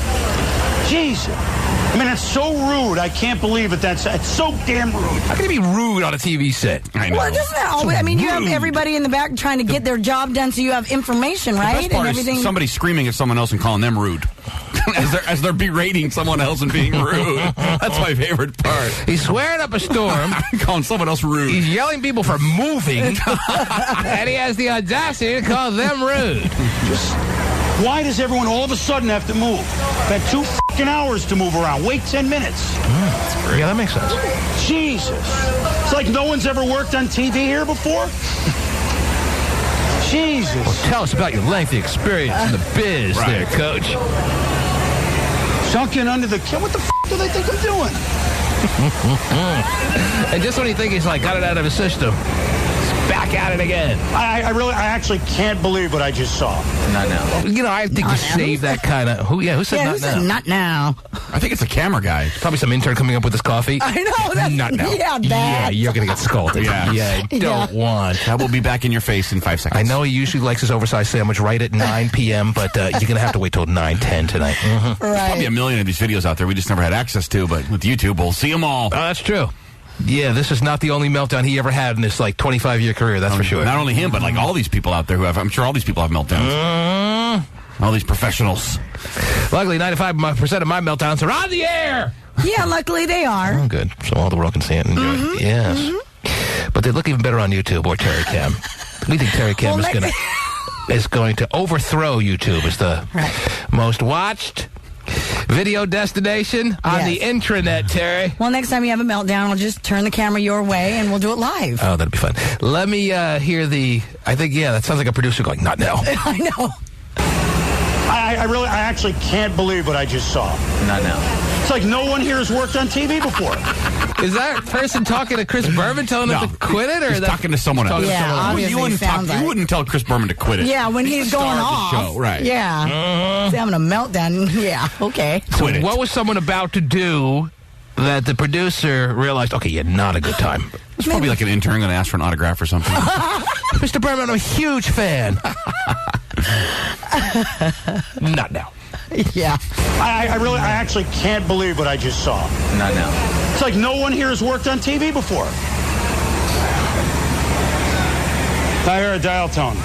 Jesus. I mean, it's so rude. I can't believe it. It's so damn rude. How can you be rude on a TV set? I know. Well, doesn't that always? I mean, you have everybody in the back trying to get their job done, so you have information, right? The best part and everything. is somebody screaming at someone else and calling them rude. as they're berating someone else and being rude. That's my favorite part. He's swearing up a storm. Calling someone else rude. He's yelling people for moving. And he has the audacity to call them rude. Why does everyone all of a sudden have to move? I've had 2 fucking hours to move around. Wait 10 minutes. Yeah, that makes sense. Jesus. It's like no one's ever worked on TV here before? Jesus. Well, tell us about your lengthy experience in the biz there, Coach. Sunken under the... What the do they think I'm doing? And just when you think he's like got it out of his system, he's back at it again. I actually can't believe what I just saw. Not now. You know, I think you save that kind of... Who said not now? Not now? I think it's a camera guy. Probably some intern coming up with his coffee. I know. That's, not now. Yeah, that. Yeah, you're going to get scolded. Yeah. Don't want. That will be back in your face in 5 seconds. I know he usually likes his oversized sandwich right at 9 p.m., but you're going to have to wait till 9:10 tonight. Mm-hmm. There's probably a million of these videos out there we just never had access to, but with YouTube, we'll see them all. Oh, that's true. Yeah, this is not the only meltdown he ever had in his, 25-year career, that's for sure. Not only him, but, all these people out there who have... I'm sure all these people have meltdowns. All these professionals. Luckily, 95% of my meltdowns are on the air! Yeah, luckily they are. Oh, good. So all the world can see it and enjoy it. Yes. Mm-hmm. But they look even better on YouTube or Tari Cam. We think Tari Cam is going to overthrow YouTube as the most watched video destination on the intranet, Terry. Well, next time you have a meltdown, I'll just turn the camera your way and we'll do it live. Oh, that'd be fun. Let me hear I think, that sounds like a producer going, not now. I know. I actually can't believe what I just saw. Not now. It's like no one here has worked on TV before. Is that person talking to Chris Berman telling him to quit it? Or he's talking to someone else. Yeah, obviously you wouldn't tell Chris Berman to quit it. Yeah, when he's going off. The show, right. Yeah. He's having a meltdown. Yeah, okay. So what was someone about to do that the producer realized, okay, not a good time? It's probably like an intern going to ask for an autograph or something. Mr. Berman, I'm a huge fan. Not now. Yeah. I actually can't believe what I just saw. Not now. It's like no one here has worked on TV before. I hear a dial tone.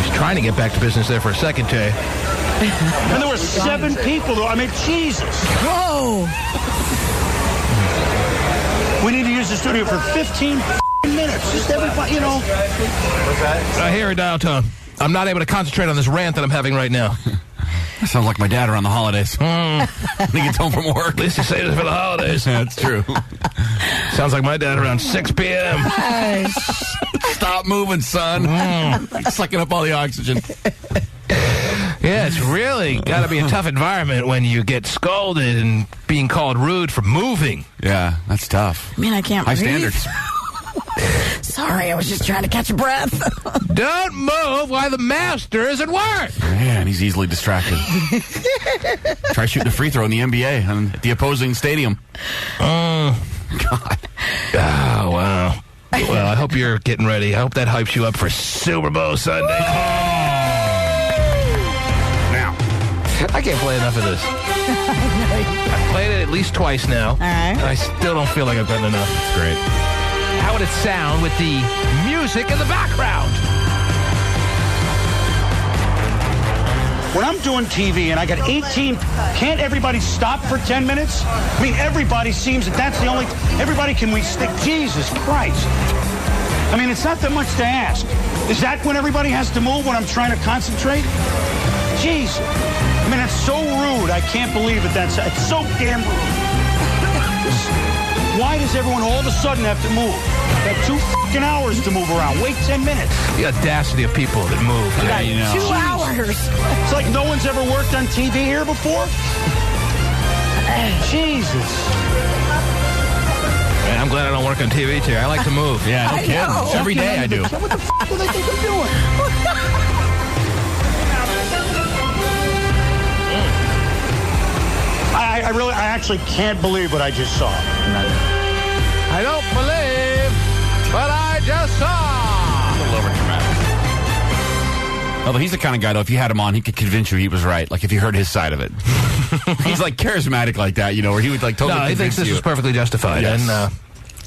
He's trying to get back to business there for a second, Jay. And there were 7 people, though. I mean, Jesus. Whoa. We need to use the studio for 15 minutes. Just everybody, I hear a dial tone. I'm not able to concentrate on this rant that I'm having right now. Sounds like my dad around the holidays. When he gets home from work. At least he saves it for the holidays. That's true. Sounds like my dad around 6 p.m. Stop moving, son. Sucking up all the oxygen. Yeah, it's really got to be a tough environment when you get scolded and being called rude for moving. Yeah, that's tough. I mean, I can't High breathe. standards. Sorry, I was just trying to catch a breath. Don't move while the master is at work. Man, he's easily distracted. Try shooting a free throw in the NBA at the opposing stadium. God. Oh, wow. Well, I hope you're getting ready. I hope that hypes you up for Super Bowl Sunday. Now. I can't play enough of this. I've played it at least twice now. All right. And I still don't feel like I've done enough. It's great. How would it sound with the music in the background? When I'm doing TV and I got 18, can't everybody stop for 10 minutes? I mean, everybody seems that's the only... Everybody can we stick... Jesus Christ. I mean, it's not that much to ask. Is that when everybody has to move when I'm trying to concentrate? Jesus. I mean, it's so rude. I can't believe it. It's so damn rude. Why does everyone all of a sudden have to move? They have 2 fucking hours to move around. Wait 10 minutes. The audacity of people that move. Yeah, you know. 2 hours. It's like no one's ever worked on TV here before. Jesus. Man, I'm glad I don't work on TV, Terry. I like to move. Yeah, no kidding. Every day I do. What the f*** do they think I'm doing? I actually can't believe what I just saw. I don't believe what I just saw. A little overdramatic. Although he's the kind of guy, though, if you had him on, he could convince you he was right. Like, if you heard his side of it. He's, like, charismatic like that, you know, where he would, like, totally No, he thinks this was perfectly justified. Yes. And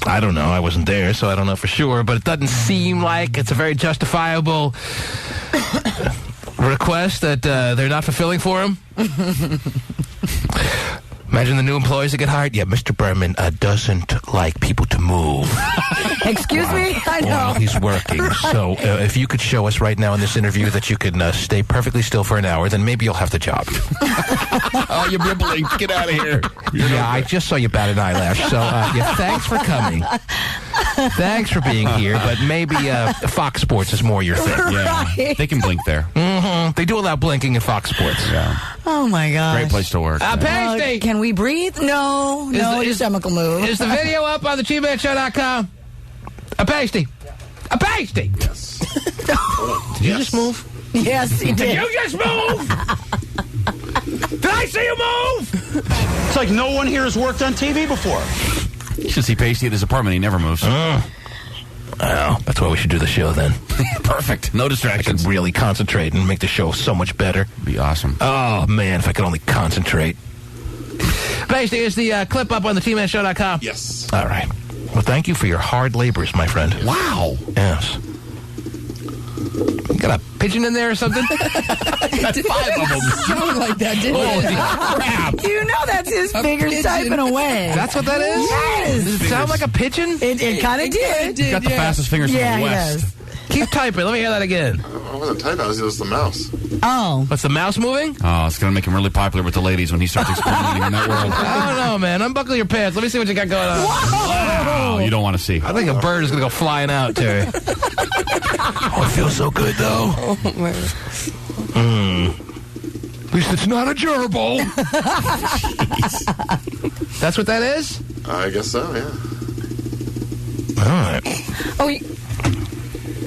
I don't know. I wasn't there, so I don't know for sure. But it doesn't seem like it's a very justifiable request that they're not fulfilling for him. Imagine the new employees that get hired. Yeah, Mr. Berman doesn't like people to move. Excuse me? I know. While he's working. So if you could show us right now in this interview that you can stay perfectly still for an hour, then maybe you'll have the job. Oh, you're rippling. Get out of here. Yeah, I just saw you bat an eyelash. So, yeah, thanks for coming. Thanks for being here, but maybe Fox Sports is more your thing. Yeah, they can blink there. Mm-hmm. They do allow blinking in Fox Sports. Yeah. Oh, my gosh. Great place to work. Pasty! Can we breathe? No. Your stomach will move. Is the video up on the TeamManShow.com? A Pasty! A Pasty! Yes. Did you just move? Yes, he did. Did you just move? Did I see you move? It's like no one here has worked on TV before. You should see Pasty at his apartment. He never moves. Well, that's why we should do the show then. Perfect. No I distractions. could really concentrate and make the show so much better. Be awesome. Oh, man, if I could only concentrate. Pasty, is the clip up on the TeamManShow.com? Yes. All right. Well, thank you for your hard labors, my friend. Wow. Yes. You got a pigeon in there or something? That's 5 of them. Sound like that, didn't Holy it? crap. You know that's his fingers typing away. That's what that is? Yes. Does it sound like a pigeon? It kind of did. He's got the fastest fingers Yeah, from he the West. does. Keep typing. Let me hear that again. I wasn't typing. It was the mouse. Oh. What's the mouse moving? Oh, it's going to make him really popular with the ladies when he starts experimenting in that world. I don't know, man. Unbuckle your pants. Let me see what you got going on. Wow, you don't want to see. I think a bird is going to go flying out, Terry. Oh, it feels so good, though. Oh, my. At least it's not a gerbil. That's what that is? I guess so, yeah. All right. Oh,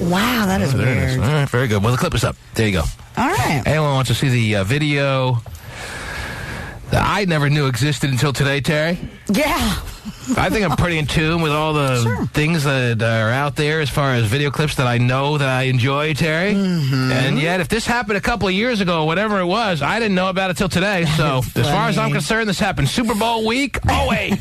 wow, that is There it is. weird. All right, very good. Well, the clip is up. There you go. All right. Anyone wants to see the video that I never knew existed until today, Terry? Yeah. I think I'm pretty in tune with all the things that are out there as far as video clips that I know that I enjoy, Terry. Mm-hmm. And yet, if this happened a couple of years ago, whatever it was, I didn't know about it till today. So, as far as I'm concerned, this happened Super Bowl week 08.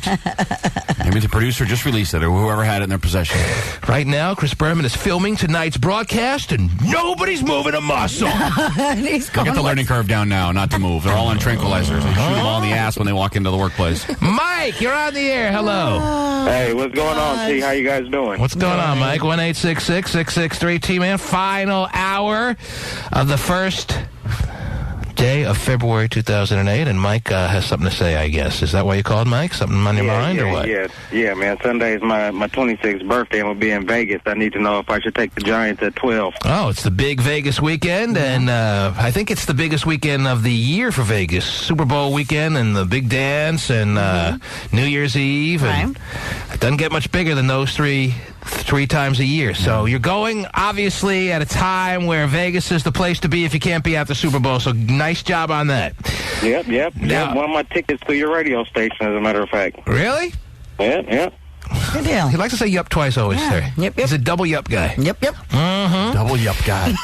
Maybe the producer just released it or whoever had it in their possession. Right now, Chris Berman is filming tonight's broadcast, and nobody's moving a muscle. He's Get the learning curve down now, not to move. They're all on tranquilizers. They shoot them all in the ass when they walk into the workplace. Mike, you're on the air. Hello. Hey, what's going on, T? How you guys doing? What's going on, Mike? 1-866-663-T-Man. Final hour of the first day of February 2008, and Mike has something to say, I guess. Is that why you called, Mike? Something on your mind, or what? Yeah, man. Sunday is my 26th birthday, and we'll be in Vegas. I need to know if I should take the Giants at 12. Oh, it's the big Vegas weekend, and I think it's the biggest weekend of the year for Vegas. Super Bowl weekend and the big dance and New Year's Eve. And it doesn't get much bigger than those three times a year. So you're going, obviously, at a time where Vegas is the place to be if you can't be at the Super Bowl. So nice job on that. Yep. Now, One of my tickets to your radio station, as a matter of fact. Really? Yep. Good deal. He likes to say yup twice always, Yeah. Terry. Yep. He's a double yup guy. Yep. Mm-hmm. Double yup guy.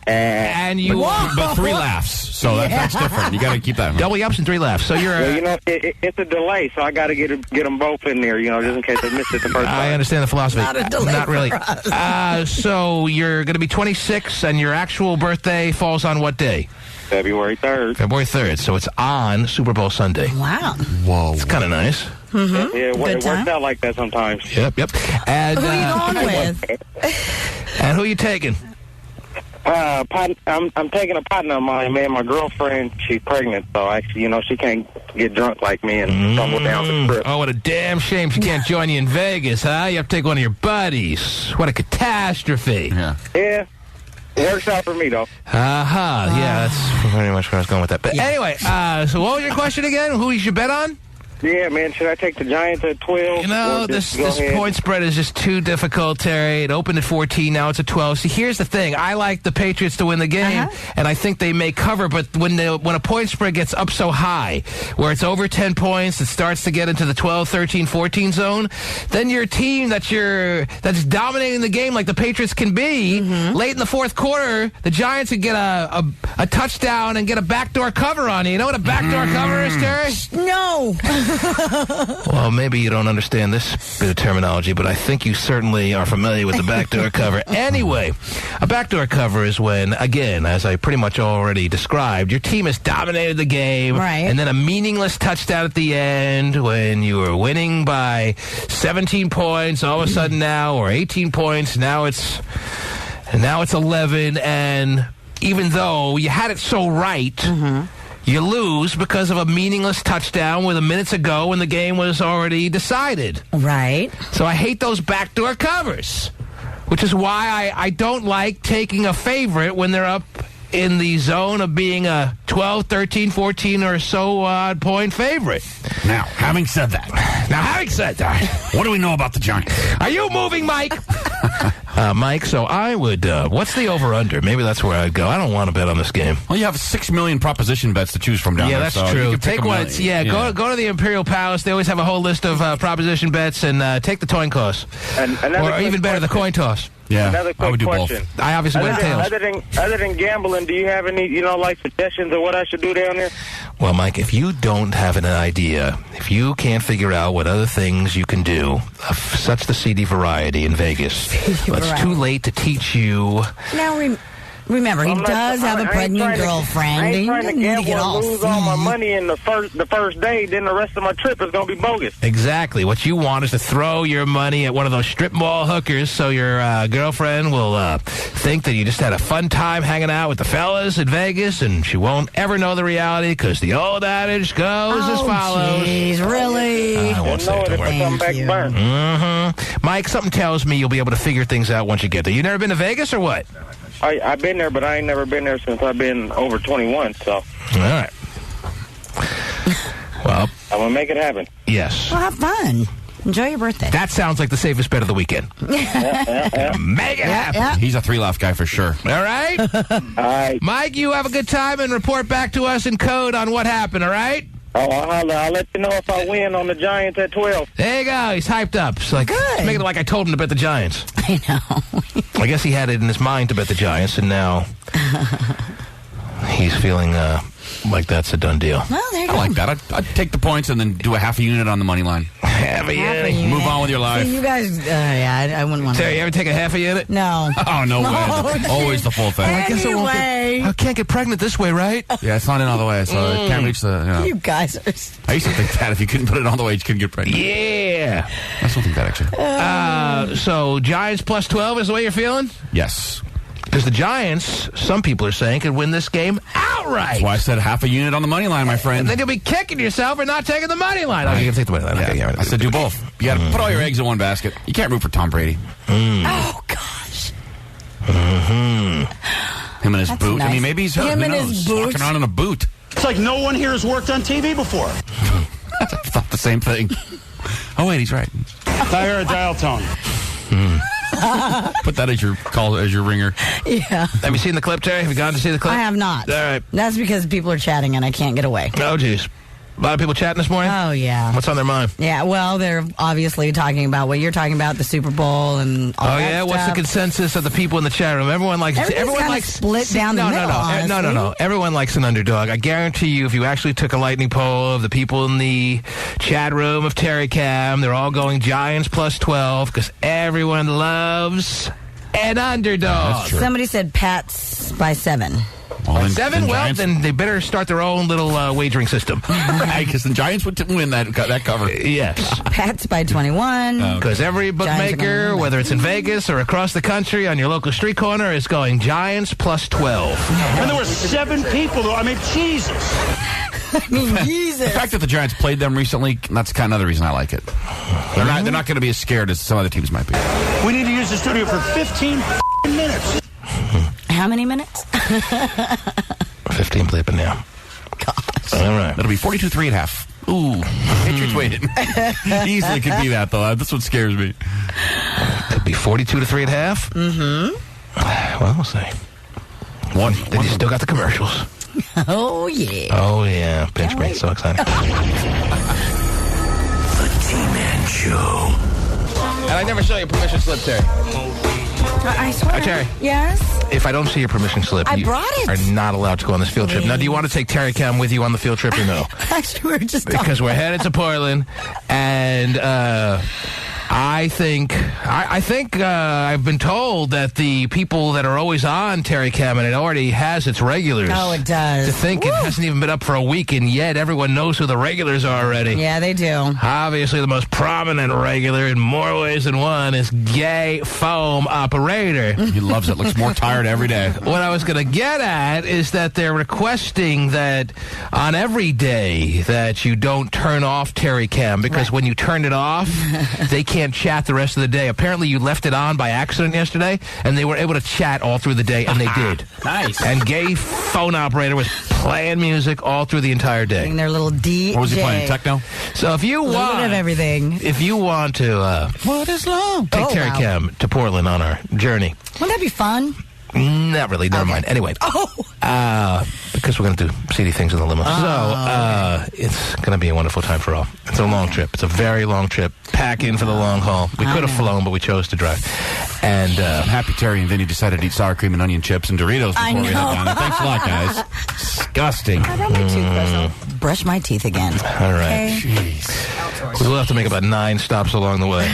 And you... But 3 laughs. So that's different. You got to keep that in mind. Double yups and 3 laughs. So you're... Well, it's a delay, so I got to get them both in there, just in case I missed it the first time. I understand the philosophy. Not a delay Not really. for us. So you're going to be 26, and your actual birthday falls on what day? February 3rd. February 3rd. So it's on Super Bowl Sunday. Wow. Whoa. It's kind of nice. Yeah, it Good works time. out like that sometimes. Yep. And, Who are you going with? And who are you taking? I'm taking a partner of mine, man. My girlfriend, she's pregnant, so actually, she can't get drunk like me and stumble down the trip. Oh, what a damn shame she can't join you in Vegas, huh? You have to take one of your buddies. What a catastrophe. Yeah. Yeah. It works out for me, though. Yeah, that's pretty much where I was going with that. But anyway, so what was your question again? Who you should bet on? Yeah, man. Should I take the Giants at 12? You know, this point spread is just too difficult, Terry. It opened at 14, now it's at 12. See, here's the thing. I like the Patriots to win the game, and I think they may cover, but when a point spread gets up so high, where it's over 10 points, it starts to get into the 12, 13, 14 zone, then your team that's dominating the game like the Patriots can be, late in the fourth quarter, the Giants could get a touchdown and get a backdoor cover on you. You know what a backdoor cover is, Terry? No. Well, maybe you don't understand this bit of terminology, but I think you certainly are familiar with the backdoor cover. Anyway, a backdoor cover is when, again, as I pretty much already described, your team has dominated the game, and then a meaningless touchdown at the end when you were winning by 17 points, all of a sudden now, or 18 points, now it's 11, and even though you had it so right, you lose because of a meaningless touchdown with a minute to go when the game was already decided. Right. So I hate those backdoor covers, which is why I don't like taking a favorite when they're up in the zone of being a 12, 13, 14 or so point favorite. Now, having said that, what do we know about the Giants? Are you moving, Mike? Mike, so I would, what's the over-under? Maybe that's where I'd go. I don't want to bet on this game. Well, you have 6 million proposition bets to choose from down there. Yeah, that's true. Take one. Go to the Imperial Palace. They always have a whole list of proposition bets, and take the coin toss. Or even better, the coin toss. Yeah, another quick I would do question. both. I obviously went tails. Other than gambling, do you have any, like suggestions of what I should do down there? Well, Mike, if you don't have an idea, if you can't figure out what other things you can do of such the seedy variety in Vegas, it's too late to teach you. Now, remember, he does have a pregnant girlfriend. I ain't trying to gamble get and lose all my money in the first day, then the rest of my trip is going to be bogus. Exactly. What you want is to throw your money at one of those strip mall hookers so your girlfriend will think that you just had a fun time hanging out with the fellas in Vegas, and she won't ever know the reality because the old adage goes as follows. Jeez, really? I won't say it. Don't worry. Mike, something tells me you'll be able to figure things out once you get there. You never been to Vegas or what? I've been there, but I ain't never been there since I've been over 21, so. All right. Well, I'm going to make it happen. Yes. Well, have fun. Enjoy your birthday. That sounds like the safest bet of the weekend. Make it happen. He's a 3-laugh guy for sure. All right? All right. Mike, you have a good time and report back to us in code on what happened, all right? Oh, I'll let you know if I win on the Giants at 12. There you go. He's hyped up. It's like, Good. Make it like I told him to bet the Giants. I know. I guess he had it in his mind to bet the Giants, and now he's feeling like that's a done deal. Well, there you go. I like that. I'd take the points and then do a half a unit on the money line. Half a unit. Move on with your life. See, you guys, I wouldn't want to. Terry, you ever take a half a unit? No. Oh, no way. Always the full thing. I guess I can't get pregnant this way, right? Yeah, it's not in all the way, so it can't reach the... You guys are... I used to think that if you couldn't put it all the way, you couldn't get pregnant. Yeah. I still think that, actually. So Giants plus 12 is the way you're feeling? Yes. Because the Giants, some people are saying, could win this game outright. That's why I said half a unit on the money line, my friend. And then you'll be kicking yourself for not taking the money line. Okay, you can take the money line. Yeah. Okay, I said do both. You got to put all your eggs in one basket. You can't root for Tom Brady. Oh, gosh. Him and his boot. Nice. I mean, maybe he's hurt. Him Who and knows? his boot. Walking around in a boot. It's like no one here has worked on TV before. I thought the same thing. Oh, wait, he's right. I hear a dial tone. Put that as your call, as your ringer. Yeah. Have you seen the clip, Terry? Have you gone to see the clip? I have not. All right. That's because people are chatting and I can't get away. Oh, geez. A lot of people chatting this morning? Oh, yeah. What's on their mind? Yeah, well, they're obviously talking about what you're talking about, the Super Bowl and all that yeah? stuff. What's the consensus of the people in the chat room? Everyone likes... Everyone likes split down the middle, No. Everyone likes an underdog. I guarantee you, if you actually took a lightning poll of the people in the chat room of Terry Cam, they're all going Giants plus 12 because everyone loves an underdog. That's true. Somebody said Pats by 7. Well, 7? Well, then they better start their own little wagering system. Right, because the Giants would win that cover. Yes. Pats by 21. Because every bookmaker, whether it's in Vegas or across the country on your local street corner, is going Giants plus 12. And there were 7 people, though. I mean, Jesus. I mean, Jesus. The fact that the Giants played them recently, that's kind of another reason I like it. They're not going to be as scared as some other teams might be. We need to use the studio for 15 minutes. How many minutes? 15 bleeping now. Gosh. All right. That'll be 42-3 at half. Ooh, Patriots waiting. Easily could be that, though. That's what scares me. Could be 42 to 3 at half. Mm-hmm. Well, we'll see. Then you still got the commercials. Oh, yeah. Oh, yeah. Pinch me. So excited. The T-Man Show. And I never show you permission slip, Terry. I swear. Terry. Yes? If I don't see your permission slip, I you brought it. are not allowed to go on this field trip. Now, do you want to take Terry Cam with you on the field trip or no? Actually, we're just Because we're headed to Portland, and I think I've been told that the people that are always on Terry Cam, and it already has its regulars. Oh, it does. To think it hasn't even been up for a week, and yet everyone knows who the regulars are already. Yeah, they do. Obviously, the most prominent regular in more ways than one is Gay Foam Operator. He loves it. Looks more tired every day. What I was going to get at is that they're requesting that on every day that you don't turn off Terry Cam, because when you turn it off, they can't chat the rest of the day. Apparently, you left it on by accident yesterday, and they were able to chat all through the day, and they did. Nice. And Gay Phone Operator was playing music all through the entire day. Their little DJ. What was he playing? Techno? So if you A little want, bit of everything. if you want to What is love? take Terry Cam to Portland on our journey, Wouldn't that be fun? not really. Never mind. Anyway. Because we're going to do seedy things in the limo. So, it's going to be a wonderful time for all. It's a long trip. It's a very long trip. Pack in for the long haul. We could have flown, but we chose to drive. And I'm happy Terry and Vinnie decided to eat sour cream and onion chips and Doritos before we head down there. Thanks a lot, guys. Disgusting. I got my toothbrush. I'll brush my teeth again. All right. Okay. Jeez. We'll have to make about 9 stops along the way.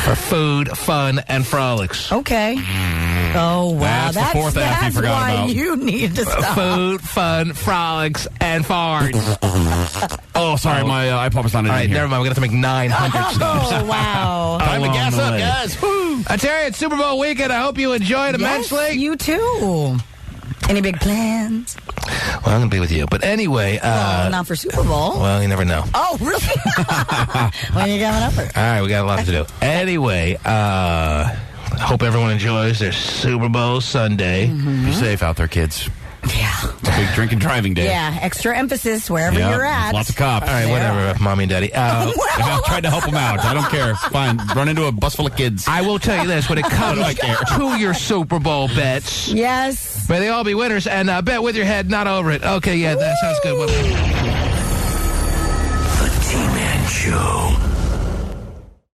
For food, fun, and frolics. Okay. Oh, wow. That's the fourth app you forgot why about. you need to stop. Food, fun, frolics, and farts. Oh, sorry, my iPod was not in All right, here. never mind. We're going to have to make 900 stops. Oh, wow. Time to Along gas the up, way. guys. Woo. Terry, it's Super Bowl weekend. I hope you enjoyed immensely. Yes, you too. Any big plans? Well, I'm going to be with you. But anyway. Not for Super Bowl. Well, you never know. Oh, really? When are you coming up? All right, we got a lot to do. Anyway, hope everyone enjoys their Super Bowl Sunday. Be safe out there, kids. Yeah. It's a big drink and driving day. Yeah, extra emphasis wherever you're at. Lots of cops. All right, whatever, Mommy and Daddy. I tried to help them out. I don't care. Fine. Run into a bus full of kids. I will tell you this. When it comes I care? to your Super Bowl bets, Yes. may they all be winners, and bet with your head, not over it. Okay, yeah, that sounds good. The T-Man Show.